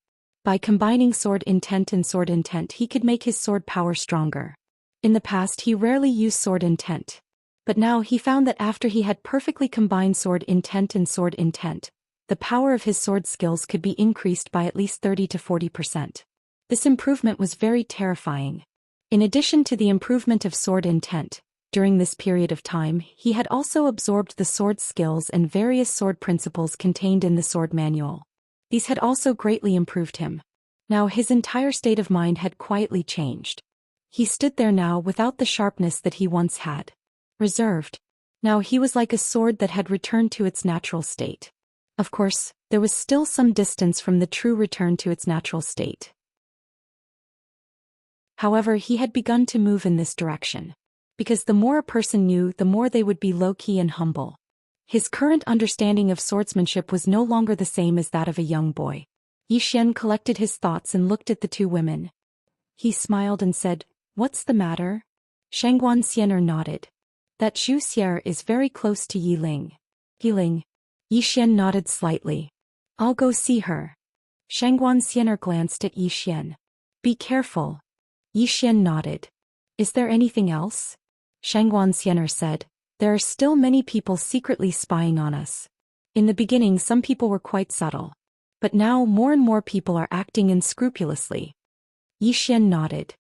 By combining sword intent and sword intent he could make his sword power stronger. In the past he rarely used sword intent. But now he found that after he had perfectly combined sword intent and sword intent, the power of his sword skills could be increased by at least 30 to 40%. This improvement was very terrifying. In addition to the improvement of sword intent, during this period of time he had also absorbed the sword skills and various sword principles contained in the sword manual. These had also greatly improved him. Now his entire state of mind had quietly changed. He stood there now without the sharpness that he once had. Reserved. Now he was like a sword that had returned to its natural state. Of course, there was still some distance from the true return to its natural state. However, he had begun to move in this direction. Because the more a person knew, the more they would be low-key and humble. His current understanding of swordsmanship was no longer the same as that of a young boy. Zhou Xian collected his thoughts and looked at the two women. He smiled and said, "What's the matter?" Xianxia nodded. "That Zhou Xian is very close to Yiling." Yiling. Zhou Xian nodded slightly. "I'll go see her." Xianxia glanced at Zhou Xian. "Be careful." Zhou Xian nodded. "Is there anything else?" Xianxia said, "There are still many people secretly spying on us. In the beginning some people were quite subtle. But now more and more people are acting unscrupulously." Zhou Xian nodded.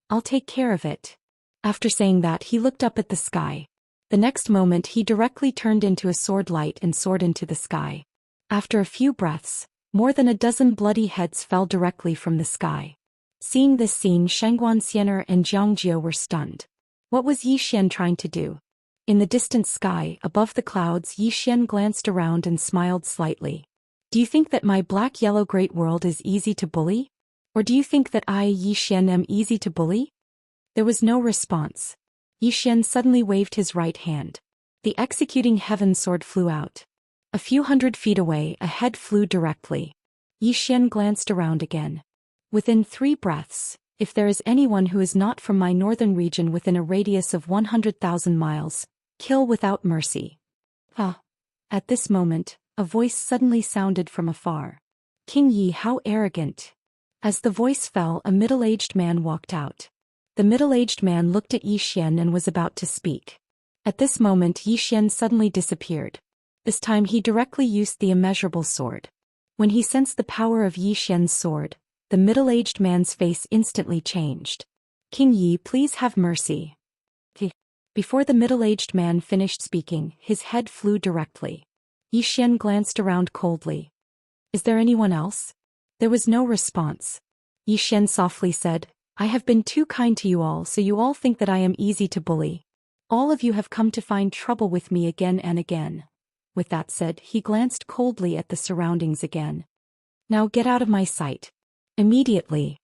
"I'll take care of it." After saying that he looked up at the sky. The next moment he directly turned into a sword light and soared into the sky. After a few breaths, more than a dozen bloody heads fell directly from the sky. Seeing this scene, Xianxia and Jiangjia were stunned. What was Zhou Xian trying to do? In the distant sky, above the clouds, Zhou Xian glanced around and smiled slightly. "Do you think that my black-yellow great world is easy to bully? Or do you think that I, Zhou Xian, am easy to bully?" There was no response. Zhou Xian suddenly waved his right hand. The executing heaven sword flew out. A few hundred feet away, a head flew directly. Zhou Xian glanced around again. Within 3 breaths, if there is anyone who is not from my northern region within a radius of 100,000 miles, kill without mercy. Ah! At this moment, a voice suddenly sounded from afar. "King Yi, how arrogant!" As the voice fell, a middle-aged man walked out. The middle-aged man looked at Zhou Xian and was about to speak. At this moment Zhou Xian suddenly disappeared. This time he directly used the immeasurable sword. When he sensed the power of Zhou Xian's sword, the middle-aged man's face instantly changed. "King Yi, please have mercy." Before the middle-aged man finished speaking, his head flew directly. Zhou Xian glanced around coldly. "Is there anyone else?" There was no response. Zhou Xian softly said, "I have been too kind to you all, so you all think that I am easy to bully. All of you have come to find trouble with me again and again." With that said, he glanced coldly at the surroundings again. "Now get out of my sight." Immediately,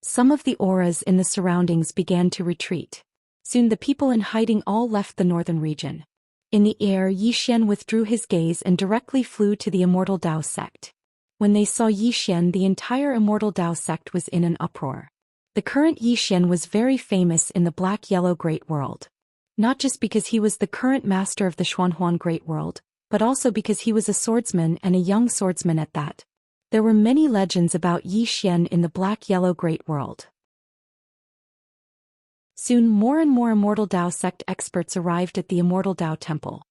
some of the auras in the surroundings began to retreat. Soon the people in hiding all left the northern region. In the air, Zhou Xian withdrew his gaze and directly flew to the Immortal Dao sect. When they saw Zhou Xian, the entire Immortal Dao sect was in an uproar. The current Zhou Xian was very famous in the Black-Yellow Great World. Not just because he was the current master of the Xuanhuan Great World, but also because he was a swordsman and a young swordsman at that. There were many legends about Zhou Xian in the Black-Yellow Great World. Soon more and more Immortal Dao sect experts arrived at the Immortal Dao Temple.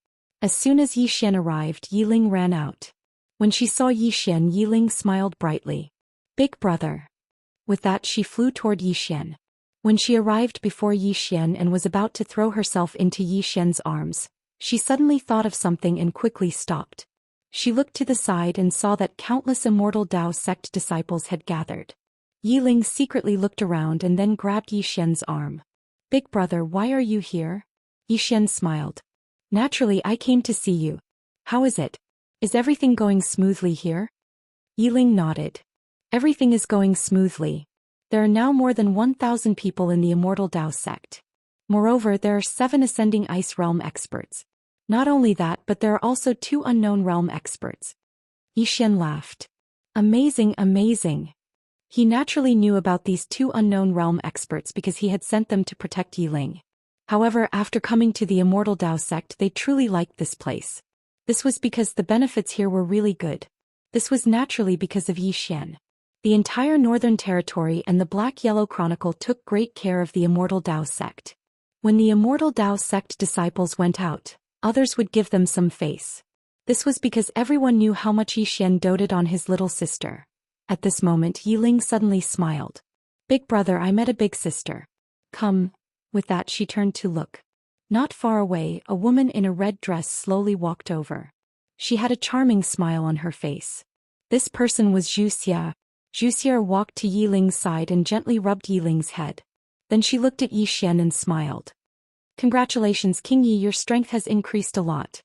As soon as Zhou Xian arrived, Yiling ran out. When she saw Zhou Xian, Yiling smiled brightly. "Big brother." With that she flew toward Zhou Xian. When she arrived before Zhou Xian and was about to throw herself into Zhou Xian's arms, she suddenly thought of something and quickly stopped. She looked to the side and saw that countless Immortal Dao sect disciples had gathered. Yiling secretly looked around and then grabbed Zhou Xian's arm. "Big brother, why are you here?" Zhou Xian smiled. "Naturally, I came to see you. How is it? Is everything going smoothly here?" Yiling nodded. "Everything is going smoothly. There are now more than 1,000 people in the Immortal Dao sect. Moreover, there are 7 Ascending Ice Realm experts. Not only that, but there are also 2 Unknown Realm experts." Zhou Xian laughed. "Amazing, amazing." He naturally knew about these two unknown realm experts because he had sent them to protect Yiling. However, after coming to the Immortal Dao sect, they truly liked this place. This was because the benefits here were really good. This was naturally because of Zhou Xian. The entire Northern Territory and the Black-Yellow Chronicle took great care of the Immortal Dao sect. When the Immortal Dao sect disciples went out, others would give them some face. This was because everyone knew how much Zhou Xian doted on his little sister. At this moment, Yiling suddenly smiled. "Big brother, I met a big sister. Come." With that, she turned to look. Not far away, a woman in a red dress slowly walked over. She had a charming smile on her face. This person was Zhou Xian. Zhou Xian walked to Yiling's side and gently rubbed Yiling's head. Then she looked at Zhou Xian and smiled. "Congratulations, King Yi, your strength has increased a lot."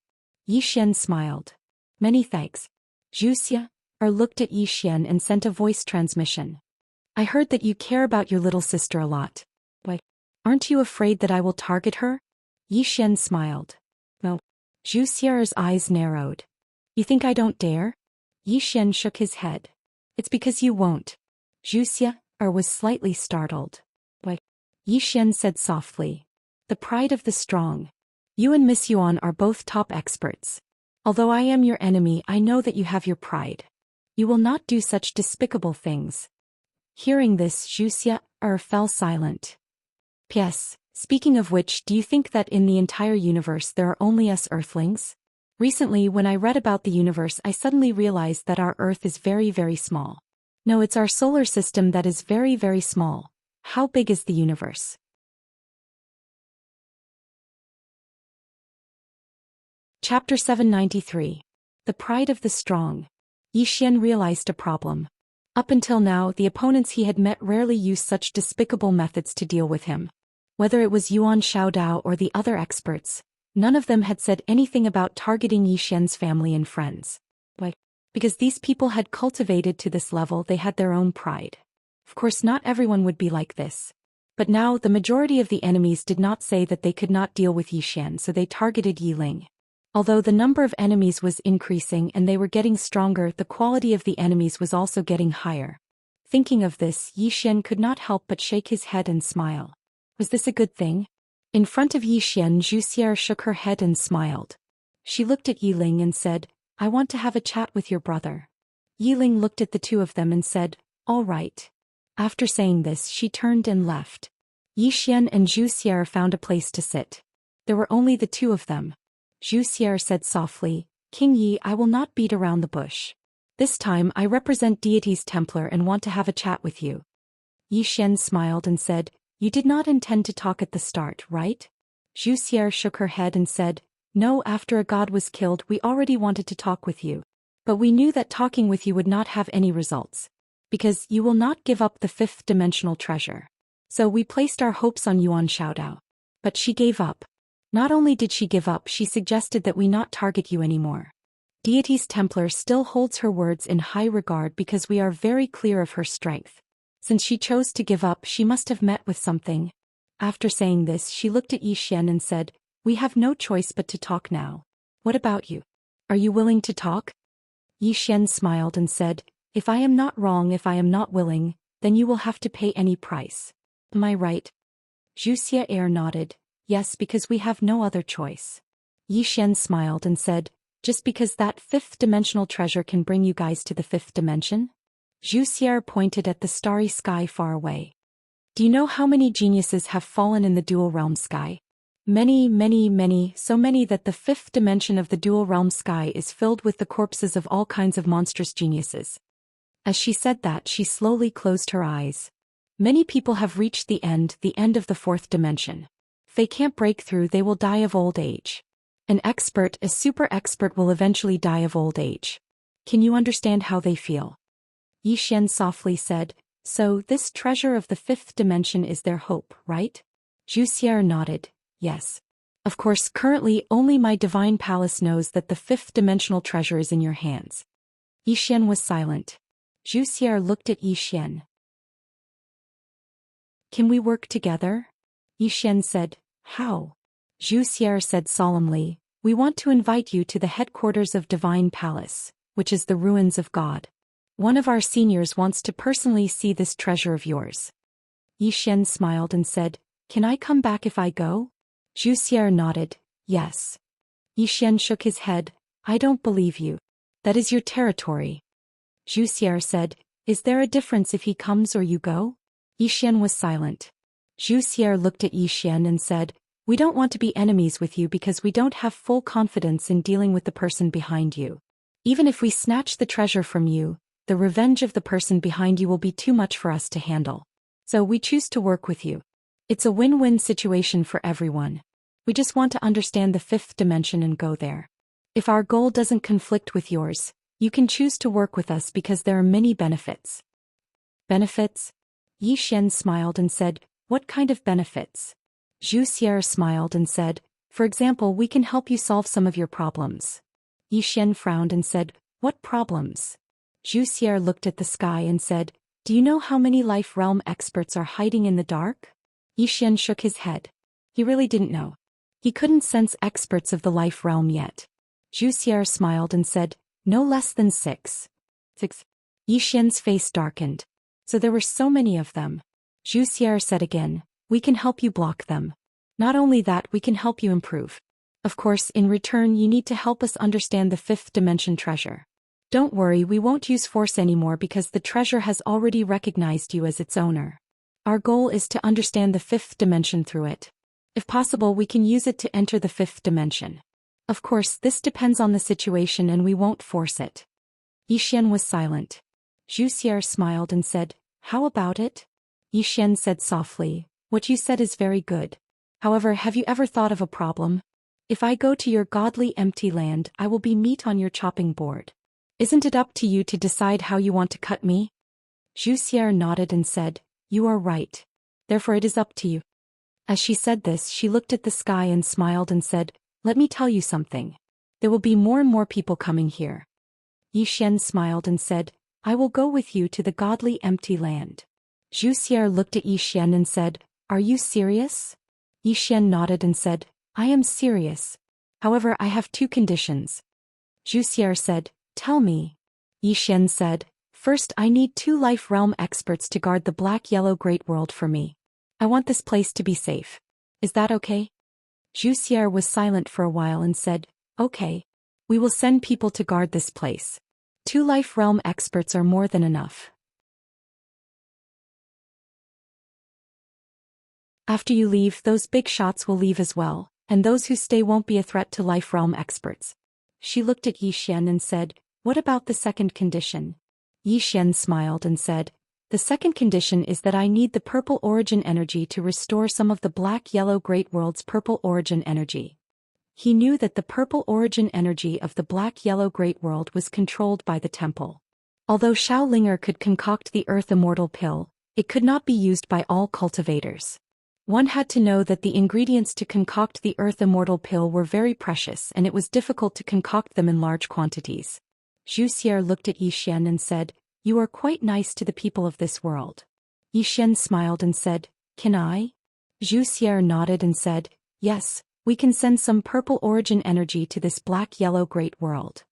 Zhou Xian smiled. "Many thanks." Zhou Xian looked at Zhou Xian and sent a voice transmission. "I heard that you care about your little sister a lot. Why, aren't you afraid that I will target her?" Zhou Xian smiled. "No." Zhou Xian's eyes narrowed. "You think I don't dare?" Zhou Xian shook his head. "It's because you won't." Zhou Xian was slightly startled. "Why?" Zhou Xian said softly. "The pride of the strong. You and Miss Yuan are both top experts. Although I am your enemy, I know that you have your pride. You will not do such despicable things." Hearing this, Zhou Xian fell silent. "P.S. Speaking of which, do you think that in the entire universe there are only us Earthlings? Recently, when I read about the universe, I suddenly realized that our Earth is very, very small. No, it's our solar system that is very, very small. How big is the universe?" Chapter 793. The Pride of the Strong. Zhou Xian realized a problem. Up until now, the opponents he had met rarely used such despicable methods to deal with him. Whether it was Yuan Xiaodao or the other experts, none of them had said anything about targeting Zhou Xian's family and friends. Why? Because these people had cultivated to this level, they had their own pride. Of course, not everyone would be like this. But now, the majority of the enemies did not say that they could not deal with Zhou Xian, so they targeted Yiling. Although the number of enemies was increasing and they were getting stronger, the quality of the enemies was also getting higher. Thinking of this, Zhou Xian could not help but shake his head and smile. Was this a good thing? In front of Zhou Xian, Zhou Xian shook her head and smiled. She looked at Yiling and said, "I want to have a chat with your brother." Yiling looked at the two of them and said, "All right." After saying this, she turned and left. Zhou Xian and Zhou Xian found a place to sit. There were only the two of them. Zhou Xian said softly, "King Yi, I will not beat around the bush. This time I represent deities Templar and want to have a chat with you." Zhou Xian smiled and said, "You did not intend to talk at the start, right?" Zhou Xian shook her head and said, "No, after a god was killed we already wanted to talk with you. But we knew that talking with you would not have any results. Because you will not give up the fifth dimensional treasure. So we placed our hopes on Yuan Xiaodao. But she gave up. Not only did she give up, she suggested that we not target you anymore. Deities Templar still holds her words in high regard because we are very clear of her strength. Since she chose to give up, she must have met with something." After saying this, she looked at Zhou Xian and said, "We have no choice but to talk now. What about you? Are you willing to talk?" Zhou Xian smiled and said, "If I am not wrong, if I am not willing, then you will have to pay any price. Am I right?" Zhou Xian nodded. "Yes, because we have no other choice." Zhou Xian smiled and said, "Just because that fifth dimensional treasure can bring you guys to the fifth dimension?" Zhou Xian pointed at the starry sky far away. "Do you know how many geniuses have fallen in the dual realm sky? Many, many, many, so many that the fifth dimension of the dual realm sky is filled with the corpses of all kinds of monstrous geniuses." As she said that, she slowly closed her eyes. "Many people have reached the end of the fourth dimension. If they can't break through, they will die of old age. An expert, a super expert will eventually die of old age. Can you understand how they feel?" Zhou Xian softly said, "So this treasure of the fifth dimension is their hope, right?" Zhou Xian nodded, "Yes. Of course, currently only my divine palace knows that the fifth dimensional treasure is in your hands." Zhou Xian was silent. Zhou Xian looked at Zhou Xian. "Can we work together?" Zhou Xian said, "How?" Zhou Xian said solemnly, "We want to invite you to the headquarters of Divine Palace, which is the ruins of God. One of our seniors wants to personally see this treasure of yours. Xian smiled and said, "Can I come back if I go?" Zhou Xian nodded, "Yes." Xian shook his head, "I don't believe you. That is your territory." Zhou Xian said, "Is there a difference if he comes or you go?" Xian was silent. Zhou Xian looked at Xian and said, "We don't want to be enemies with you because we don't have full confidence in dealing with the person behind you. Even if we snatch the treasure from you, the revenge of the person behind you will be too much for us to handle. So we choose to work with you. It's a win-win situation for everyone. We just want to understand the fifth dimension and go there. If our goal doesn't conflict with yours, you can choose to work with us because there are many benefits." "Benefits?" Xian smiled and said, "What kind of benefits?" Zhou Xian smiled and said, "For example, we can help you solve some of your problems." Xian frowned and said, "What problems?" Zhou Xian looked at the sky and said, "Do you know how many life realm experts are hiding in the dark?" Xian shook his head. He really didn't know. He couldn't sense experts of the life realm yet. Zhou Xian smiled and said, "No less than 6. 6. Xian's face darkened. So there were so many of them. Zhou Xian said again, "We can help you block them. Not only that, we can help you improve. Of course, in return you need to help us understand the fifth dimension treasure. Don't worry, we won't use force anymore because the treasure has already recognized you as its owner. Our goal is to understand the fifth dimension through it. If possible, we can use it to enter the fifth dimension. Of course, this depends on the situation and we won't force it." Xian was silent. Zhou Xian smiled and said, "How about it?" Xian said softly, "What you said is very good. However, have you ever thought of a problem? If I go to your godly empty land, I will be meat on your chopping board. Isn't it up to you to decide how you want to cut me?" Zhou Xian nodded and said, "You are right. Therefore it is up to you." As she said this, she looked at the sky and smiled and said, "Let me tell you something. There will be more and more people coming here." Xian smiled and said, "I will go with you to the godly empty land." Zhou Xian looked at Xian and said, "Are you serious?" Xian nodded and said, "I am serious. However, I have 2 conditions." Zhou Xian said, "Tell me." Xian said, "First, I need 2 life realm experts to guard the black-yellow great world for me. I want this place to be safe. Is that okay?" Zhou Xian was silent for a while and said, "Okay. We will send people to guard this place. 2 life realm experts are more than enough." After you leave, those big shots will leave as well, and those who stay won't be a threat to life realm experts. She looked at Xian and said, "What about the second condition?" Xian smiled and said, "The second condition is that I need the purple origin energy to restore some of the black-yellow great world's purple origin energy." He knew that the purple origin energy of the black-yellow great world was controlled by the temple. Although Shaolinger could concoct the earth immortal pill, it could not be used by all cultivators. One had to know that the ingredients to concoct the earth immortal pill were very precious and it was difficult to concoct them in large quantities. Zhou Xian looked at Xian and said, "You are quite nice to the people of this world." Xian smiled and said, "Can I?" Zhou Xian nodded and said, "Yes, we can send some purple origin energy to this black-yellow great world."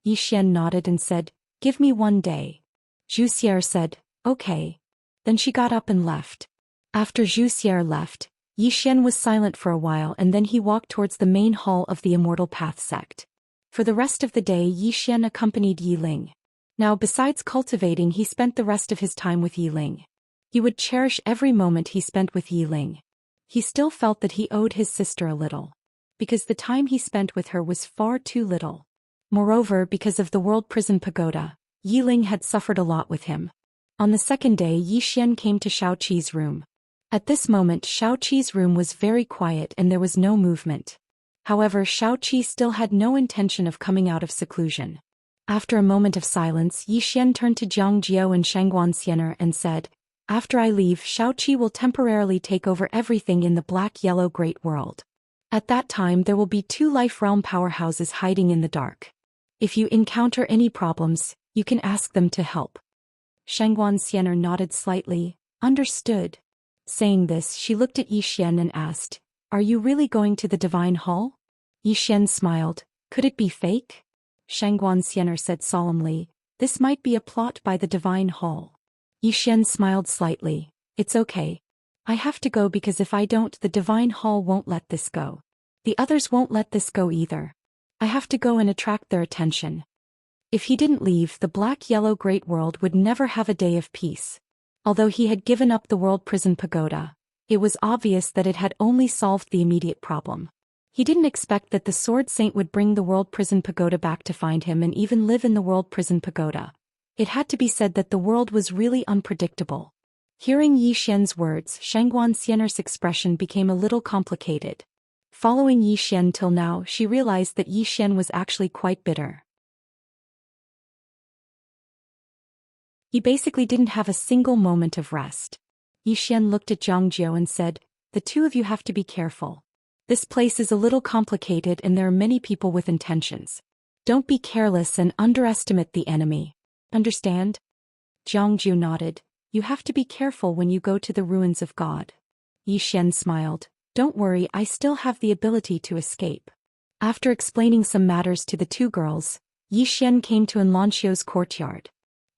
Xian nodded and said, "Give me 1 day." Zhou Xian said, "Okay." Then she got up and left. After Zhou Xian left, Xian was silent for a while and then he walked towards the main hall of the Immortal Path sect. For the rest of the day Xian accompanied Yiling. Now besides cultivating, he spent the rest of his time with Yiling. He would cherish every moment he spent with Yiling. He still felt that he owed his sister a little. Because the time he spent with her was far too little. Moreover, because of the World Prison Pagoda, Yiling had suffered a lot with him. On the second day Xian came to Shaoqi's room. At this moment Shaoqi's room was very quiet and there was no movement. However, Shaoqi still had no intention of coming out of seclusion. After a moment of silence, Xian turned to Jiang Jiao and Xianxia and said, "After I leave, Shaoqi will temporarily take over everything in the black-yellow great world. At that time there will be 2 life realm powerhouses hiding in the dark. If you encounter any problems, you can ask them to help." Xianxia nodded slightly, "Understood." Saying this, she looked at Xian and asked, "Are you really going to the Divine Hall?" Xian smiled, "Could it be fake?" Xianxia said solemnly, This might be a plot by the Divine Hall. Yi Xian smiled slightly. It's okay. I have to go because if I don't, the Divine Hall won't let this go. The others won't let this go either. I have to go and attract their attention. If he didn't leave, the black-yellow Great World would never have a day of peace. Although he had given up the World Prison Pagoda, it was obvious that it had only solved the immediate problem. He didn't expect that the Sword Saint would bring the World Prison Pagoda back to find him and even live in the World Prison Pagoda. It had to be said that the world was really unpredictable. Hearing Yi Xian's words, Xianxia's expression became a little complicated. Following Yi Xian till now, she realized that Yi Xian was actually quite bitter. He basically didn't have a single moment of rest. Yi Xian looked at Zhangjiu and said, "The two of you have to be careful. This place is a little complicated and there are many people with intentions. Don't be careless and underestimate the enemy. Understand?" Zhangjiu nodded. "You have to be careful when you go to the ruins of God." Yi Xian smiled. "Don't worry, I still have the ability to escape." After explaining some matters to the two girls, Yi Xian came to Xianxia's courtyard.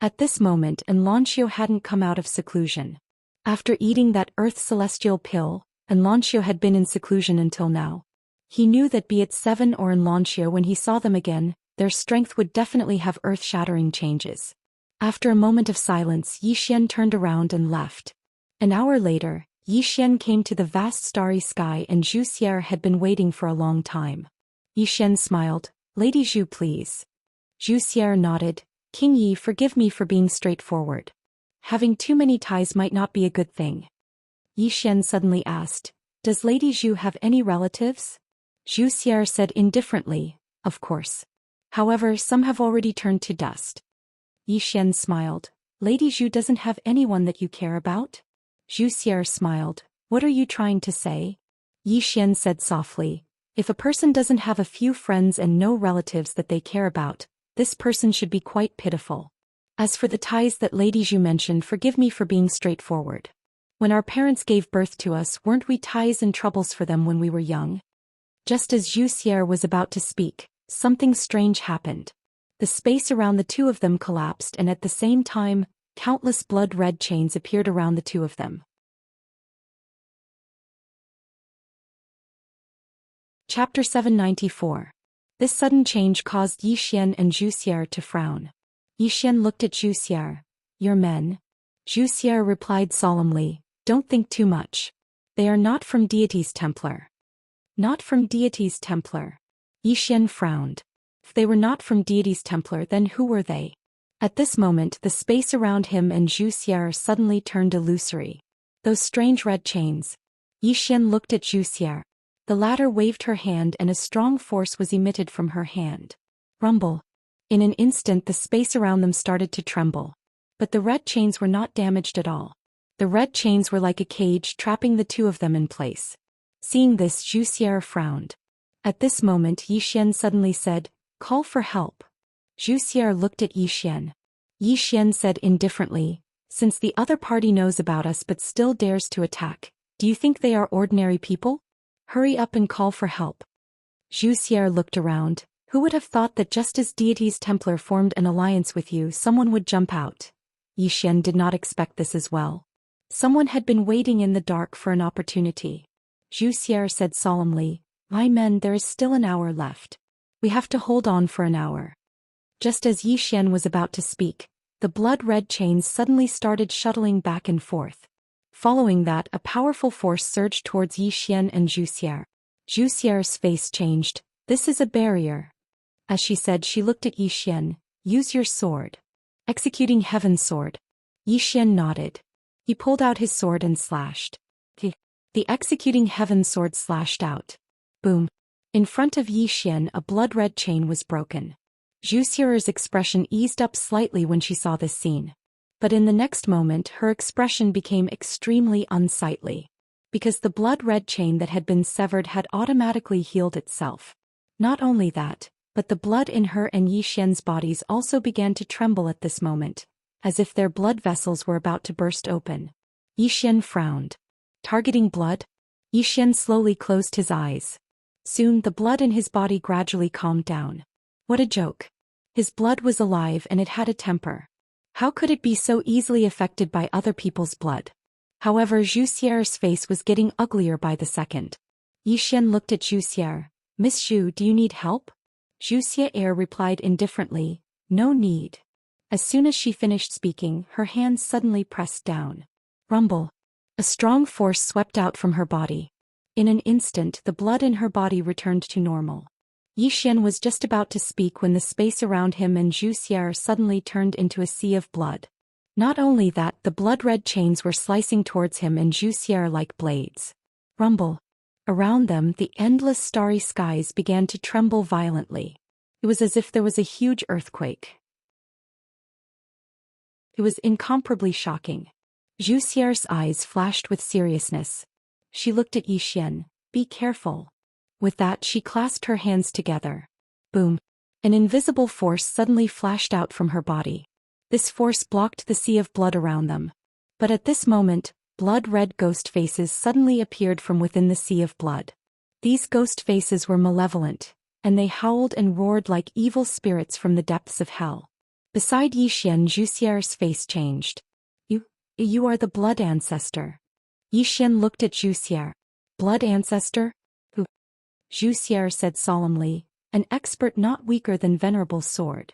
At this moment, Xianxia hadn't come out of seclusion. After eating that Earth Celestial pill, Xianxia had been in seclusion until now. He knew that be it Seven or Xianxia, when he saw them again, their strength would definitely have earth-shattering changes. After a moment of silence, Yi Xian turned around and left. An hour later, Yi Xian came to the vast starry sky and Zhou Xian had been waiting for a long time. Yi Xian smiled. "Lady Zhou, please." Zhou Xian nodded. "King Yi, forgive me for being straightforward. Having too many ties might not be a good thing." Yi Xian suddenly asked, "Does Lady Zhou have any relatives?" Zhou Xian said indifferently, "Of course. However, some have already turned to dust." Yi Xian smiled. "Lady Zhou doesn't have anyone that you care about?" Zhou Xian smiled. "What are you trying to say?" Yi Xian said softly, "If a person doesn't have a few friends and no relatives that they care about, this person should be quite pitiful. As for the ties that Lady Zhou mentioned, forgive me for being straightforward. When our parents gave birth to us, weren't we ties and troubles for them when we were young?" Just as Zhou Xian was about to speak, something strange happened. The space around the two of them collapsed and at the same time, countless blood-red chains appeared around the two of them. Chapter 794. This sudden change caused Yi Xian and Zhou Xian to frown. Yi Xian looked at Zhou Xian. "Your men?" Zhou Xian replied solemnly, "Don't think too much. They are not from Deity's Templar." "Not from Deity's Templar?" Yi Xian frowned. If they were not from Deity's Templar, then who were they? At this moment, the space around him and Zhou Xian suddenly turned illusory. Those strange red chains. Yi Xian looked at Zhou Xian. The latter waved her hand and a strong force was emitted from her hand. Rumble. In an instant the space around them started to tremble. But the red chains were not damaged at all. The red chains were like a cage trapping the two of them in place. Seeing this, Zhou Xian frowned. At this moment Yi Xian suddenly said, "Call for help." Zhou Xian looked at Yi Xian. Yi Xian said indifferently, "Since the other party knows about us but still dares to attack, do you think they are ordinary people? Hurry up and call for help." Zhou Xian looked around. Who would have thought that just as Deity's Templar formed an alliance with you, someone would jump out? Yi Xian did not expect this as well. Someone had been waiting in the dark for an opportunity. Zhou Xian said solemnly, "My men, there is still an hour left. We have to hold on for an hour." Just as Yi Xian was about to speak, the blood-red chains suddenly started shuttling back and forth. Following that, a powerful force surged towards Yi Xian and Zhou Xian. Zhou Xian's face changed. "This is a barrier." As she said, she looked at Yi Xian. "Use your sword." Executing Heaven's Sword. Yi Xian nodded. He pulled out his sword and slashed. The Executing Heaven's Sword slashed out. Boom. In front of Yi Xian, a blood-red chain was broken. Zhou Xian's expression eased up slightly when she saw this scene. But in the next moment her expression became extremely unsightly. Because the blood-red chain that had been severed had automatically healed itself. Not only that, but the blood in her and Yi Xian's bodies also began to tremble at this moment, as if their blood vessels were about to burst open. Yi Xian frowned. Targeting blood? Yi Xian slowly closed his eyes. Soon the blood in his body gradually calmed down. What a joke. His blood was alive and it had a temper. How could it be so easily affected by other people's blood? However, Zhou Xian's face was getting uglier by the second. Yi Xian looked at Zhou Xian. Miss Zhou, do you need help? Zhou Xian replied indifferently, no need. As soon as she finished speaking, her hands suddenly pressed down. Rumble. A strong force swept out from her body. In an instant, the blood in her body returned to normal. Yi Xian was just about to speak when the space around him and Zhou Xian suddenly turned into a sea of blood. Not only that, the blood-red chains were slicing towards him and Zhou Xian like blades. Rumble. Around them, the endless starry skies began to tremble violently. It was as if there was a huge earthquake. It was incomparably shocking. Zhou Xian's eyes flashed with seriousness. She looked at Yi Xian. Be careful. With that, she clasped her hands together. Boom. An invisible force suddenly flashed out from her body. This force blocked the sea of blood around them. But at this moment, blood-red ghost faces suddenly appeared from within the sea of blood. These ghost faces were malevolent, and they howled and roared like evil spirits from the depths of hell. Beside Yi Xian, Zhou Xian's face changed. You are the blood ancestor. Yi Xian looked at Zhou Xian. Blood ancestor? Who? Zhou Xian said solemnly, an expert not weaker than Venerable Sword.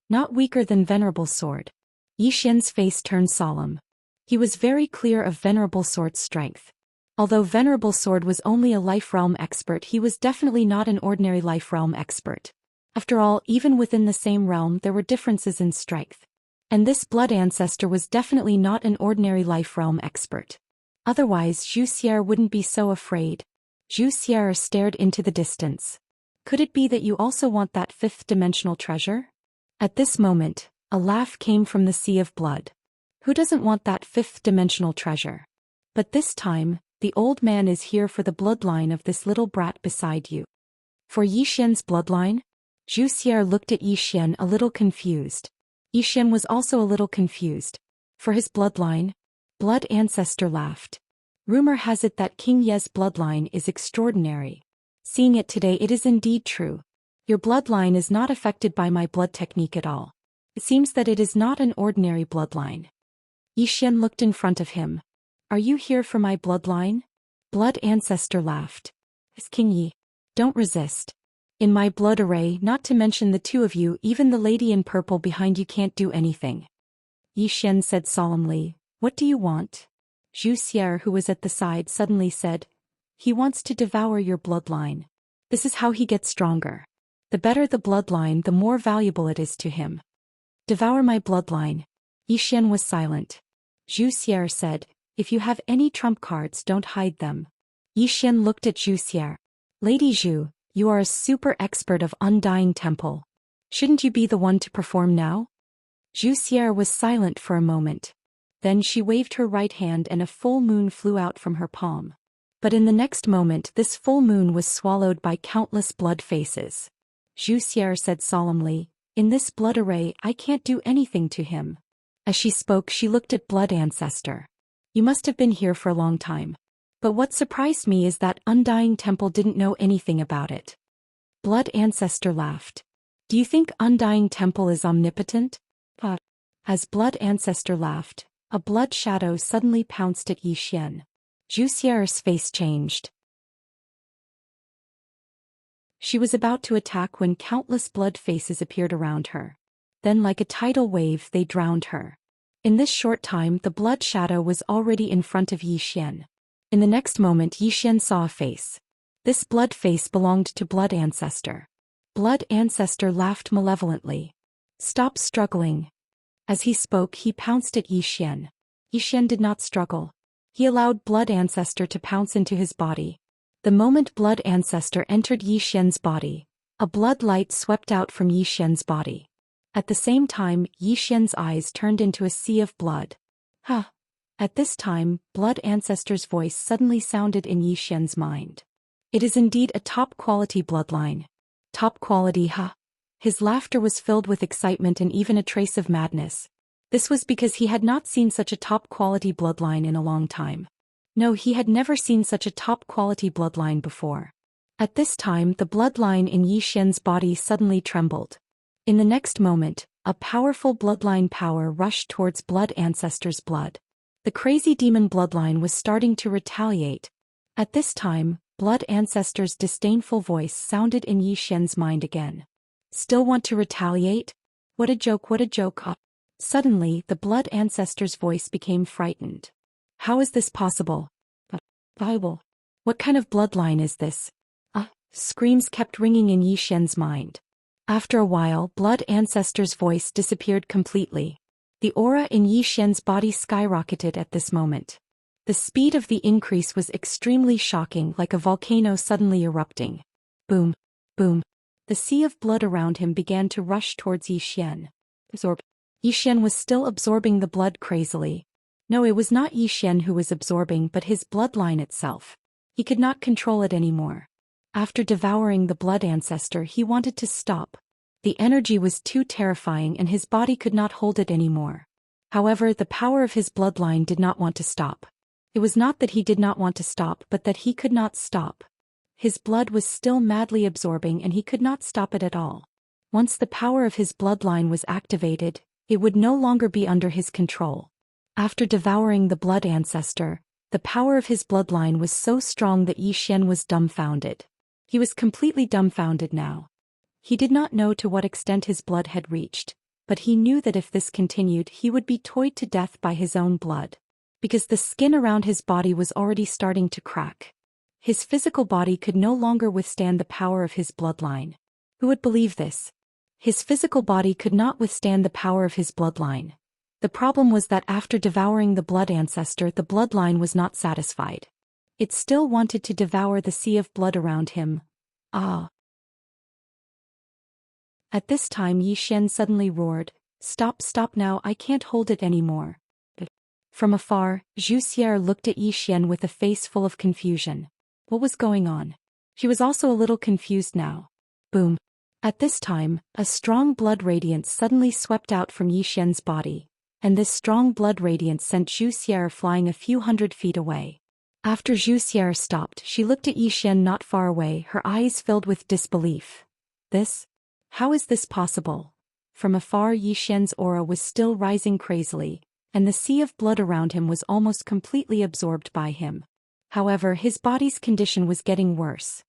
Not weaker than Venerable Sword. Yi Xian's face turned solemn. He was very clear of Venerable Sword's strength. Although Venerable Sword was only a life realm expert, he was definitely not an ordinary life realm expert. After all, even within the same realm there were differences in strength. And this blood ancestor was definitely not an ordinary life realm expert. Otherwise, Zhou Xian wouldn't be so afraid. Zhou Xian stared into the distance. Could it be that you also want that fifth-dimensional treasure? At this moment, a laugh came from the sea of blood. Who doesn't want that fifth-dimensional treasure? But this time, the old man is here for the bloodline of this little brat beside you. For Yi Xian's bloodline? Zhou Xian looked at Yi Xian a little confused. Yi Xian was also a little confused. For his bloodline? Blood ancestor laughed. Rumor has it that King Ye's bloodline is extraordinary. Seeing it today, it is indeed true. Your bloodline is not affected by my blood technique at all. It seems that it is not an ordinary bloodline. Yi Xian looked in front of him. Are you here for my bloodline? Blood ancestor laughed. It's King Yi. Don't resist. In my blood array, not to mention the two of you, even the lady in purple behind you can't do anything. Yi Xian said solemnly, what do you want? Zhou Xian, who was at the side, suddenly said, he wants to devour your bloodline. This is how he gets stronger. The better the bloodline, the more valuable it is to him. Devour my bloodline. Yi Xian was silent. Zhou Xian said, if you have any trump cards, don't hide them. Yi Xian looked at Zhou Xian. Lady Zhou, you are a super expert of Undying Temple. Shouldn't you be the one to perform now? Zhou Xian was silent for a moment. Then she waved her right hand and a full moon flew out from her palm. But in the next moment, this full moon was swallowed by countless blood faces. Zhou Xian said solemnly, in this blood array, I can't do anything to him. As she spoke, she looked at Blood Ancestor. You must have been here for a long time. But what surprised me is that Undying Temple didn't know anything about it. Blood Ancestor laughed. Do you think Undying Temple is omnipotent? As Blood Ancestor laughed, a blood shadow suddenly pounced at Yi Xian. Zhou Xian's face changed. She was about to attack when countless blood faces appeared around her. Then like a tidal wave they drowned her. In this short time the blood shadow was already in front of Yi Xian. In the next moment Yi Xian saw a face. This blood face belonged to Blood Ancestor. Blood Ancestor laughed malevolently. Stop struggling. As he spoke he pounced at Yi Xian. Yi Xian did not struggle. He allowed Blood Ancestor to pounce into his body. The moment Blood Ancestor entered Yi Xian's body, a blood light swept out from Yi Xian's body. At the same time, Yi Xian's eyes turned into a sea of blood. Ha! At this time, Blood Ancestor's voice suddenly sounded in Yi Xian's mind. It is indeed a top-quality bloodline. Top quality, ha! His laughter was filled with excitement and even a trace of madness. This was because he had not seen such a top-quality bloodline in a long time. No, he had never seen such a top-quality bloodline before. At this time, the bloodline in Yi Xian's body suddenly trembled. In the next moment, a powerful bloodline power rushed towards Blood Ancestor's blood. The crazy demon bloodline was starting to retaliate. At this time, Blood Ancestor's disdainful voice sounded in Yi Xian's mind again. Still want to retaliate? What a joke, what a joke. Suddenly, the Blood Ancestor's voice became frightened. How is this possible? Bible. What kind of bloodline is this? Screams kept ringing in Yi Xian's mind. After a while, Blood Ancestor's voice disappeared completely. The aura in Yi Xian's body skyrocketed at this moment. The speed of the increase was extremely shocking, like a volcano suddenly erupting. Boom. Boom. The sea of blood around him began to rush towards Yi Xian. Yi Xian was still absorbing the blood crazily. No, it was not Yi Xian who was absorbing but his bloodline itself. He could not control it anymore. After devouring the Blood Ancestor, he wanted to stop. The energy was too terrifying and his body could not hold it anymore. However, the power of his bloodline did not want to stop. It was not that he did not want to stop but that he could not stop. His blood was still madly absorbing and he could not stop it at all. Once the power of his bloodline was activated, it would no longer be under his control. After devouring the Blood Ancestor, the power of his bloodline was so strong that Yi Xian was dumbfounded. He was completely dumbfounded now. He did not know to what extent his blood had reached, but he knew that if this continued he would be toyed to death by his own blood. Because the skin around his body was already starting to crack. His physical body could no longer withstand the power of his bloodline. Who would believe this? His physical body could not withstand the power of his bloodline. The problem was that after devouring the Blood Ancestor, the bloodline was not satisfied. It still wanted to devour the sea of blood around him. At this time Yi Xian suddenly roared, "Stop, stop now, I can't hold it anymore." From afar, Zhou Xian looked at Yi Xian with a face full of confusion. What was going on? She was also a little confused now. Boom. At this time, a strong blood radiance suddenly swept out from Yi Xian's body, and this strong blood radiance sent Zhou Xian flying a few hundred feet away. After Zhou Xian stopped, she looked at Yi Xian not far away, her eyes filled with disbelief. This? How is this possible? From afar Yi Xian's aura was still rising crazily, and the sea of blood around him was almost completely absorbed by him. However, his body's condition was getting worse.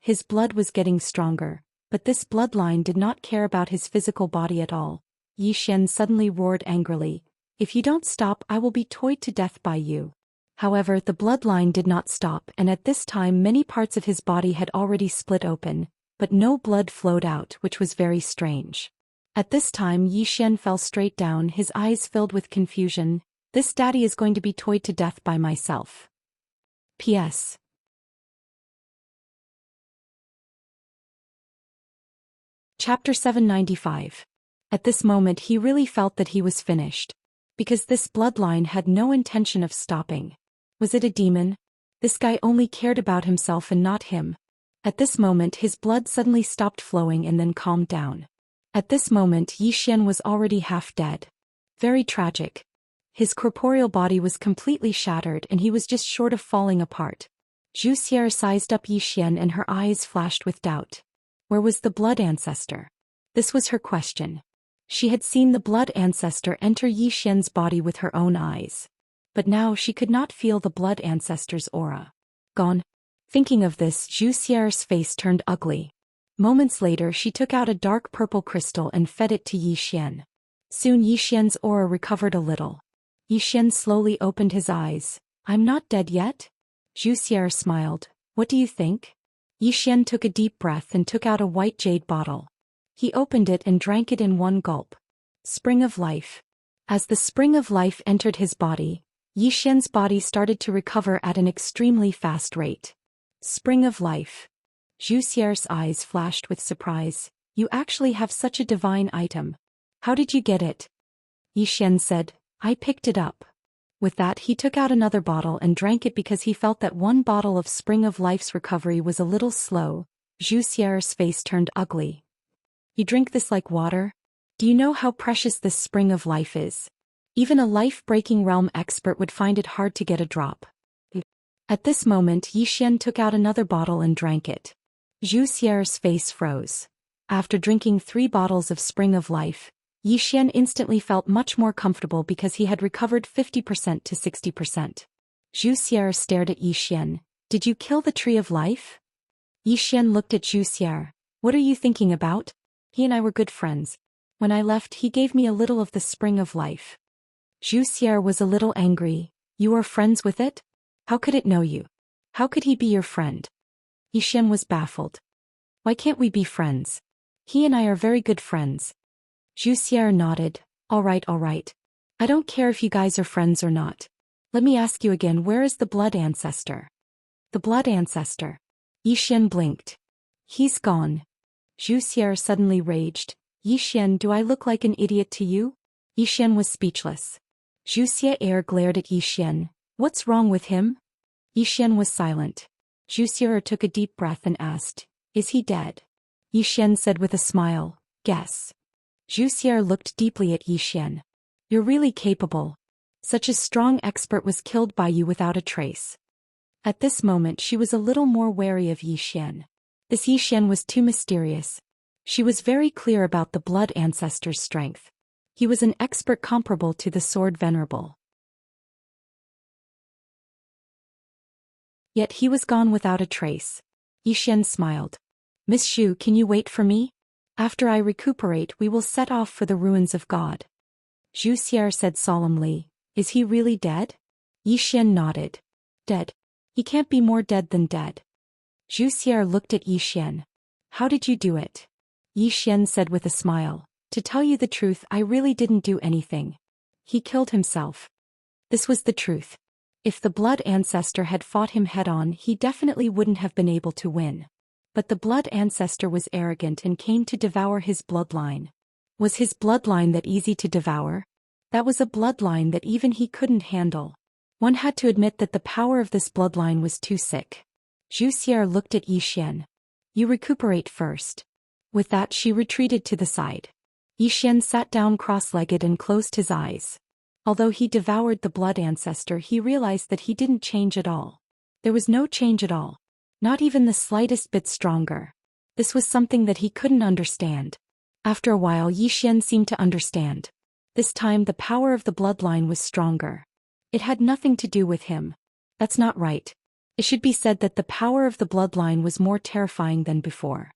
His blood was getting stronger, but this bloodline did not care about his physical body at all. Yi Xian suddenly roared angrily, "If you don't stop, I will be toyed to death by you." However, the bloodline did not stop, and at this time many parts of his body had already split open, but no blood flowed out, which was very strange. At this time Yi Xian fell straight down, his eyes filled with confusion. This daddy is going to be toyed to death by myself. P.S. Chapter 795. At this moment he really felt that he was finished. Because this bloodline had no intention of stopping. Was it a demon? This guy only cared about himself and not him. At this moment his blood suddenly stopped flowing and then calmed down. At this moment Yi Xian was already half dead. Very tragic. His corporeal body was completely shattered and he was just short of falling apart. Zhou Xian sized up Yi Xian and her eyes flashed with doubt. Where was the Blood Ancestor? This was her question. She had seen the Blood Ancestor enter Yi Xian's body with her own eyes. But now she could not feel the Blood Ancestor's aura. Gone. Thinking of this, Zhou Xian's face turned ugly. Moments later she took out a dark purple crystal and fed it to Yi Xian. Soon Yi Xian's aura recovered a little. Yi Xian slowly opened his eyes. "I'm not dead yet?" Zhou Xian smiled. "What do you think?" Yi Xian took a deep breath and took out a white jade bottle. He opened it and drank it in one gulp. Spring of life. As the spring of life entered his body, Yi Xian's body started to recover at an extremely fast rate. Spring of life. Zhou Xian's eyes flashed with surprise. "You actually have such a divine item. How did you get it?" Yi Xian said, "I picked it up." With that he took out another bottle and drank it because he felt that one bottle of Spring of Life's recovery was a little slow. Zhou Xian's face turned ugly. "You drink this like water? Do you know how precious this Spring of Life is? Even a life-breaking realm expert would find it hard to get a drop." At this moment Yi Xian took out another bottle and drank it. Zhou Xian's face froze. After drinking 3 bottles of Spring of Life, Zhou Xian instantly felt much more comfortable because he had recovered 50% to 60%. Zhou Xian stared at Zhou Xian. Did you kill the Tree of Life? Zhou Xian looked at Zhou Xian. What are you thinking about? He and I were good friends. When I left, he gave me a little of the Spring of Life. Zhou Xian was a little angry. You are friends with it? How could it know you? How could he be your friend? Zhou Xian was baffled. Why can't we be friends? He and I are very good friends. Zhou Xian nodded. All right. I don't care if you guys are friends or not. Let me ask you again, where is the blood ancestor? The blood ancestor. Zhou Xian blinked. He's gone. Zhou Xian suddenly raged. Zhou Xian, do I look like an idiot to you? Zhou Xian was speechless. Zhou Xian glared at Zhou Xian. What's wrong with him? Zhou Xian was silent. Zhou Xian took a deep breath and asked, is he dead? Zhou Xian said with a smile, guess. Zhou Xian looked deeply at Zhou Xian. You're really capable. Such a strong expert was killed by you without a trace. At this moment she was a little more wary of Zhou Xian. This Zhou Xian was too mysterious. She was very clear about the blood ancestor's strength. He was an expert comparable to the sword venerable. Yet he was gone without a trace. Zhou Xian smiled. Miss Xu, can you wait for me? After I recuperate, we will set off for the ruins of God. Zhou Xian said solemnly. Is he really dead? Zhou Xian nodded. Dead. He can't be more dead than dead. Zhou Xian looked at Zhou Xian. How did you do it? Zhou Xian said with a smile. To tell you the truth, I really didn't do anything. He killed himself. This was the truth. If the blood ancestor had fought him head-on, he definitely wouldn't have been able to win. But the blood ancestor was arrogant and came to devour his bloodline. Was his bloodline that easy to devour? That was a bloodline that even he couldn't handle. One had to admit that the power of this bloodline was too sick. Zhou Xian looked at Zhou Xian. You recuperate first. With that she retreated to the side. Zhou Xian sat down cross-legged and closed his eyes. Although he devoured the blood ancestor, he realized that he didn't change at all. There was no change at all. Not even the slightest bit stronger. This was something that he couldn't understand. After a while Zhou Xian seemed to understand. This time the power of the bloodline was stronger. It had nothing to do with him. That's not right. It should be said that the power of the bloodline was more terrifying than before.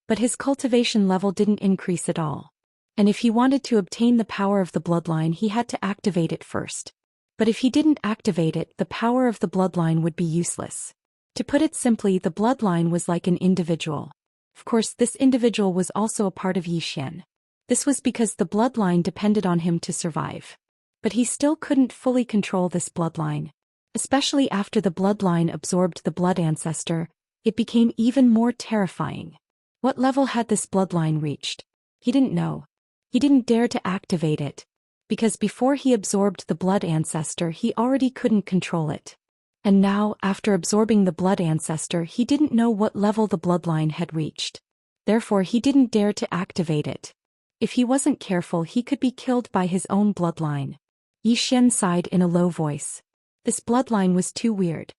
But his cultivation level didn't increase at all. And if he wanted to obtain the power of the bloodline, he had to activate it first. But if he didn't activate it, the power of the bloodline would be useless. To put it simply, the bloodline was like an individual. Of course, this individual was also a part of Zhou Xian. This was because the bloodline depended on him to survive. But he still couldn't fully control this bloodline. Especially after the bloodline absorbed the blood ancestor, it became even more terrifying. What level had this bloodline reached? He didn't know. He didn't dare to activate it. Because before he absorbed the blood ancestor, he already couldn't control it. And now, after absorbing the blood ancestor, he didn't know what level the bloodline had reached. Therefore he didn't dare to activate it. If he wasn't careful, he could be killed by his own bloodline. Zhou Xian sighed in a low voice. This bloodline was too weird.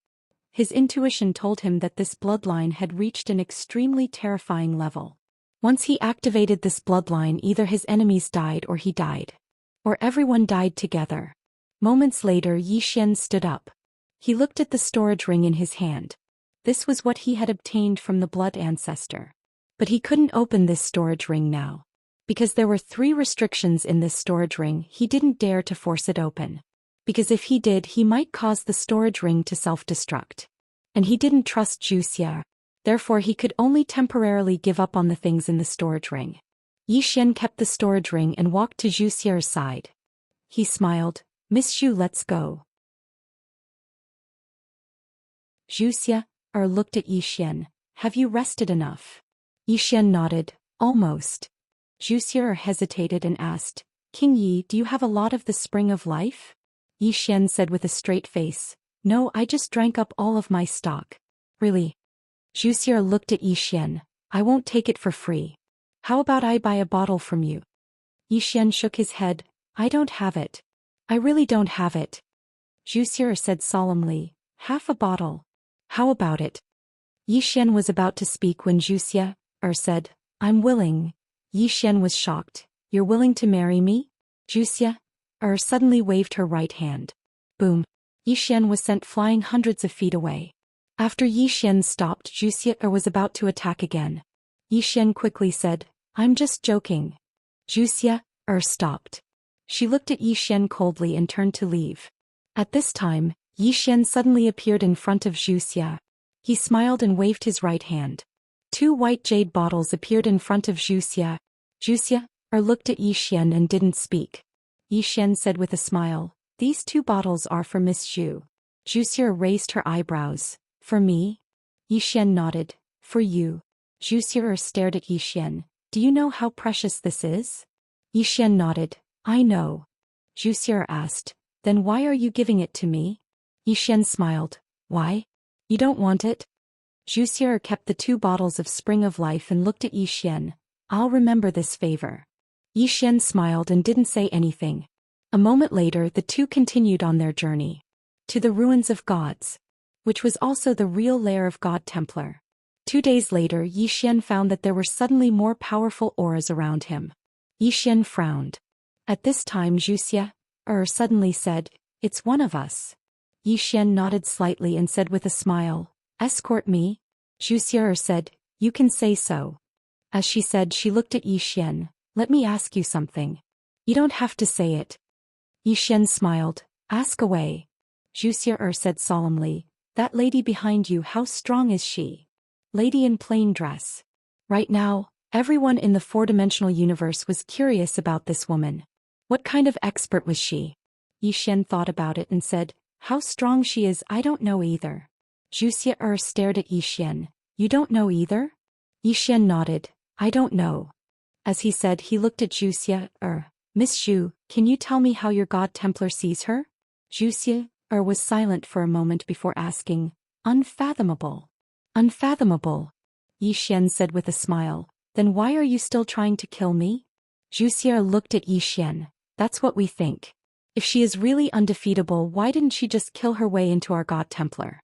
His intuition told him that this bloodline had reached an extremely terrifying level. Once he activated this bloodline, either his enemies died or he died. Or everyone died together. Moments later Zhou Xian stood up. He looked at the storage ring in his hand. This was what he had obtained from the blood ancestor. But he couldn't open this storage ring now. Because there were 3 restrictions in this storage ring, he didn't dare to force it open. Because if he did, he might cause the storage ring to self-destruct. And he didn't trust Zhou Xian. Therefore he could only temporarily give up on the things in the storage ring. Zhou Xian kept the storage ring and walked to Zhou Xian's side. He smiled. Miss Xu, let's go. Zhou Xian looked at Zhou Xian. Have you rested enough? Zhou Xian nodded. Almost. Zhou Xian hesitated and asked, King Yi, do you have a lot of the Spring of Life? Zhou Xian said with a straight face, No, I just drank up all of my stock. Really? Zhou Xian looked at Zhou Xian. I won't take it for free. How about I buy a bottle from you? Zhou Xian shook his head. I don't have it. I really don't have it. Zhou Xian said solemnly, half a bottle. How about it? Zhou Xian was about to speak when Zhou Xian said, I'm willing. Yi Xian was shocked. You're willing to marry me? Zhou Xian suddenly waved her right hand. Boom. Yi Xian was sent flying hundreds of feet away. After Yi Xian stopped, Zhou Xian was about to attack again. Yi Xian quickly said, I'm just joking. Zhou Xian stopped. She looked at Yi Xian coldly and turned to leave. At this time, Yi Xian suddenly appeared in front of Zhou Xian. He smiled and waved his right hand. 2 white jade bottles appeared in front of Zhou Xian. Zhou Xian looked at Yi Xian and didn't speak. Yi Xian said with a smile, these 2 bottles are for Miss Zhou. Zhou Xian raised her eyebrows. For me? Yi Xian nodded. For you. Zhou Xian stared at Yi Xian. Do you know how precious this is? Yi Xian nodded. I know. Zhou Xian asked. Then why are you giving it to me? Yi Xian smiled. Why? You don't want it? Zhou Xian kept the 2 bottles of Spring of Life and looked at Yi Xian. I'll remember this favor. Yi Xian smiled and didn't say anything. A moment later, the 2 continued on their journey. To the ruins of gods. Which was also the real lair of God Templar. 2 days later, Yi Xian found that there were suddenly more powerful auras around him. Yi Xian frowned. At this time Zhou Xian suddenly said, it's one of us. Yi Xian nodded slightly and said with a smile, escort me? Zhou Xian said, you can say so. As she said, she looked at Yi Xian. Let me ask you something. You don't have to say it. Yi Xian smiled. Ask away. Zhou Xian said solemnly, that lady behind you, how strong is she? Lady in plain dress. Right now, everyone in the 4-dimensional universe was curious about this woman. What kind of expert was she? Yi Xian thought about it and said, how strong she is, I don't know either. Zhou Xian stared at Yi Xian. You don't know either? Yi Xian nodded. I don't know. As he said, he looked at Zhou Xian. Miss Zhou, can you tell me how your God Templar sees her? Zhou Xian was silent for a moment before asking, unfathomable. Unfathomable. Yi Xian said with a smile. Then why are you still trying to kill me? Zhou Xian looked at Yi Xian. That's what we think. If she is really undefeatable, why didn't she just kill her way into our God Templar?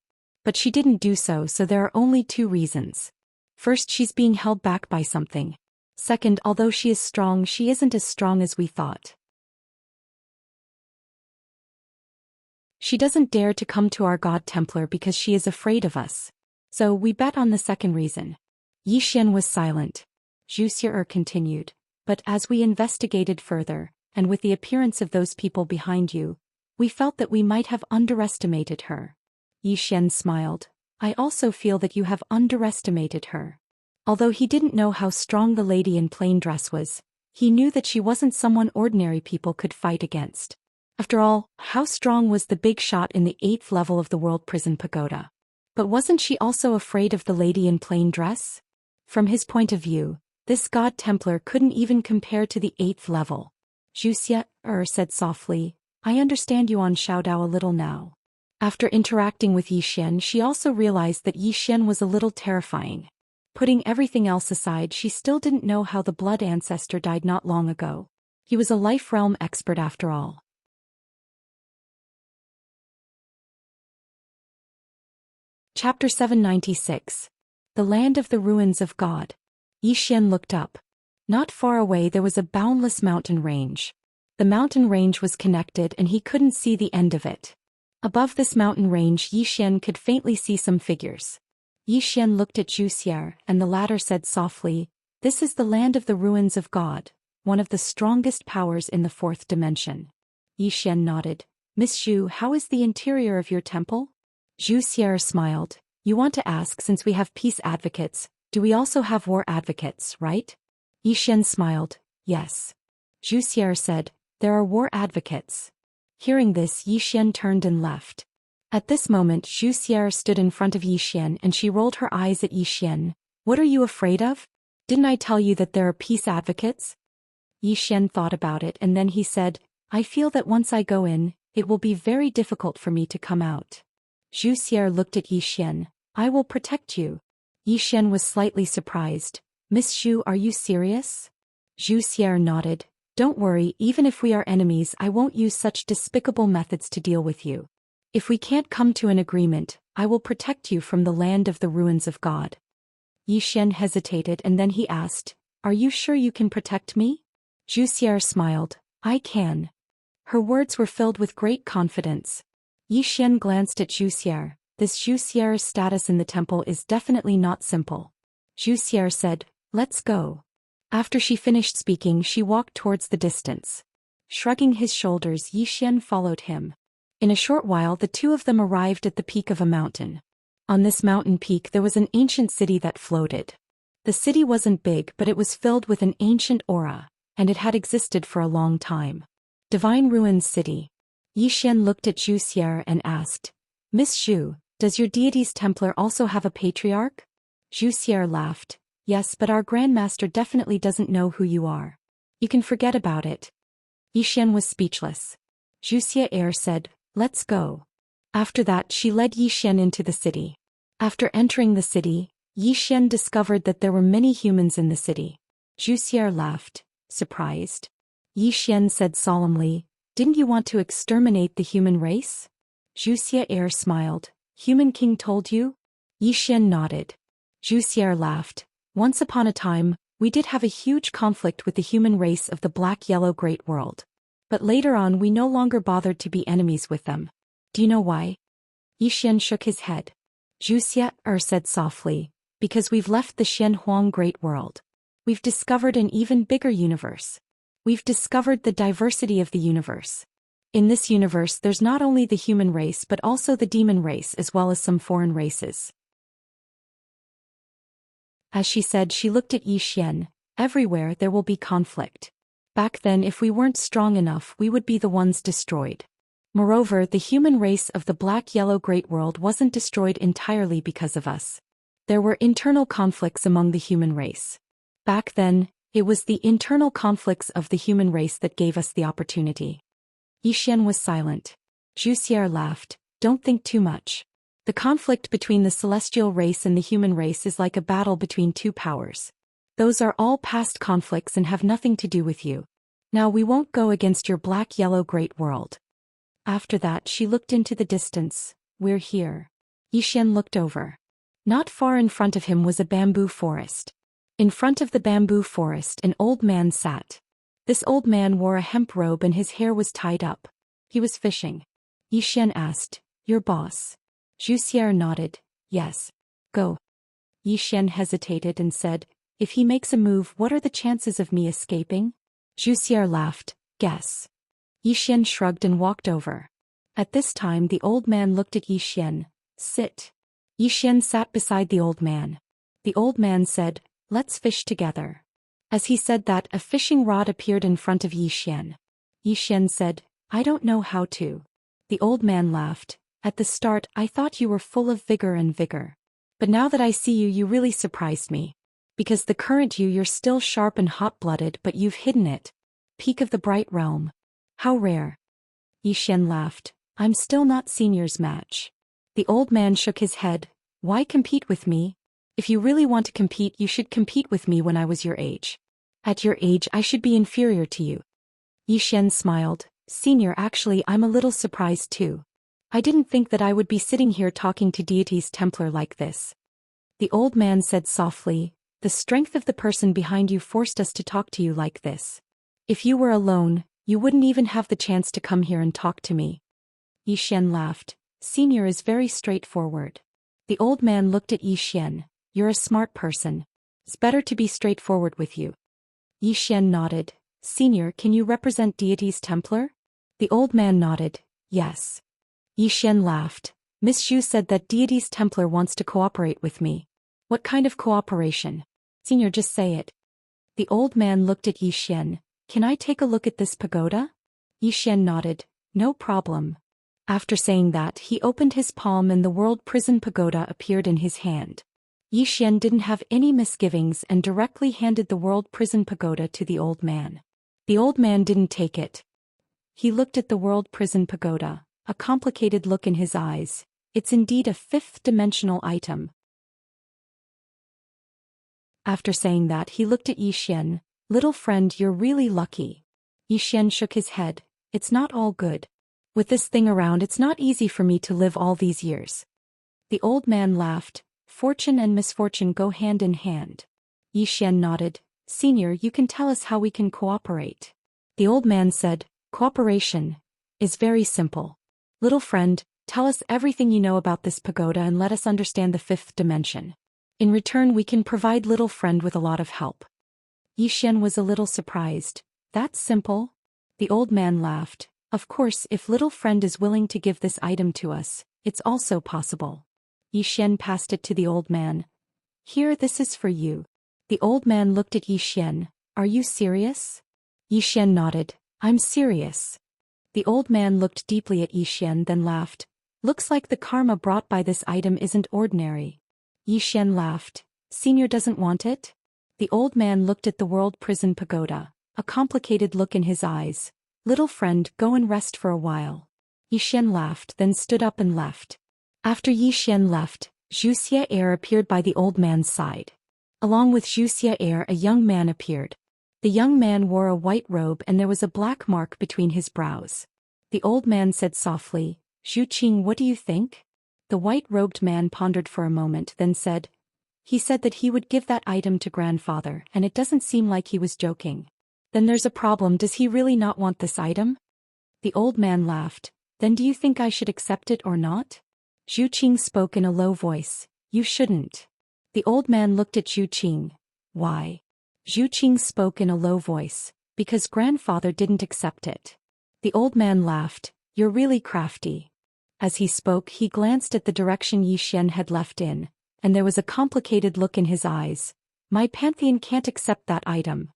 But she didn't do so, so there are only 2 reasons. First, she's being held back by something. Second, although she is strong, she isn't as strong as we thought. She doesn't dare to come to our God Templar because she is afraid of us. So we bet on the second reason. Yi Xian was silent. Zhou Xian continued. But as we investigated further, and with the appearance of those people behind you, we felt that we might have underestimated her. Yi Xian smiled. I also feel that you have underestimated her. Although he didn't know how strong the lady in plain dress was, he knew that she wasn't someone ordinary people could fight against. After all, how strong was the big shot in the 8th level of the World Prison Pagoda? But wasn't she also afraid of the lady in plain dress? From his point of view, this God Templar couldn't even compare to the 8th level. Zhou Xian said softly, I understand Yuan Xiaodao a little now. After interacting with Yi Xian, she also realized that Yi Xian was a little terrifying. Putting everything else aside, she still didn't know how the blood ancestor died not long ago. He was a life realm expert after all. Chapter 796. The Land of the Ruins of God. Yi Xian looked up. Not far away there was a boundless mountain range. The mountain range was connected and he couldn't see the end of it. Above this mountain range Yi Xian could faintly see some figures. Yi Xian looked at Zhou Xian and the latter said softly, this is the land of the ruins of God, one of the strongest powers in the 4th dimension. Yi Xian nodded. Miss Zhou, how is the interior of your temple? Zhou Xian smiled. You want to ask since we have peace advocates, do we also have war advocates, right? Yi Xian smiled. Yes. Zhou Xian said, there are war advocates. Hearing this, Yi Xian turned and left. At this moment Zhou Xian stood in front of Yi Xian and she rolled her eyes at Yi Xian. What are you afraid of? Didn't I tell you that there are peace advocates? Yi Xian thought about it and then he said, I feel that once I go in, it will be very difficult for me to come out. Zhou Xian looked at Yi Xian. I will protect you. Yi Xian was slightly surprised. Miss Zhou, are you serious? Zhou Xian nodded. Don't worry, even if we are enemies, I won't use such despicable methods to deal with you. If we can't come to an agreement, I will protect you from the land of the ruins of God. Yi Xian hesitated and then he asked, Are you sure you can protect me? Zhou Xian smiled. I can. Her words were filled with great confidence. Xian glanced at Zhou Xian. This Zhou Xian's status in the temple is definitely not simple. Zhou Xian said, let's go. After she finished speaking, she walked towards the distance. Shrugging his shoulders, Xian followed him. In a short while the two of them arrived at the peak of a mountain. On this mountain peak there was an ancient city that floated. The city wasn't big, but it was filled with an ancient aura, and it had existed for a long time. Divine Ruins City. Xian looked at Zhou Xian and asked, Miss Zhou, does your deity's Templar also have a patriarch? Zhou Xian laughed. Yes, but our Grandmaster definitely doesn't know who you are. You can forget about it. Xian was speechless. Zhou Xian said, let's go. After that she led Xian into the city. After entering the city, Xian discovered that there were many humans in the city. Zhou Xian laughed, surprised. Xian said solemnly, didn't you want to exterminate the human race? Zhou Xian smiled. Human King told you? Xian nodded. Zhou Xian laughed. Once upon a time, we did have a huge conflict with the human race of the black-yellow Great World. But later on we no longer bothered to be enemies with them. Do you know why? Xian shook his head. Zhou Xian said softly, because we've left the Xianhuang Great World. We've discovered an even bigger universe. We've discovered the diversity of the universe. In this universe there's not only the human race but also the demon race as well as some foreign races. As she said, she looked at Xian. Everywhere there will be conflict. Back then if we weren't strong enough we would be the ones destroyed. Moreover, the human race of the black-yellow Great World wasn't destroyed entirely because of us. There were internal conflicts among the human race. Back then, it was the internal conflicts of the human race that gave us the opportunity. Xian was silent. Zhou Xian laughed. Don't think too much. The conflict between the celestial race and the human race is like a battle between two powers. Those are all past conflicts and have nothing to do with you. Now we won't go against your black-yellow Great World. After that she looked into the distance. We're here. Xian looked over. Not far in front of him was a bamboo forest. In front of the bamboo forest an old man sat. This old man wore a hemp robe and his hair was tied up. He was fishing. Xian asked, your boss? Zhou Xian nodded, yes. Go. Xian hesitated and said, if he makes a move, what are the chances of me escaping? Zhou Xian laughed, guess. Xian shrugged and walked over. At this time the old man looked at Xian. Sit. Xian sat beside the old man. The old man said, let's fish together. As he said that, a fishing rod appeared in front of Xian. Xian said, I don't know how to. The old man laughed. At the start I thought you were full of vigor. But now that I see you, you really surprised me. Because the current you're still sharp and hot-blooded, but you've hidden it. Peak of the bright realm. How rare. Xian laughed. I'm still not senior's match. The old man shook his head. Why compete with me? If you really want to compete, you should compete with me when I was your age. At your age I should be inferior to you. Xian smiled. Senior, actually I'm a little surprised too. I didn't think that I would be sitting here talking to deity's Templar like this. The old man said softly, the strength of the person behind you forced us to talk to you like this. If you were alone, you wouldn't even have the chance to come here and talk to me. Xian laughed. Senior is very straightforward. The old man looked at Xian. You're a smart person. It's better to be straightforward with you. Xian nodded. Senior, can you represent deity's Templar? The old man nodded. Yes. Xian laughed. Miss Zhou said that deity's Templar wants to cooperate with me. What kind of cooperation? Senior, just say it. The old man looked at Xian. Can I take a look at this pagoda? Xian nodded. No problem. After saying that, he opened his palm and the World Prison Pagoda appeared in his hand. Xian didn't have any misgivings and directly handed the World Prison Pagoda to the old man. The old man didn't take it. He looked at the World Prison Pagoda, a complicated look in his eyes. It's indeed a fifth-dimensional item. After saying that, he looked at Xian. Little friend, you're really lucky. Xian shook his head. It's not all good. With this thing around, it's not easy for me to live all these years. The old man laughed. Fortune and misfortune go hand in hand. Xian nodded. Senior, you can tell us how we can cooperate. The old man said, cooperation is very simple. Little friend, tell us everything you know about this pagoda and let us understand the fifth dimension. In return, we can provide little friend with a lot of help. Xian was a little surprised. That's simple? The old man laughed. Of course, if little friend is willing to give this item to us, it's also possible. Xian passed it to the old man. Here, this is for you. The old man looked at Xian. Are you serious? Xian nodded. I'm serious. The old man looked deeply at Xian then laughed. Looks like the karma brought by this item isn't ordinary. Xian laughed. Senior doesn't want it? The old man looked at the world prison pagoda, a complicated look in his eyes. Little friend, go and rest for a while. Xian laughed then stood up and left. After Xian left, Zhou Xian appeared by the old man's side. Along with Zhou Xian, a young man appeared. The young man wore a white robe and there was a black mark between his brows. The old man said softly, Zhu Qing, what do you think? The white-robed man pondered for a moment then said, he said that he would give that item to grandfather and it doesn't seem like he was joking. Then there's a problem, does he really not want this item? The old man laughed. Then do you think I should accept it or not? Zhu Qing spoke in a low voice. You shouldn't. The old man looked at Zhu Qing. Why? Zhu Qing spoke in a low voice. Because grandfather didn't accept it. The old man laughed. You're really crafty. As he spoke, he glanced at the direction Xian had left in, and there was a complicated look in his eyes. My pantheon can't accept that item.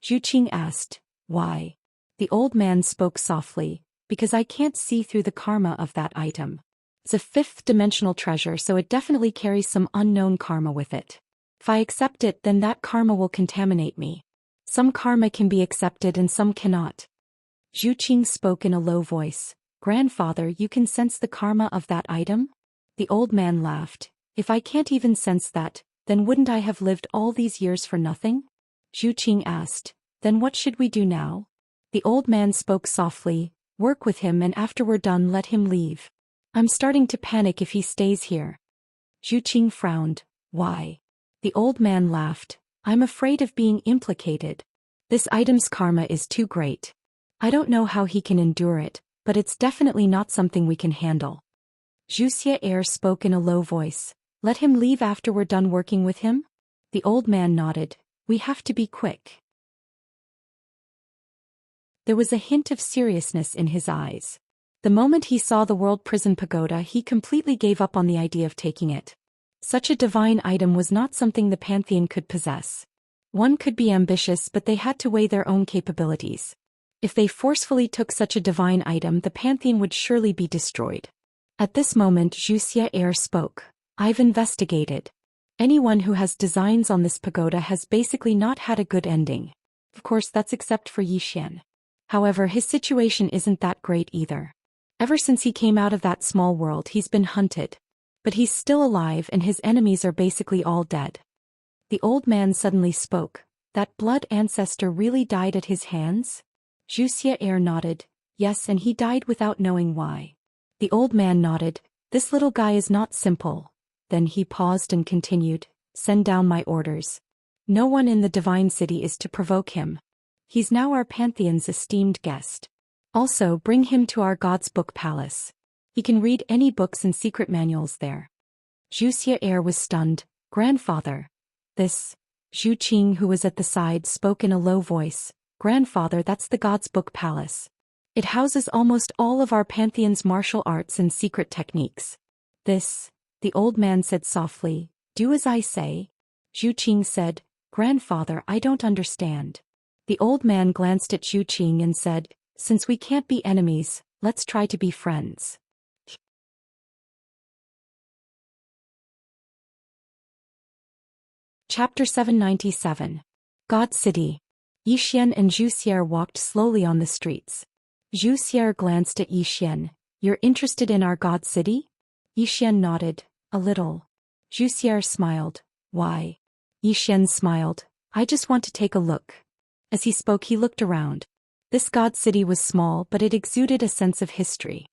Zhu Qing asked. Why? The old man spoke softly. Because I can't see through the karma of that item. It's a fifth-dimensional treasure, so it definitely carries some unknown karma with it. If I accept it, then that karma will contaminate me. Some karma can be accepted and some cannot. Zhu Qing spoke in a low voice. Grandfather, you can sense the karma of that item? The old man laughed. If I can't even sense that, then wouldn't I have lived all these years for nothing? Zhu Qing asked. Then what should we do now? The old man spoke softly. Work with him and after we're done let him leave. I'm starting to panic if he stays here. Zhu Qing frowned. Why? The old man laughed. I'm afraid of being implicated. This item's karma is too great. I don't know how he can endure it, but it's definitely not something we can handle. Zhou Xian spoke in a low voice. Let him leave after we're done working with him? The old man nodded. We have to be quick. There was a hint of seriousness in his eyes. The moment he saw the world prison pagoda, he completely gave up on the idea of taking it. Such a divine item was not something the pantheon could possess. One could be ambitious, but they had to weigh their own capabilities. If they forcefully took such a divine item, the pantheon would surely be destroyed. At this moment, Zhou Xian spoke. I've investigated. Anyone who has designs on this pagoda has basically not had a good ending. Of course, that's except for Xian. However, his situation isn't that great either. Ever since he came out of that small world, he's been hunted. But he's still alive and his enemies are basically all dead. The old man suddenly spoke. That blood ancestor really died at his hands? Zhou Xian nodded. Yes, and he died without knowing why. The old man nodded. This little guy is not simple. Then he paused and continued. Send down my orders. No one in the divine city is to provoke him. He's now our pantheon's esteemed guest. Also, bring him to our God's Book Palace. He can read any books and secret manuals there. Zhou Xian was stunned. Grandfather. This. Zhu Qing, who was at the side, spoke in a low voice. Grandfather, that's the God's Book Palace. It houses almost all of our pantheon's martial arts and secret techniques. This. The old man said softly. Do as I say. Zhu Qing said. Grandfather, I don't understand. The old man glanced at Zhu Qing and said, since we can't be enemies, let's try to be friends. Chapter 797. God City. Xian and Zhu Xian walked slowly on the streets. Zhu Xian glanced at Xian. You're interested in our God City? Xian nodded. A little. Zhu Xian smiled. Why? Xian smiled. I just want to take a look. As he spoke, he looked around. This God City was small, but it exuded a sense of history.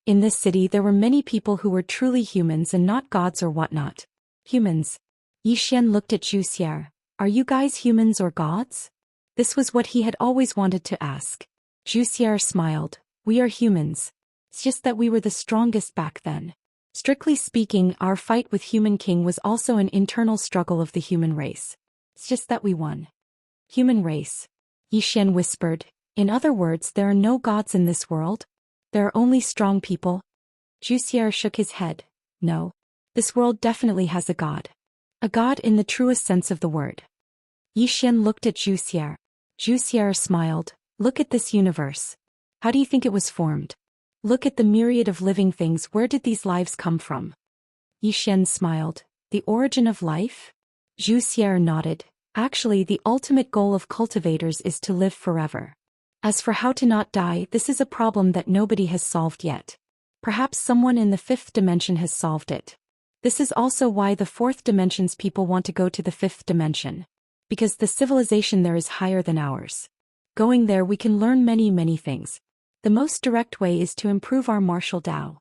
In this city there were many people who were truly humans and not gods or whatnot. Humans. Xian looked at Zhu Xian. Are you guys humans or gods? This was what he had always wanted to ask. Zhou Xian smiled. We are humans. It's just that we were the strongest back then. Strictly speaking, our fight with Human King was also an internal struggle of the human race. It's just that we won. Human race. Xian whispered. In other words, there are no gods in this world? There are only strong people? Zhou Xian shook his head. No. This world definitely has a god. A god in the truest sense of the word. Xian looked at Zhou Xian. Zhou Xian smiled. Look at this universe. How do you think it was formed? Look at the myriad of living things. Where did these lives come from? Xian smiled. The origin of life? Zhou Xian nodded. Actually, the ultimate goal of cultivators is to live forever. As for how to not die, this is a problem that nobody has solved yet. Perhaps someone in the fifth dimension has solved it. This is also why the fourth dimension's people want to go to the fifth dimension. Because the civilization there is higher than ours. Going there we can learn many things. The most direct way is to improve our martial Tao.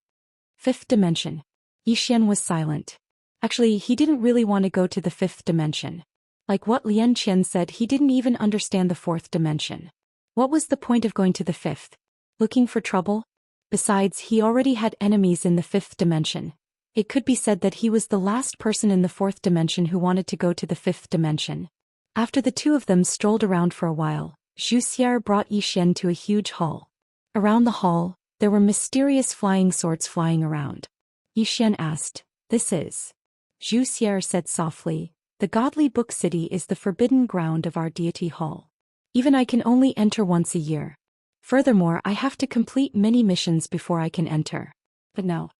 Fifth dimension. Xian was silent. Actually, he didn't really want to go to the fifth dimension. Like what Lian Qian said, he didn't even understand the fourth dimension. What was the point of going to the fifth? Looking for trouble? Besides, he already had enemies in the fifth dimension. It could be said that he was the last person in the fourth dimension who wanted to go to the fifth dimension. After the two of them strolled around for a while, Zhou Xian brought Xian to a huge hall. Around the hall, there were mysterious flying swords flying around. Xian asked, "This is?" Zhou Xian said softly, "The godly book city is the forbidden ground of our deity hall. Even I can only enter once a year. Furthermore, I have to complete many missions before I can enter. But no."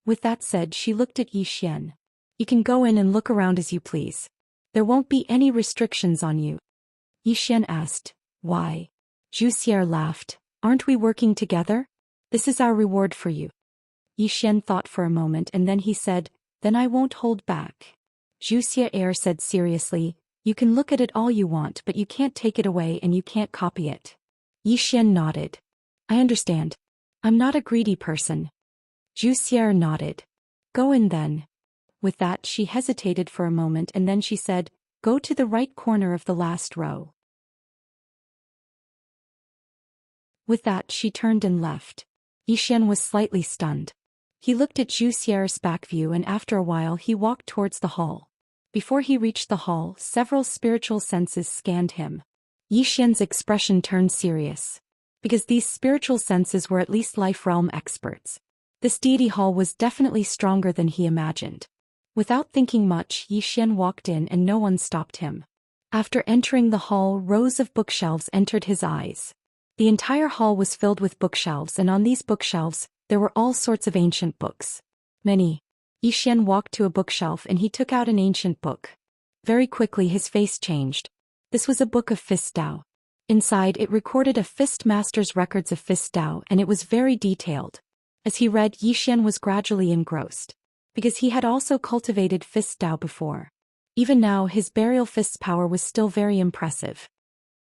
With that said, she looked at Xian. "You can go in and look around as you please. There won't be any restrictions on you." Xian asked, "Why?" Zhou Xian laughed. "Aren't we working together? This is our reward for you." Xian thought for a moment and then he said, "Then I won't hold back." Zhou Xian said seriously, "You can look at it all you want, but you can't take it away and you can't copy it." Xian nodded. "I understand. I'm not a greedy person." Zhou Xian nodded. "Go in then." With that she hesitated for a moment and then she said, "Go to the right corner of the last row." With that she turned and left. Xian was slightly stunned. He looked at Zhou Xian's back view and after a while he walked towards the hall. Before he reached the hall, several spiritual senses scanned him. Xian's expression turned serious. Because these spiritual senses were at least life realm experts. This deity hall was definitely stronger than he imagined. Without thinking much, Xian walked in and no one stopped him. After entering the hall, rows of bookshelves entered his eyes. The entire hall was filled with bookshelves and on these bookshelves, there were all sorts of ancient books. Many. Xian walked to a bookshelf and he took out an ancient book. Very quickly his face changed. This was a book of Fist Tao. Inside it recorded a Fist Master's records of Fist Tao and it was very detailed. As he read, Xian was gradually engrossed. Because he had also cultivated Fist Tao before. Even now his burial fist's power was still very impressive.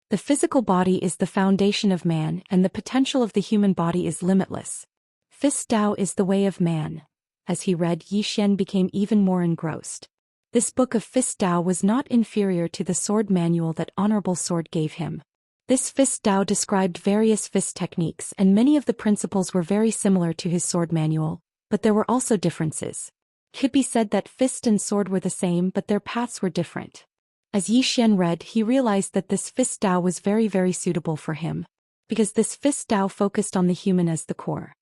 The physical body is the foundation of man and the potential of the human body is limitless. Fist Tao is the way of man. As he read, Xian became even more engrossed. This book of Fist Tao was not inferior to the sword manual that Honorable Sword gave him. This Fist Tao described various fist techniques and many of the principles were very similar to his sword manual, but there were also differences. It could be said that fist and sword were the same but their paths were different. As Xian read, he realized that this Fist Tao was very suitable for him. Because this Fist Tao focused on the human as the core.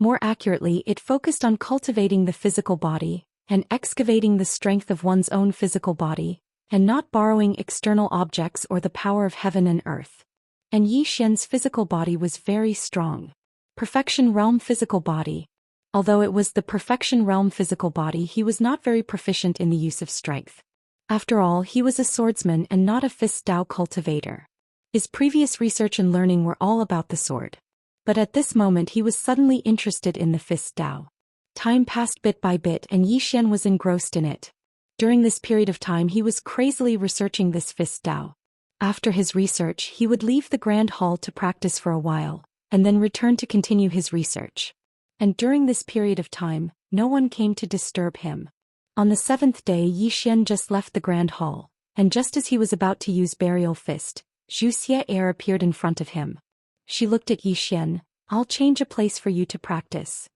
More accurately, it focused on cultivating the physical body, and excavating the strength of one's own physical body, and not borrowing external objects or the power of heaven and earth. And Xian's physical body was very strong. Perfection realm physical body. Although it was the perfection realm physical body, he was not very proficient in the use of strength. After all, he was a swordsman and not a Fist Tao cultivator. His previous research and learning were all about the sword. But at this moment he was suddenly interested in the Fist Tao. Time passed bit by bit and Xian was engrossed in it. During this period of time he was crazily researching this Fist Tao. After his research, he would leave the grand hall to practice for a while, and then return to continue his research. And during this period of time, no one came to disturb him. On the seventh day Xian just left the grand hall. And just as he was about to use Burial Fist, Zhou Xian appeared in front of him. She looked at Yi Xian. I'll change a place for you to practice.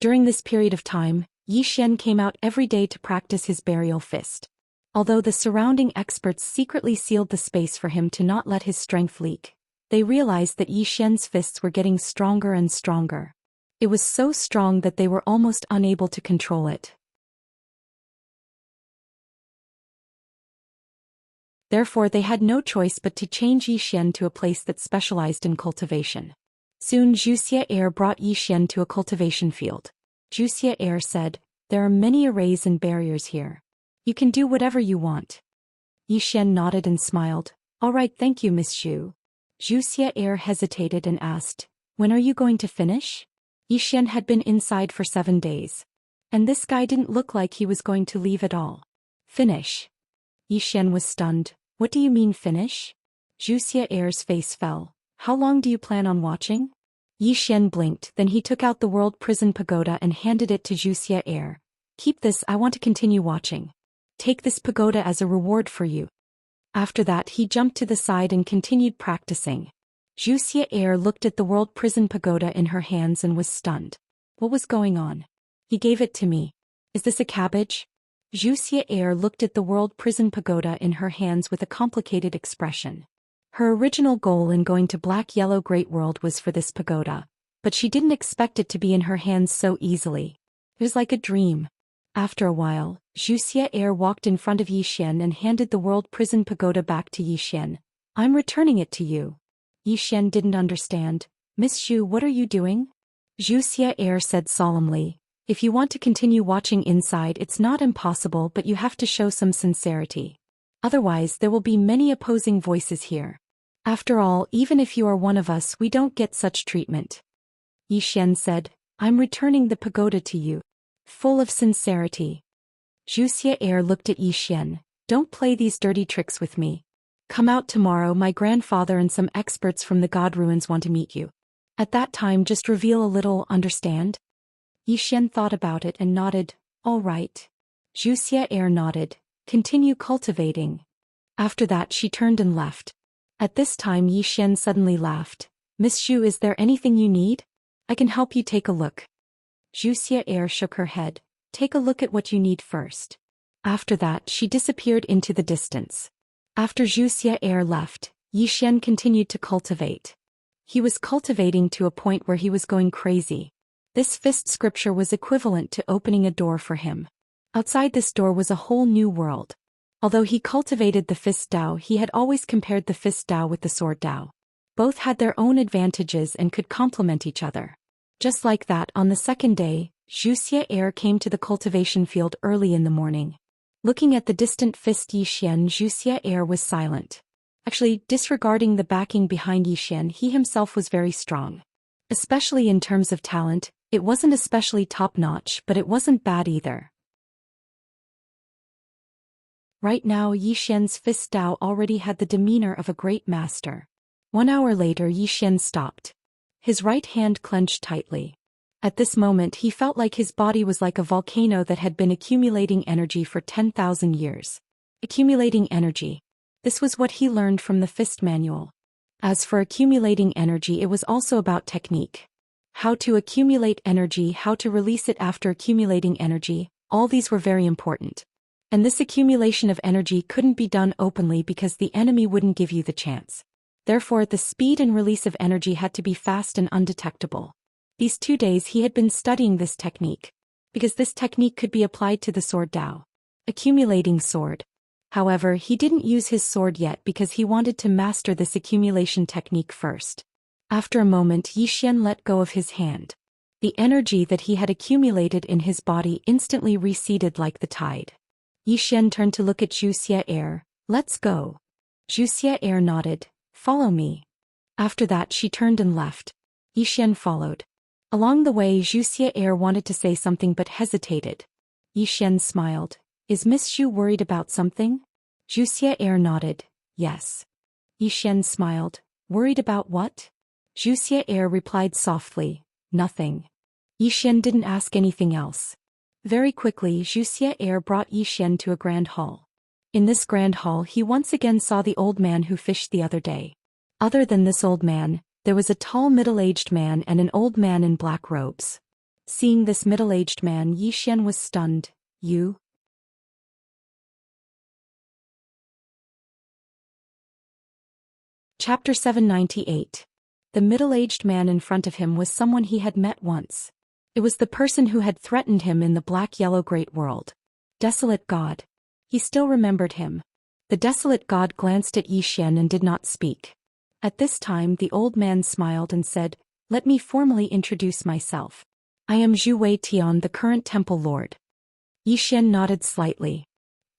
During this period of time, Yi Xian came out every day to practice his Burial Fist. Although the surrounding experts secretly sealed the space for him to not let his strength leak, they realized that Yi Xian's fists were getting stronger and stronger. It was so strong that they were almost unable to control it. Therefore they had no choice but to change Yi Xian to a place that specialized in cultivation. Soon Zhou Xian brought Yi Xian to a cultivation field. Zhou Xian said, "There are many arrays and barriers here. You can do whatever you want." Yi Xian nodded and smiled. "All right, thank you, Miss Zhou." Zhou Xian hesitated and asked, "When are you going to finish?" Yi Xian had been inside for 7 days. And this guy didn't look like he was going to leave at all. "Finish?" Yi Xian was stunned. "What do you mean finish?" Zhou Xian's face fell. "How long do you plan on watching?" Yi Xian blinked, then he took out the World Prison Pagoda and handed it to Zhou Xian. "Keep this, I want to continue watching. Take this pagoda as a reward for you." After that he jumped to the side and continued practicing. Zhou Xian looked at the World Prison Pagoda in her hands and was stunned. What was going on? "He gave it to me. Is this a cabbage?" Zhou Xian looked at the World Prison Pagoda in her hands with a complicated expression. Her original goal in going to Black-Yellow Great World was for this pagoda, but she didn't expect it to be in her hands so easily. It was like a dream. After a while, Zhou Xian walked in front of Yi Xian and handed the World Prison Pagoda back to Yi Xian. "I'm returning it to you." Yi Xian didn't understand. "Miss Zhou, what are you doing?" Zhou Xian said solemnly, "If you want to continue watching inside, it's not impossible, but you have to show some sincerity. Otherwise there will be many opposing voices here. After all, even if you are one of us, we don't get such treatment." Yi Xian said, "I'm returning the pagoda to you." Full of sincerity. Zhou Xian looked at Yi Xian. "Don't play these dirty tricks with me. Come out tomorrow, my grandfather and some experts from the God Ruins want to meet you. At that time just reveal a little, understand?" Yi Xian thought about it and nodded. "All right." Zhou Xian nodded. "Continue cultivating." After that she turned and left. At this time Yi Xian suddenly laughed. "Miss Zhou, is there anything you need? I can help you take a look." Zhou Xian shook her head. "Take a look at what you need first." After that she disappeared into the distance. After Zhou Xian left, Yi Xian continued to cultivate. He was cultivating to a point where he was going crazy. This fist scripture was equivalent to opening a door for him. Outside this door was a whole new world. Although he cultivated the fist Dao, he had always compared the fist Dao with the sword Dao. Both had their own advantages and could complement each other. Just like that, on the second day, Zhou Xian came to the cultivation field early in the morning. Looking at the distant fist Yi Xian, Zhou Xian was silent. Actually, disregarding the backing behind Yi Xian, he himself was very strong. Especially in terms of talent, it wasn't especially top-notch, but it wasn't bad either. Right now Yi Xian's fist Dao already had the demeanor of a great master. 1 hour later Yi Xian stopped. His right hand clenched tightly. At this moment he felt like his body was like a volcano that had been accumulating energy for 10,000 years. Accumulating energy. This was what he learned from the fist manual. As for accumulating energy, it was also about technique. How to accumulate energy, how to release it after accumulating energy, all these were very important. And this accumulation of energy couldn't be done openly because the enemy wouldn't give you the chance. Therefore, the speed and release of energy had to be fast and undetectable. These 2 days he had been studying this technique, because this technique could be applied to the sword Dao. Accumulating sword. However, he didn't use his sword yet because he wanted to master this accumulation technique first. After a moment Yi Xian let go of his hand. The energy that he had accumulated in his body instantly receded like the tide. Yi Xian turned to look at Zhou Xian. "Let's go." Zhou Xian nodded. "Follow me." After that she turned and left. Yi Xian followed. Along the way Zhou Xian wanted to say something but hesitated. Yi Xian smiled. "Is Miss Zhou worried about something?" Zhou Xian nodded. "Yes." Yi Xian smiled. "Worried about what?" Zhou Xian replied softly. "Nothing." Yi Xian didn't ask anything else. Very quickly Zhou Xian brought Yi Xian to a grand hall. In this grand hall he once again saw the old man who fished the other day. Other than this old man, there was a tall middle-aged man and an old man in black robes. Seeing this middle-aged man, Xian was stunned. You? Chapter 798. The middle-aged man in front of him was someone he had met once. It was the person who had threatened him in the black-yellow great world. Desolate God. He still remembered him. The desolate God glanced at Xian and did not speak. At this time the old man smiled and said, "Let me formally introduce myself. I am Zhou Xian, the current temple lord." Xian nodded slightly.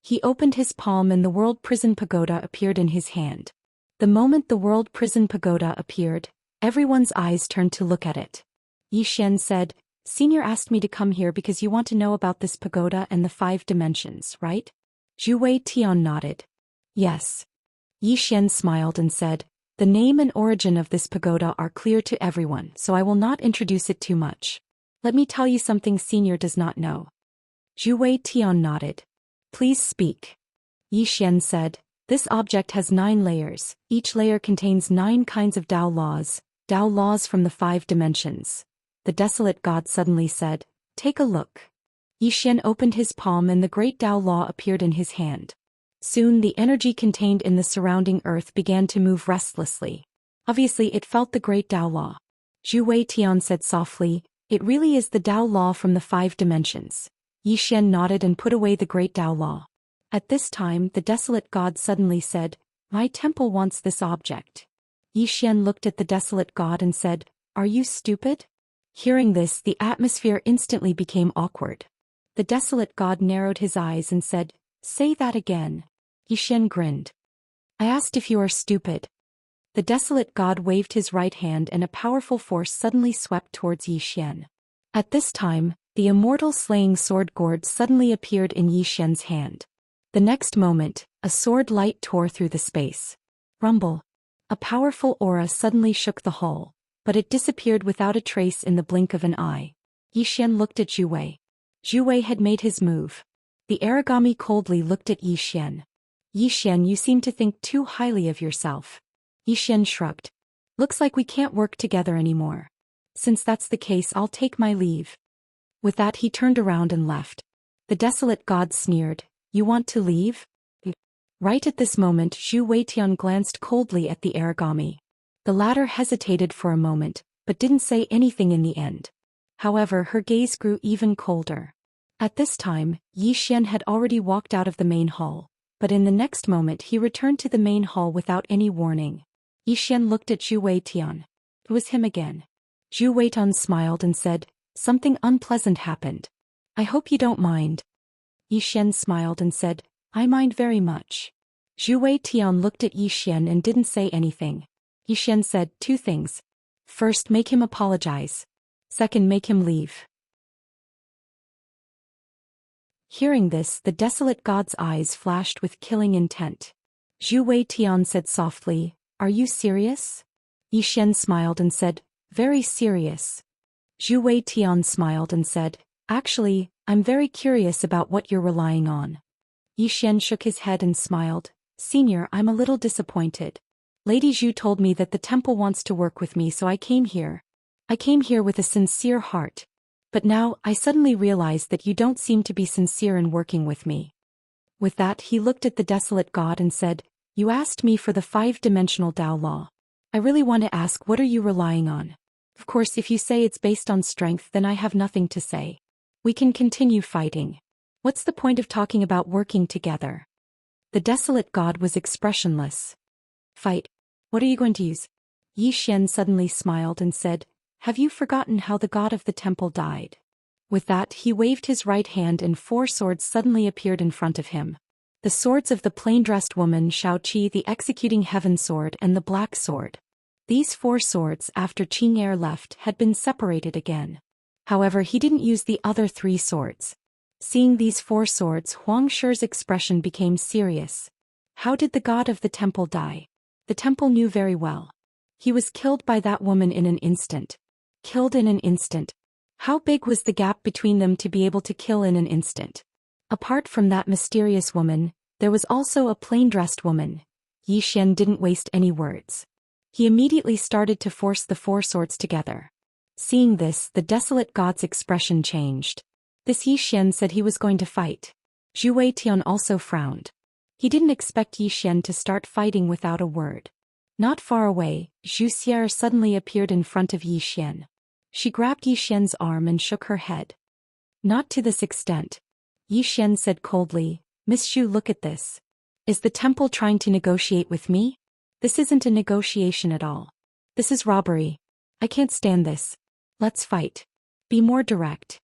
He opened his palm and the world prison pagoda appeared in his hand. The moment the world prison pagoda appeared, everyone's eyes turned to look at it. Xian said, "Senior asked me to come here because you want to know about this pagoda and the 5 dimensions, right?" Zhou Xian nodded. "Yes." Xian smiled and said, "The name and origin of this pagoda are clear to everyone, so I will not introduce it too much. Let me tell you something Senior does not know." Zhou Xian nodded. "Please speak." Xian said, "This object has 9 layers, each layer contains 9 kinds of Tao laws from the 5 dimensions. The desolate God suddenly said, "Take a look." Xian opened his palm and the great Tao law appeared in his hand. Soon the energy contained in the surrounding earth began to move restlessly. Obviously it felt the great Tao law. Zhou Xian said softly, "It really is the Tao law from the 5 dimensions." Xian nodded and put away the great Tao law. At this time the desolate God suddenly said, "My temple wants this object." Xian looked at the desolate God and said, "Are you stupid?" Hearing this, the atmosphere instantly became awkward. The desolate God narrowed his eyes and said, "Say that again." Xian grinned. "I asked if you are stupid." The desolate God waved his right hand and a powerful force suddenly swept towards Xian. At this time, the immortal slaying sword gourd suddenly appeared in Xian's hand. The next moment, a sword light tore through the space. Rumble. A powerful aura suddenly shook the hall, but it disappeared without a trace in the blink of an eye. Xian looked at Zhu Wei. Zhu Wei had made his move. The origami coldly looked at Xian. "Xian, you seem to think too highly of yourself." Xian shrugged. "Looks like we can't work together anymore. Since that's the case, I'll take my leave." With that he turned around and left. The desolate God sneered, "You want to leave?" Right at this moment Zhou Weitian glanced coldly at the origami. The latter hesitated for a moment, but didn't say anything in the end. However, her gaze grew even colder. At this time, Xian had already walked out of the main hall, but in the next moment he returned to the main hall without any warning. Xian looked at Zhou Weitian. It was him again. Zhou Weitian smiled and said, "Something unpleasant happened. I hope you don't mind." Xian smiled and said, "I mind very much." Zhou Weitian looked at Xian and didn't say anything. Xian said 2 things. First, make him apologize. Second, make him leave. Hearing this, the desolate God's eyes flashed with killing intent. Zhou Weitian said softly, "Are you serious?" Xian smiled and said, "Very serious." Zhou Weitian smiled and said, "Actually, I'm very curious about what you're relying on." Xian shook his head and smiled. "Senior, I'm a little disappointed. Lady Zhu told me that the temple wants to work with me, so I came here. I came here with a sincere heart. But now, I suddenly realize that you don't seem to be sincere in working with me." With that he looked at the desolate God and said, "You asked me for the 5-dimensional Tao law. I really want to ask, what are you relying on? Of course, if you say it's based on strength, then I have nothing to say. We can continue fighting. What's the point of talking about working together?" The desolate God was expressionless. "Fight? What are you going to use?" Xian suddenly smiled and said, "Have you forgotten how the god of the temple died?" With that he waved his right hand and 4 swords suddenly appeared in front of him. The swords of the plain-dressed woman Xiaoqi, the executing heaven sword, and the black sword. These 4 swords, after Qing'er left, had been separated again. However, he didn't use the other 3 swords. Seeing these 4 swords, Huang Shi's expression became serious. How did the god of the temple die? The temple knew very well. He was killed by that woman in an instant. Killed in an instant. How big was the gap between them to be able to kill in an instant? Apart from that mysterious woman, There was also a plain-dressed woman. Yi Xian didn't waste any words. He immediately started to force the four swords together. Seeing this, the desolate god's expression changed. This Yi Xian said he was going to fight. Zhu Xian also frowned. He didn't expect Yi Xian to start fighting without a word. Not far away, Zhou Xian suddenly appeared in front of Yi Xian. She grabbed Yi Xian's arm and shook her head. Not to this extent. Yi Xian said coldly, Miss Zhu, look at this. Is the temple trying to negotiate with me? This isn't a negotiation at all. This is robbery. I can't stand this. Let's fight. Be more direct.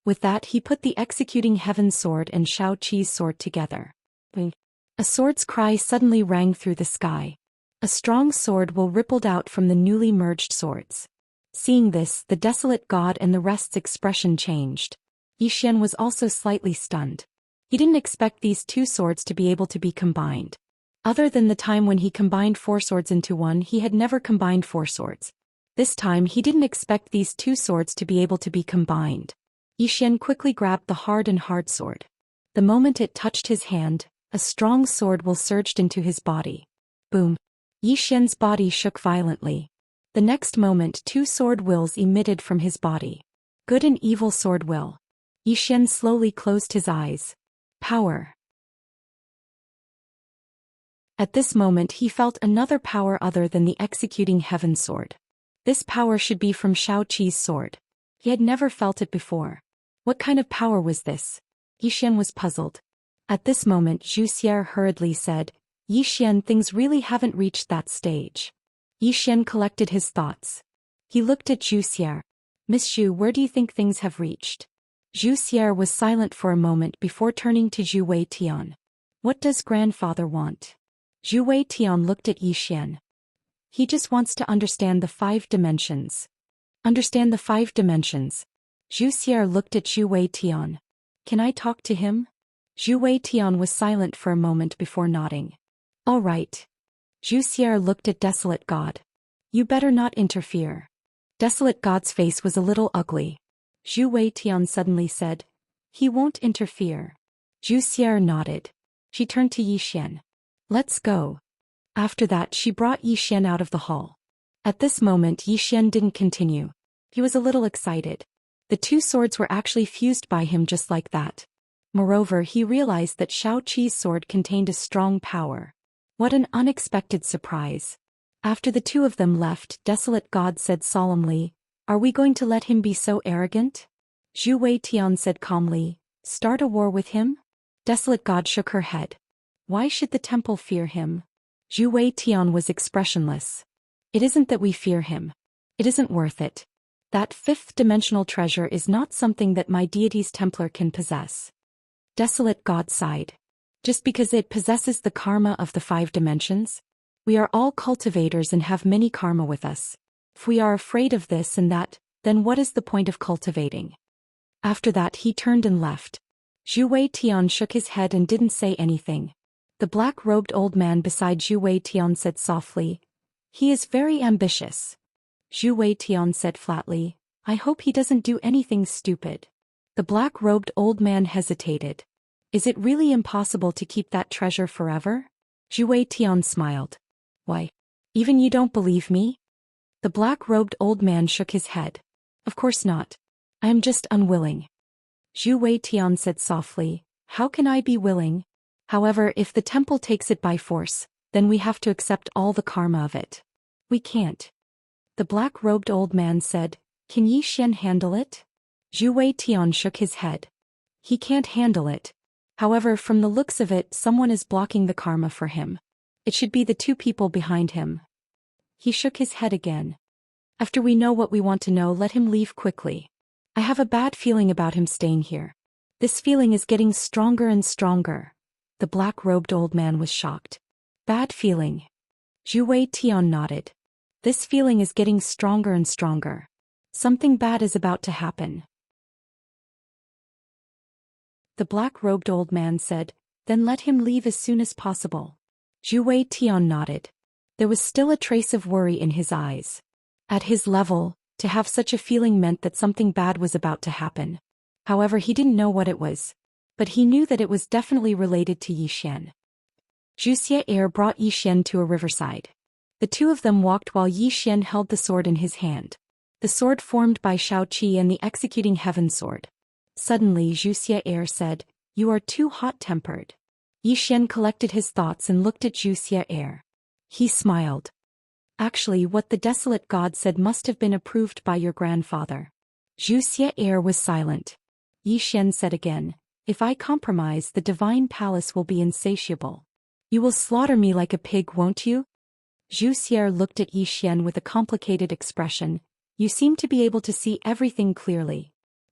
With that, he put the executing heaven sword and Shao Qi's sword together. A sword's cry suddenly rang through the sky. A strong sword will rippled out from the newly merged swords. Seeing this, the desolate god and the rest's expression changed. Yi Xian was also slightly stunned. He didn't expect these two swords to be able to be combined. Other than the time when he combined four swords into one, he had never combined four swords. This time he didn't expect these two swords to be able to be combined. Yi Xian quickly grabbed the hard sword. The moment it touched his hand, a strong sword will surged into his body. Boom! Yi Xian's body shook violently. The next moment, two sword wills emitted from his body. Good and evil sword will. Yi Xian slowly closed his eyes. Power. At this moment he felt another power other than the executing heaven sword. This power should be from Shao Qi's sword. He had never felt it before. What kind of power was this? Yi Xian was puzzled. At this moment Zhou Xian hurriedly said, Yi Xian, things really haven't reached that stage. Yi Xian collected his thoughts. He looked at Zhou Xian. Miss Zhu, where do you think things have reached? Zhou Xian was silent for a moment before turning to Zhu Xian. What does grandfather want? Zhu Xian looked at Yi Xian. He just wants to understand the 5 dimensions. Understand the 5 dimensions. Zhu Xian looked at Zhu Xian. Can I talk to him? Zhu Xian was silent for a moment before nodding. All right. Zhu Xian looked at Desolate God. You better not interfere. Desolate God's face was a little ugly. Zhu Xian suddenly said, he won't interfere. Zhu Xian nodded. She turned to Yi Xian. Let's go. After that she brought Yi Xian out of the hall. At this moment Yi Xian didn't continue. He was a little excited. The two swords were actually fused by him just like that. Moreover, he realized that Shao Qi's sword contained a strong power. What an unexpected surprise. After the two of them left, Desolate God said solemnly, are we going to let him be so arrogant? Zhu Xian said calmly, start a war with him? Desolate God shook her head. Why should the temple fear him? Zhu Xian was expressionless. It isn't that we fear him. It isn't worth it. That 5th-dimensional treasure is not something that my deity's Templar can possess. Desolate God sighed. Just because it possesses the karma of the 5 dimensions? We are all cultivators and have many karma with us. If we are afraid of this and that, then what is the point of cultivating? After that he turned and left. Zhu Xian shook his head and didn't say anything. The black-robed old man beside Zhu Xian said softly, he is very ambitious. Zhu Xian said flatly, I hope he doesn't do anything stupid. The black-robed old man hesitated. Is it really impossible to keep that treasure forever? Zhu Xian smiled. Why? Even you don't believe me? The black-robed old man shook his head. Of course not. I am just unwilling. Zhu Xian said softly, how can I be willing? However, if the temple takes it by force, then we have to accept all the karma of it. We can't. The black-robed old man said, can Yi Xian handle it? Zhu Xian shook his head. He can't handle it. However, from the looks of it, someone is blocking the karma for him. It should be the 2 people behind him. He shook his head again. After we know what we want to know, let him leave quickly. I have a bad feeling about him staying here. This feeling is getting stronger and stronger. The black-robed old man was shocked. Bad feeling. Zhu Xian nodded. This feeling is getting stronger and stronger. Something bad is about to happen. The black-robed old man said, then let him leave as soon as possible. Zhu Xian nodded. There was still a trace of worry in his eyes. At his level, to have such a feeling meant that something bad was about to happen. However, he didn't know what it was. but he knew that it was definitely related to Zhou Xian. Zhou Xian brought Zhou Xian to a riverside. The two of them walked while Zhou Xian held the sword in his hand. The sword formed by Shao-Chi and the executing heaven sword. Suddenly Zhou Xian said, "You are too hot-tempered." Zhou Xian collected his thoughts and looked at Zhou Xian. He smiled. "Actually, what the desolate god said must have been approved by your grandfather." Zhou Xian was silent. Zhou Xian said again, "If I compromise, the divine palace will be insatiable. You will slaughter me like a pig, won't you?" Zhou Xian looked at Zhou Xian with a complicated expression. "You seem to be able to see everything clearly."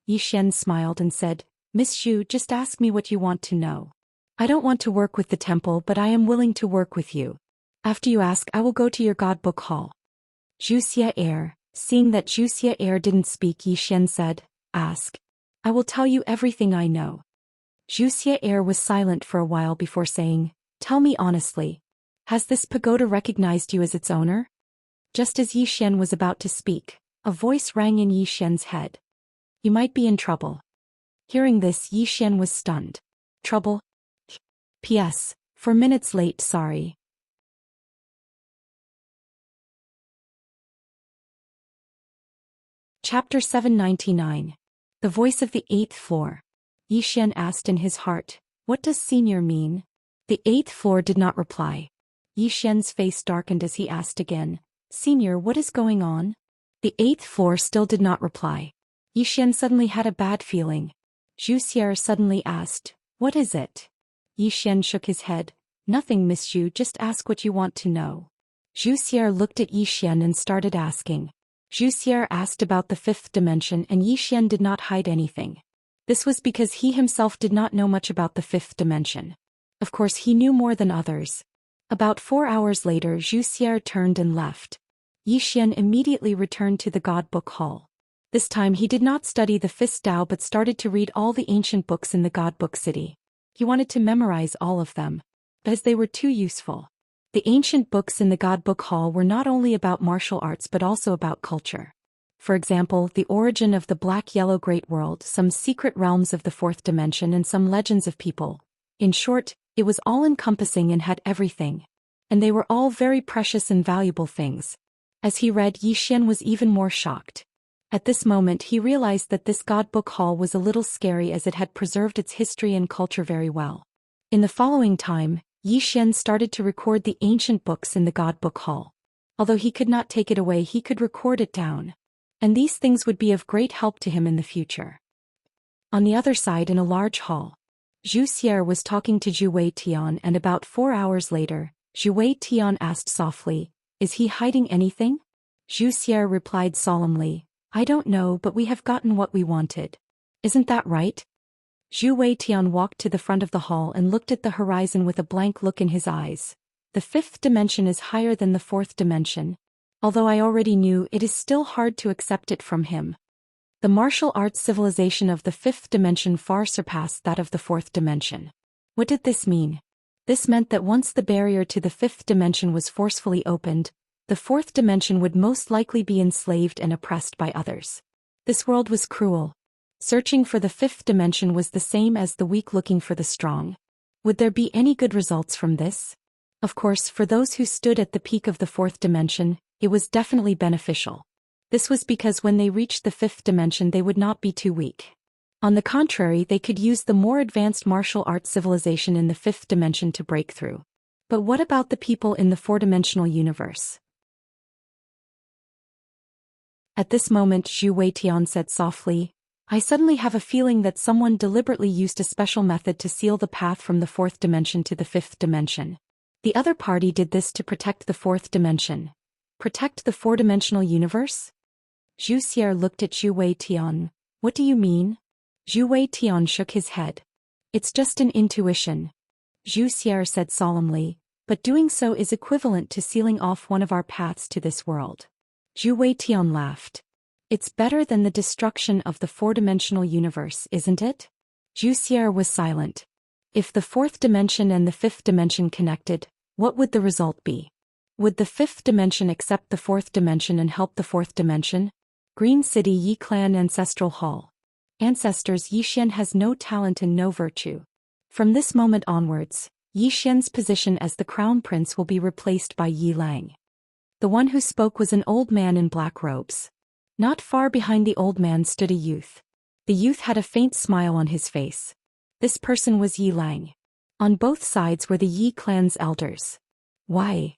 Zhou Xian smiled and said, "Miss Zhou, just ask me what you want to know. I don't want to work with the temple, but I am willing to work with you. After you ask, I will go to your god book hall." Zhou Xian, seeing that Zhou Xian didn't speak, Zhou Xian said, "Ask. I will tell you everything I know." Zhou Xian was silent for a while before saying, "Tell me honestly. Has this pagoda recognized you as its owner?" Just as Zhou Xian was about to speak, a voice rang in Zhou Xian's head. "You might be in trouble." Hearing this, Zhou Xian was stunned. "Trouble? P.S. 4 minutes late, sorry." Chapter 799. The Voice of the Eighth Floor. Zhou Xian asked in his heart, "What does senior mean?" The eighth floor did not reply. Zhou Xian's face darkened as he asked again, "Senior, what is going on?" The eighth floor still did not reply. Zhou Xian suddenly had a bad feeling. Zhou Xian suddenly asked, "What is it?" Zhou Xian shook his head. "Nothing, Miss Zhou, just ask what you want to know." Zhou Xian looked at Zhou Xian and started asking. Zhou Xian asked about the fifth dimension, and Zhou Xian did not hide anything. This was because he himself did not know much about the fifth dimension. Of course, he knew more than others. About 4 hours later, Zhou Xian turned and left. Zhou Xian immediately returned to the God Book Hall. This time he did not study the fifth Tao but started to read all the ancient books in the God Book City. He wanted to memorize all of them, as they were too useful. The ancient books in the God Book Hall were not only about martial arts but also about culture. For example, the origin of the black-yellow great world, some secret realms of the fourth dimension, and some legends of people. In short, it was all-encompassing and had everything. And they were all very precious and valuable things. As he read, Zhou Xian was even more shocked. At this moment he realized that this God Book Hall was a little scary as it had preserved its history and culture very well. In the following time, Zhou Xian started to record the ancient books in the God Book Hall. Although he could not take it away, he could record it down. And these things would be of great help to him in the future. On the other side, in a large hall, Zhou Xian was talking to Zhu Weitian, and about 4 hours later, Zhu Weitian asked softly, "Is he hiding anything?" Zhu Xian replied solemnly, "I don't know, but we have gotten what we wanted. Isn't that right?" Zhu Weitian walked to the front of the hall and looked at the horizon with a blank look in his eyes. "The fifth dimension is higher than the fourth dimension. Although I already knew, it is still hard to accept it from him. The martial arts civilization of the fifth dimension far surpassed that of the fourth dimension." What did this mean? This meant that once the barrier to the fifth dimension was forcefully opened, the fourth dimension would most likely be enslaved and oppressed by others. This world was cruel. Searching for the fifth dimension was the same as the weak looking for the strong. Would there be any good results from this? Of course, for those who stood at the peak of the fourth dimension, it was definitely beneficial. This was because when they reached the fifth dimension they would not be too weak. On the contrary, they could use the more advanced martial arts civilization in the fifth dimension to break through. But what about the people in the four-dimensional universe? At this moment, Zhu Weitian said softly, "I suddenly have a feeling that someone deliberately used a special method to seal the path from the fourth dimension to the fifth dimension. The other party did this to protect the fourth dimension. Protect the four-dimensional universe?" Zhu Xian looked at Zhu Weitian. "What do you mean?" Zhu Weitian shook his head. "It's just an intuition," Zhu Xian said solemnly, "but doing so is equivalent to sealing off one of our paths to this world." Zhu Weitian laughed. "It's better than the destruction of the four-dimensional universe, isn't it?" Zhu Xian was silent. If the fourth dimension and the fifth dimension connected, what would the result be? Would the fifth dimension accept the fourth dimension and help the fourth dimension? Green City Yi Clan Ancestral Hall. Ancestors, Yi Xian has no talent and no virtue. From this moment onwards, Yi Xian's position as the crown prince will be replaced by Yi Lang. The one who spoke was an old man in black robes. Not far behind the old man stood a youth. The youth had a faint smile on his face. This person was Yi Lang. On both sides were the Yi clan's elders. Why?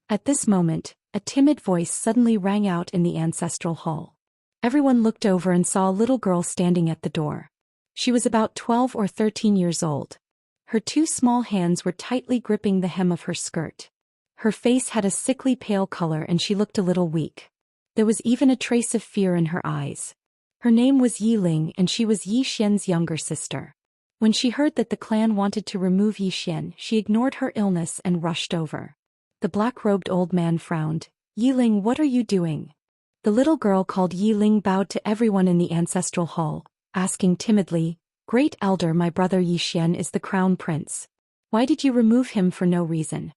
At this moment, a timid voice suddenly rang out in the ancestral hall. Everyone looked over and saw a little girl standing at the door. She was about 12 or 13 years old. Her two small hands were tightly gripping the hem of her skirt. Her face had a sickly pale color and she looked a little weak. There was even a trace of fear in her eyes. Her name was Yi Ling and she was Yi Xian's younger sister. When she heard that the clan wanted to remove Yi Xian, she ignored her illness and rushed over. The black-robed old man frowned. Yi Ling, what are you doing? The little girl called Yi Ling bowed to everyone in the ancestral hall, asking timidly, Great Elder, my brother Yi Xian is the crown prince. Why did you remove him for no reason?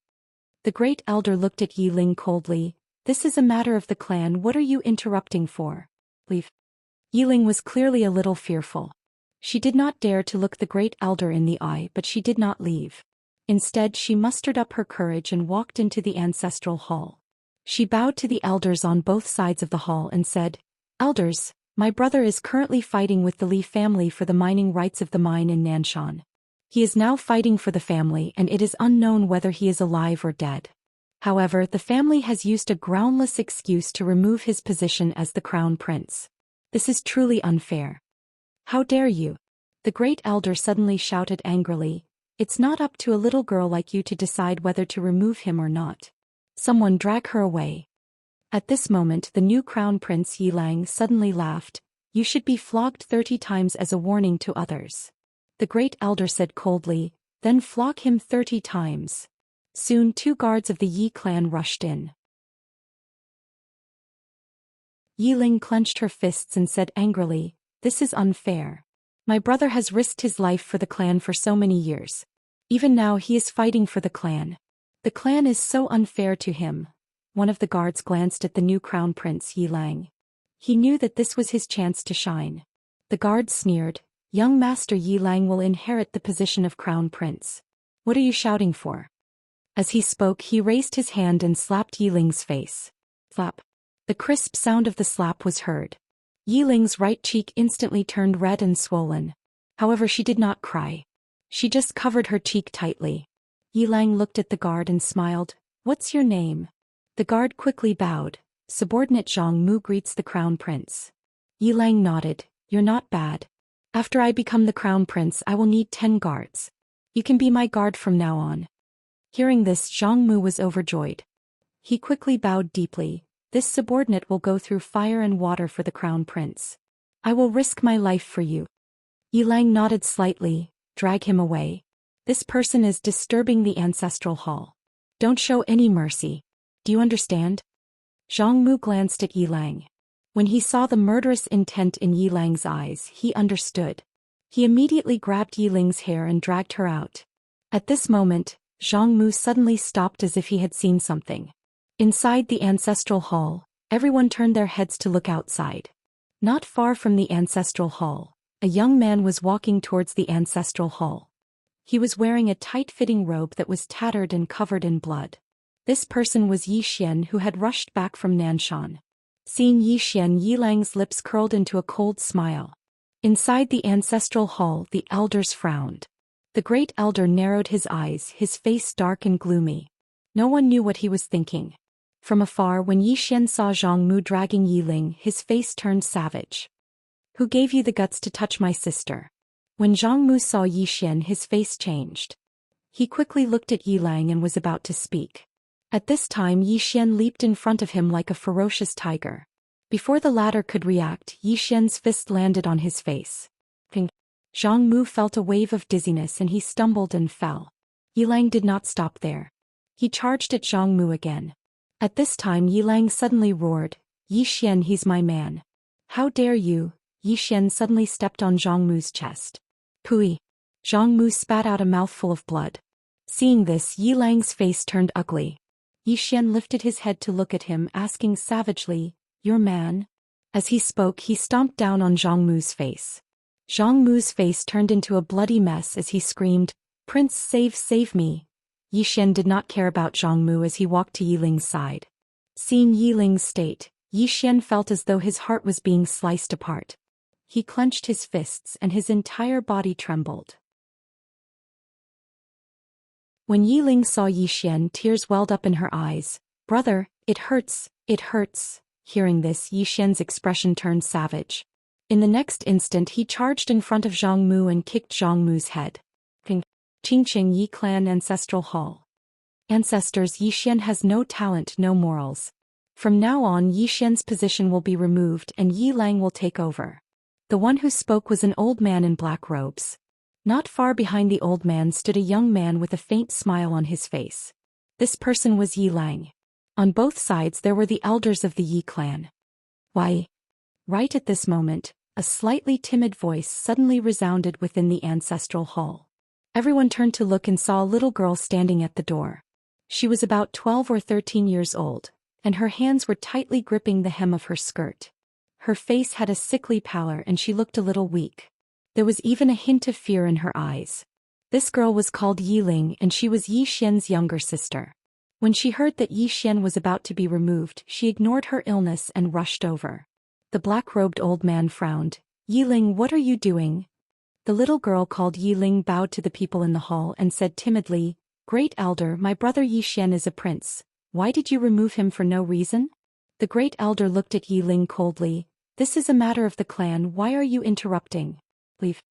The Great Elder looked at Yi Ling coldly. This is a matter of the clan, what are you interrupting for? Leave. Yi Ling was clearly a little fearful. She did not dare to look the Great Elder in the eye, but she did not leave. Instead, she mustered up her courage and walked into the ancestral hall. She bowed to the elders on both sides of the hall and said, Elders, my brother is currently fighting with the Li family for the mining rights of the mine in Nanshan. He is now fighting for the family and it is unknown whether he is alive or dead. However, the family has used a groundless excuse to remove his position as the crown prince. This is truly unfair. How dare you? The Great Elder suddenly shouted angrily, It's not up to a little girl like you to decide whether to remove him or not. Someone drag her away. At this moment the new crown prince Yi Lang suddenly laughed, You should be flogged 30 times as a warning to others. The Great Elder said coldly, Then flog him 30 times. Soon 2 guards of the Yi clan rushed in. Yi Ling clenched her fists and said angrily, This is unfair. My brother has risked his life for the clan for so many years. Even now he is fighting for the clan. The clan is so unfair to him. One of the guards glanced at the new crown prince Yi Lang. He knew that this was his chance to shine. The guard sneered, Young master Yi Lang will inherit the position of crown prince. What are you shouting for? As he spoke he raised his hand and slapped Yi Ling's face. Slap. The crisp sound of the slap was heard. Yi Ling's right cheek instantly turned red and swollen. However, she did not cry. She just covered her cheek tightly. Yi Lang looked at the guard and smiled, What's your name? The guard quickly bowed. Subordinate Zhang Mu greets the crown prince. Yi Lang nodded, You're not bad. After I become the crown prince I will need 10 guards. You can be my guard from now on. Hearing this, Zhang Mu was overjoyed. He quickly bowed deeply. This subordinate will go through fire and water for the crown prince. I will risk my life for you. Yi Lang nodded slightly. Drag him away. This person is disturbing the ancestral hall. Don't show any mercy. Do you understand? Zhang Mu glanced at Yi Lang. When he saw the murderous intent in Yi Lang's eyes, he understood. He immediately grabbed Yi Ling's hair and dragged her out. At this moment, Zhang Mu suddenly stopped as if he had seen something. Inside the ancestral hall, everyone turned their heads to look outside. Not far from the ancestral hall, a young man was walking towards the ancestral hall. He was wearing a tight-fitting robe that was tattered and covered in blood. This person was Yi Xian, who had rushed back from Nanshan. Seeing Yi Xian, Yi Lang's lips curled into a cold smile. Inside the ancestral hall, the elders frowned. The Great Elder narrowed his eyes, his face dark and gloomy. No one knew what he was thinking. From afar, when Yi Xian saw Zhang Mu dragging Yi Ling, his face turned savage. Who gave you the guts to touch my sister? When Zhang Mu saw Yi Xian, his face changed. He quickly looked at Yi Lang and was about to speak. At this time Yi Xian leaped in front of him like a ferocious tiger. Before the latter could react, Yi Xian's fist landed on his face. Ping. Zhang Mu felt a wave of dizziness and he stumbled and fell. Yi Lang did not stop there. He charged at Zhang Mu again. At this time Yi Lang suddenly roared, Yi Xian, he's my man. How dare you? Yi Xian suddenly stepped on Zhang Mu's chest. Pooey. Zhang Mu spat out a mouthful of blood. Seeing this, Yi Lang's face turned ugly. Yi Xian lifted his head to look at him, asking savagely, Your man? As he spoke, he stomped down on Zhang Mu's face. Zhang Mu's face turned into a bloody mess as he screamed, "Prince, save me!" Yi Xian did not care about Zhang Mu as he walked to Yi Ling's side. Seeing Yi Ling's state, Yi Xian felt as though his heart was being sliced apart. He clenched his fists and his entire body trembled. When Yi Ling saw Yi Xian, tears welled up in her eyes. "Brother, it hurts, it hurts." Hearing this, Yi Xian's expression turned savage. In the next instant he charged in front of Zhang Mu and kicked Zhang Mu's head. Qingqing Yi Clan Ancestral Hall. Ancestors, Yi Xian has no talent, no morals. From now on Yi Xian's position will be removed and Yi Lang will take over. The one who spoke was an old man in black robes. Not far behind the old man stood a young man with a faint smile on his face. This person was Yi Lang. On both sides there were the elders of the Yi clan. "Why?" Right at this moment, a slightly timid voice suddenly resounded within the ancestral hall. Everyone turned to look and saw a little girl standing at the door. She was about 12 or 13 years old, and her hands were tightly gripping the hem of her skirt. Her face had a sickly pallor and she looked a little weak. There was even a hint of fear in her eyes. This girl was called Yi Ling and she was Yi Xian's younger sister. When she heard that Yi Xian was about to be removed, she ignored her illness and rushed over. The black-robed old man frowned. "Yi Ling, what are you doing?" The little girl called Yi Ling bowed to the people in the hall and said timidly, "Great Elder, my brother Yi Xian is a prince. Why did you remove him for no reason?" The Great Elder looked at Yi Ling coldly. "This is a matter of the clan, why are you interrupting? Leave."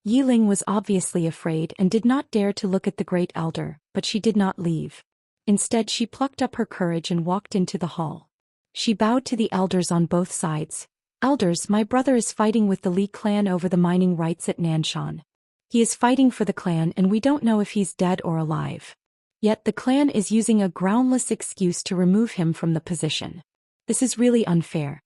Yi Ling was obviously afraid and did not dare to look at the Great Elder, but she did not leave. Instead she plucked up her courage and walked into the hall. She bowed to the elders on both sides. "Elders, my brother is fighting with the Li clan over the mining rights at Nanshan. He is fighting for the clan and we don't know if he's dead or alive. Yet the clan is using a groundless excuse to remove him from the position. This is really unfair."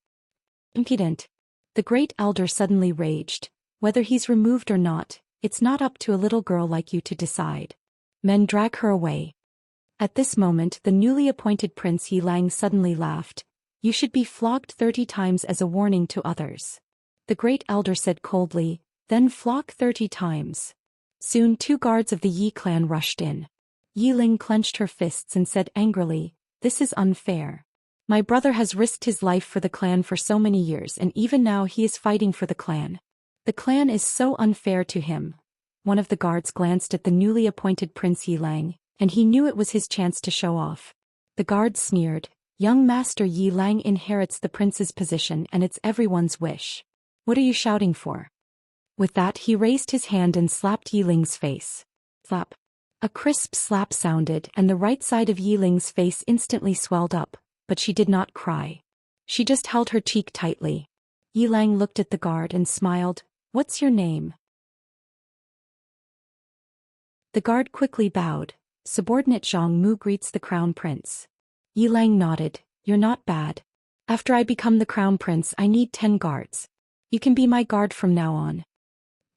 "Impudent." The Great Elder suddenly raged. "Whether he's removed or not, it's not up to a little girl like you to decide. Men, drag her away." At this moment the newly appointed Prince Yi Lang suddenly laughed. "You should be flogged 30 times as a warning to others." The Great Elder said coldly, "Then flog 30 times. Soon 2 guards of the Yi clan rushed in. Yi Ling clenched her fists and said angrily, "This is unfair. My brother has risked his life for the clan for so many years and even now he is fighting for the clan. The clan is so unfair to him." One of the guards glanced at the newly appointed Prince Yi Lang, and he knew it was his chance to show off. The guard sneered, "Young Master Yi Lang inherits the prince's position and it's everyone's wish. What are you shouting for?" With that he raised his hand and slapped Yi Ling's face. Slap. A crisp slap sounded and the right side of Yi Ling's face instantly swelled up, but she did not cry. She just held her cheek tightly. Yi Lang looked at the guard and smiled. "What's your name?" The guard quickly bowed. "Subordinate Zhang Mu greets the Crown Prince." Yi Lang nodded. "You're not bad. After I become the Crown Prince I need 10 guards. You can be my guard from now on."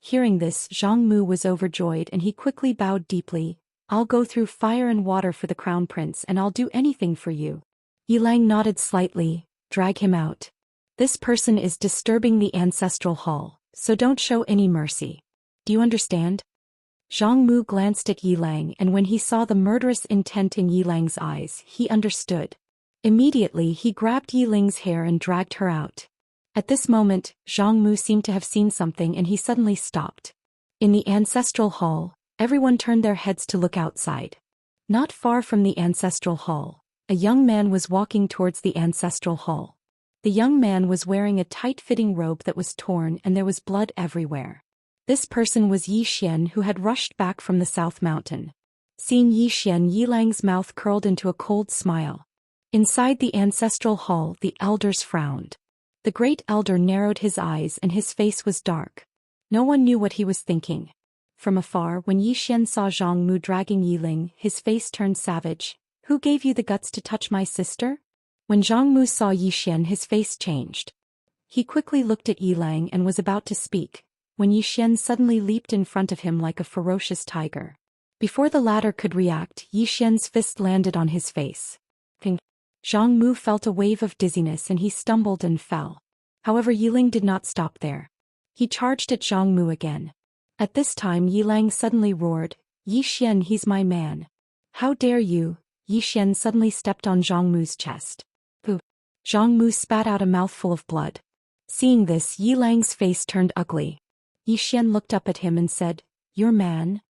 Hearing this, Zhang Mu was overjoyed and he quickly bowed deeply. "I'll go through fire and water for the Crown Prince and I'll do anything for you." Yi Lang nodded slightly. "Drag him out. This person is disturbing the ancestral hall, so don't show any mercy. Do you understand?" Zhang Mu glanced at Yi Lang and when he saw the murderous intent in Yi Lang's eyes, he understood. Immediately he grabbed Yi Ling's hair and dragged her out. At this moment, Zhang Mu seemed to have seen something and he suddenly stopped. In the ancestral hall, everyone turned their heads to look outside. Not far from the ancestral hall, a young man was walking towards the ancestral hall. The young man was wearing a tight-fitting robe that was torn and there was blood everywhere. This person was Yi Xian who had rushed back from the South Mountain. Seeing Yi Xian, Yi Lang's mouth curled into a cold smile. Inside the ancestral hall, the elders frowned. The Great Elder narrowed his eyes and his face was dark. No one knew what he was thinking. From afar, when Yi Xian saw Zhang Mu dragging Yi Ling, his face turned savage. "Who gave you the guts to touch my sister?" When Zhang Mu saw Yi Xian, his face changed. He quickly looked at Yi Lang and was about to speak, when Yi Xian suddenly leaped in front of him like a ferocious tiger. Before the latter could react, Yi Xian's fist landed on his face. Zhang Mu felt a wave of dizziness and he stumbled and fell. However, Yi Ling did not stop there. He charged at Zhang Mu again. At this time Yi Lang suddenly roared, "Yi Xian, he's my man. How dare you?" Yi Xian suddenly stepped on Zhang Mu's chest. Pooh! Zhang Mu spat out a mouthful of blood. Seeing this, Yi Lang's face turned ugly. Yi Xian looked up at him and said, "Your man?"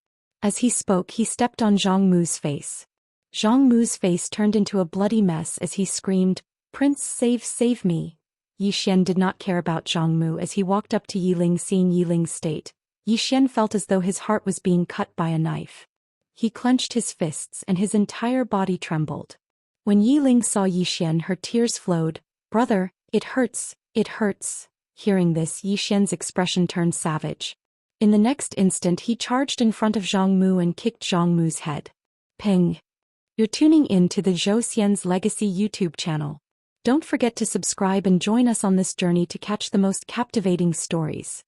As he spoke, he stepped on Zhang Mu's face. Zhang Mu's face turned into a bloody mess as he screamed, "Prince, save me." Yi Xian did not care about Zhang Mu as he walked up to Yi Ling. Seeing Yi Ling's state, Yi Xian felt as though his heart was being cut by a knife. He clenched his fists and his entire body trembled. When Yi Ling saw Yi Xian, her tears flowed. "Brother, it hurts, it hurts." Hearing this, Yi Xian's expression turned savage. In the next instant he charged in front of Zhang Mu and kicked Zhang Mu's head. Ping! You're tuning in to the Zhou Xian's Legacy YouTube channel. Don't forget to subscribe and join us on this journey to catch the most captivating stories.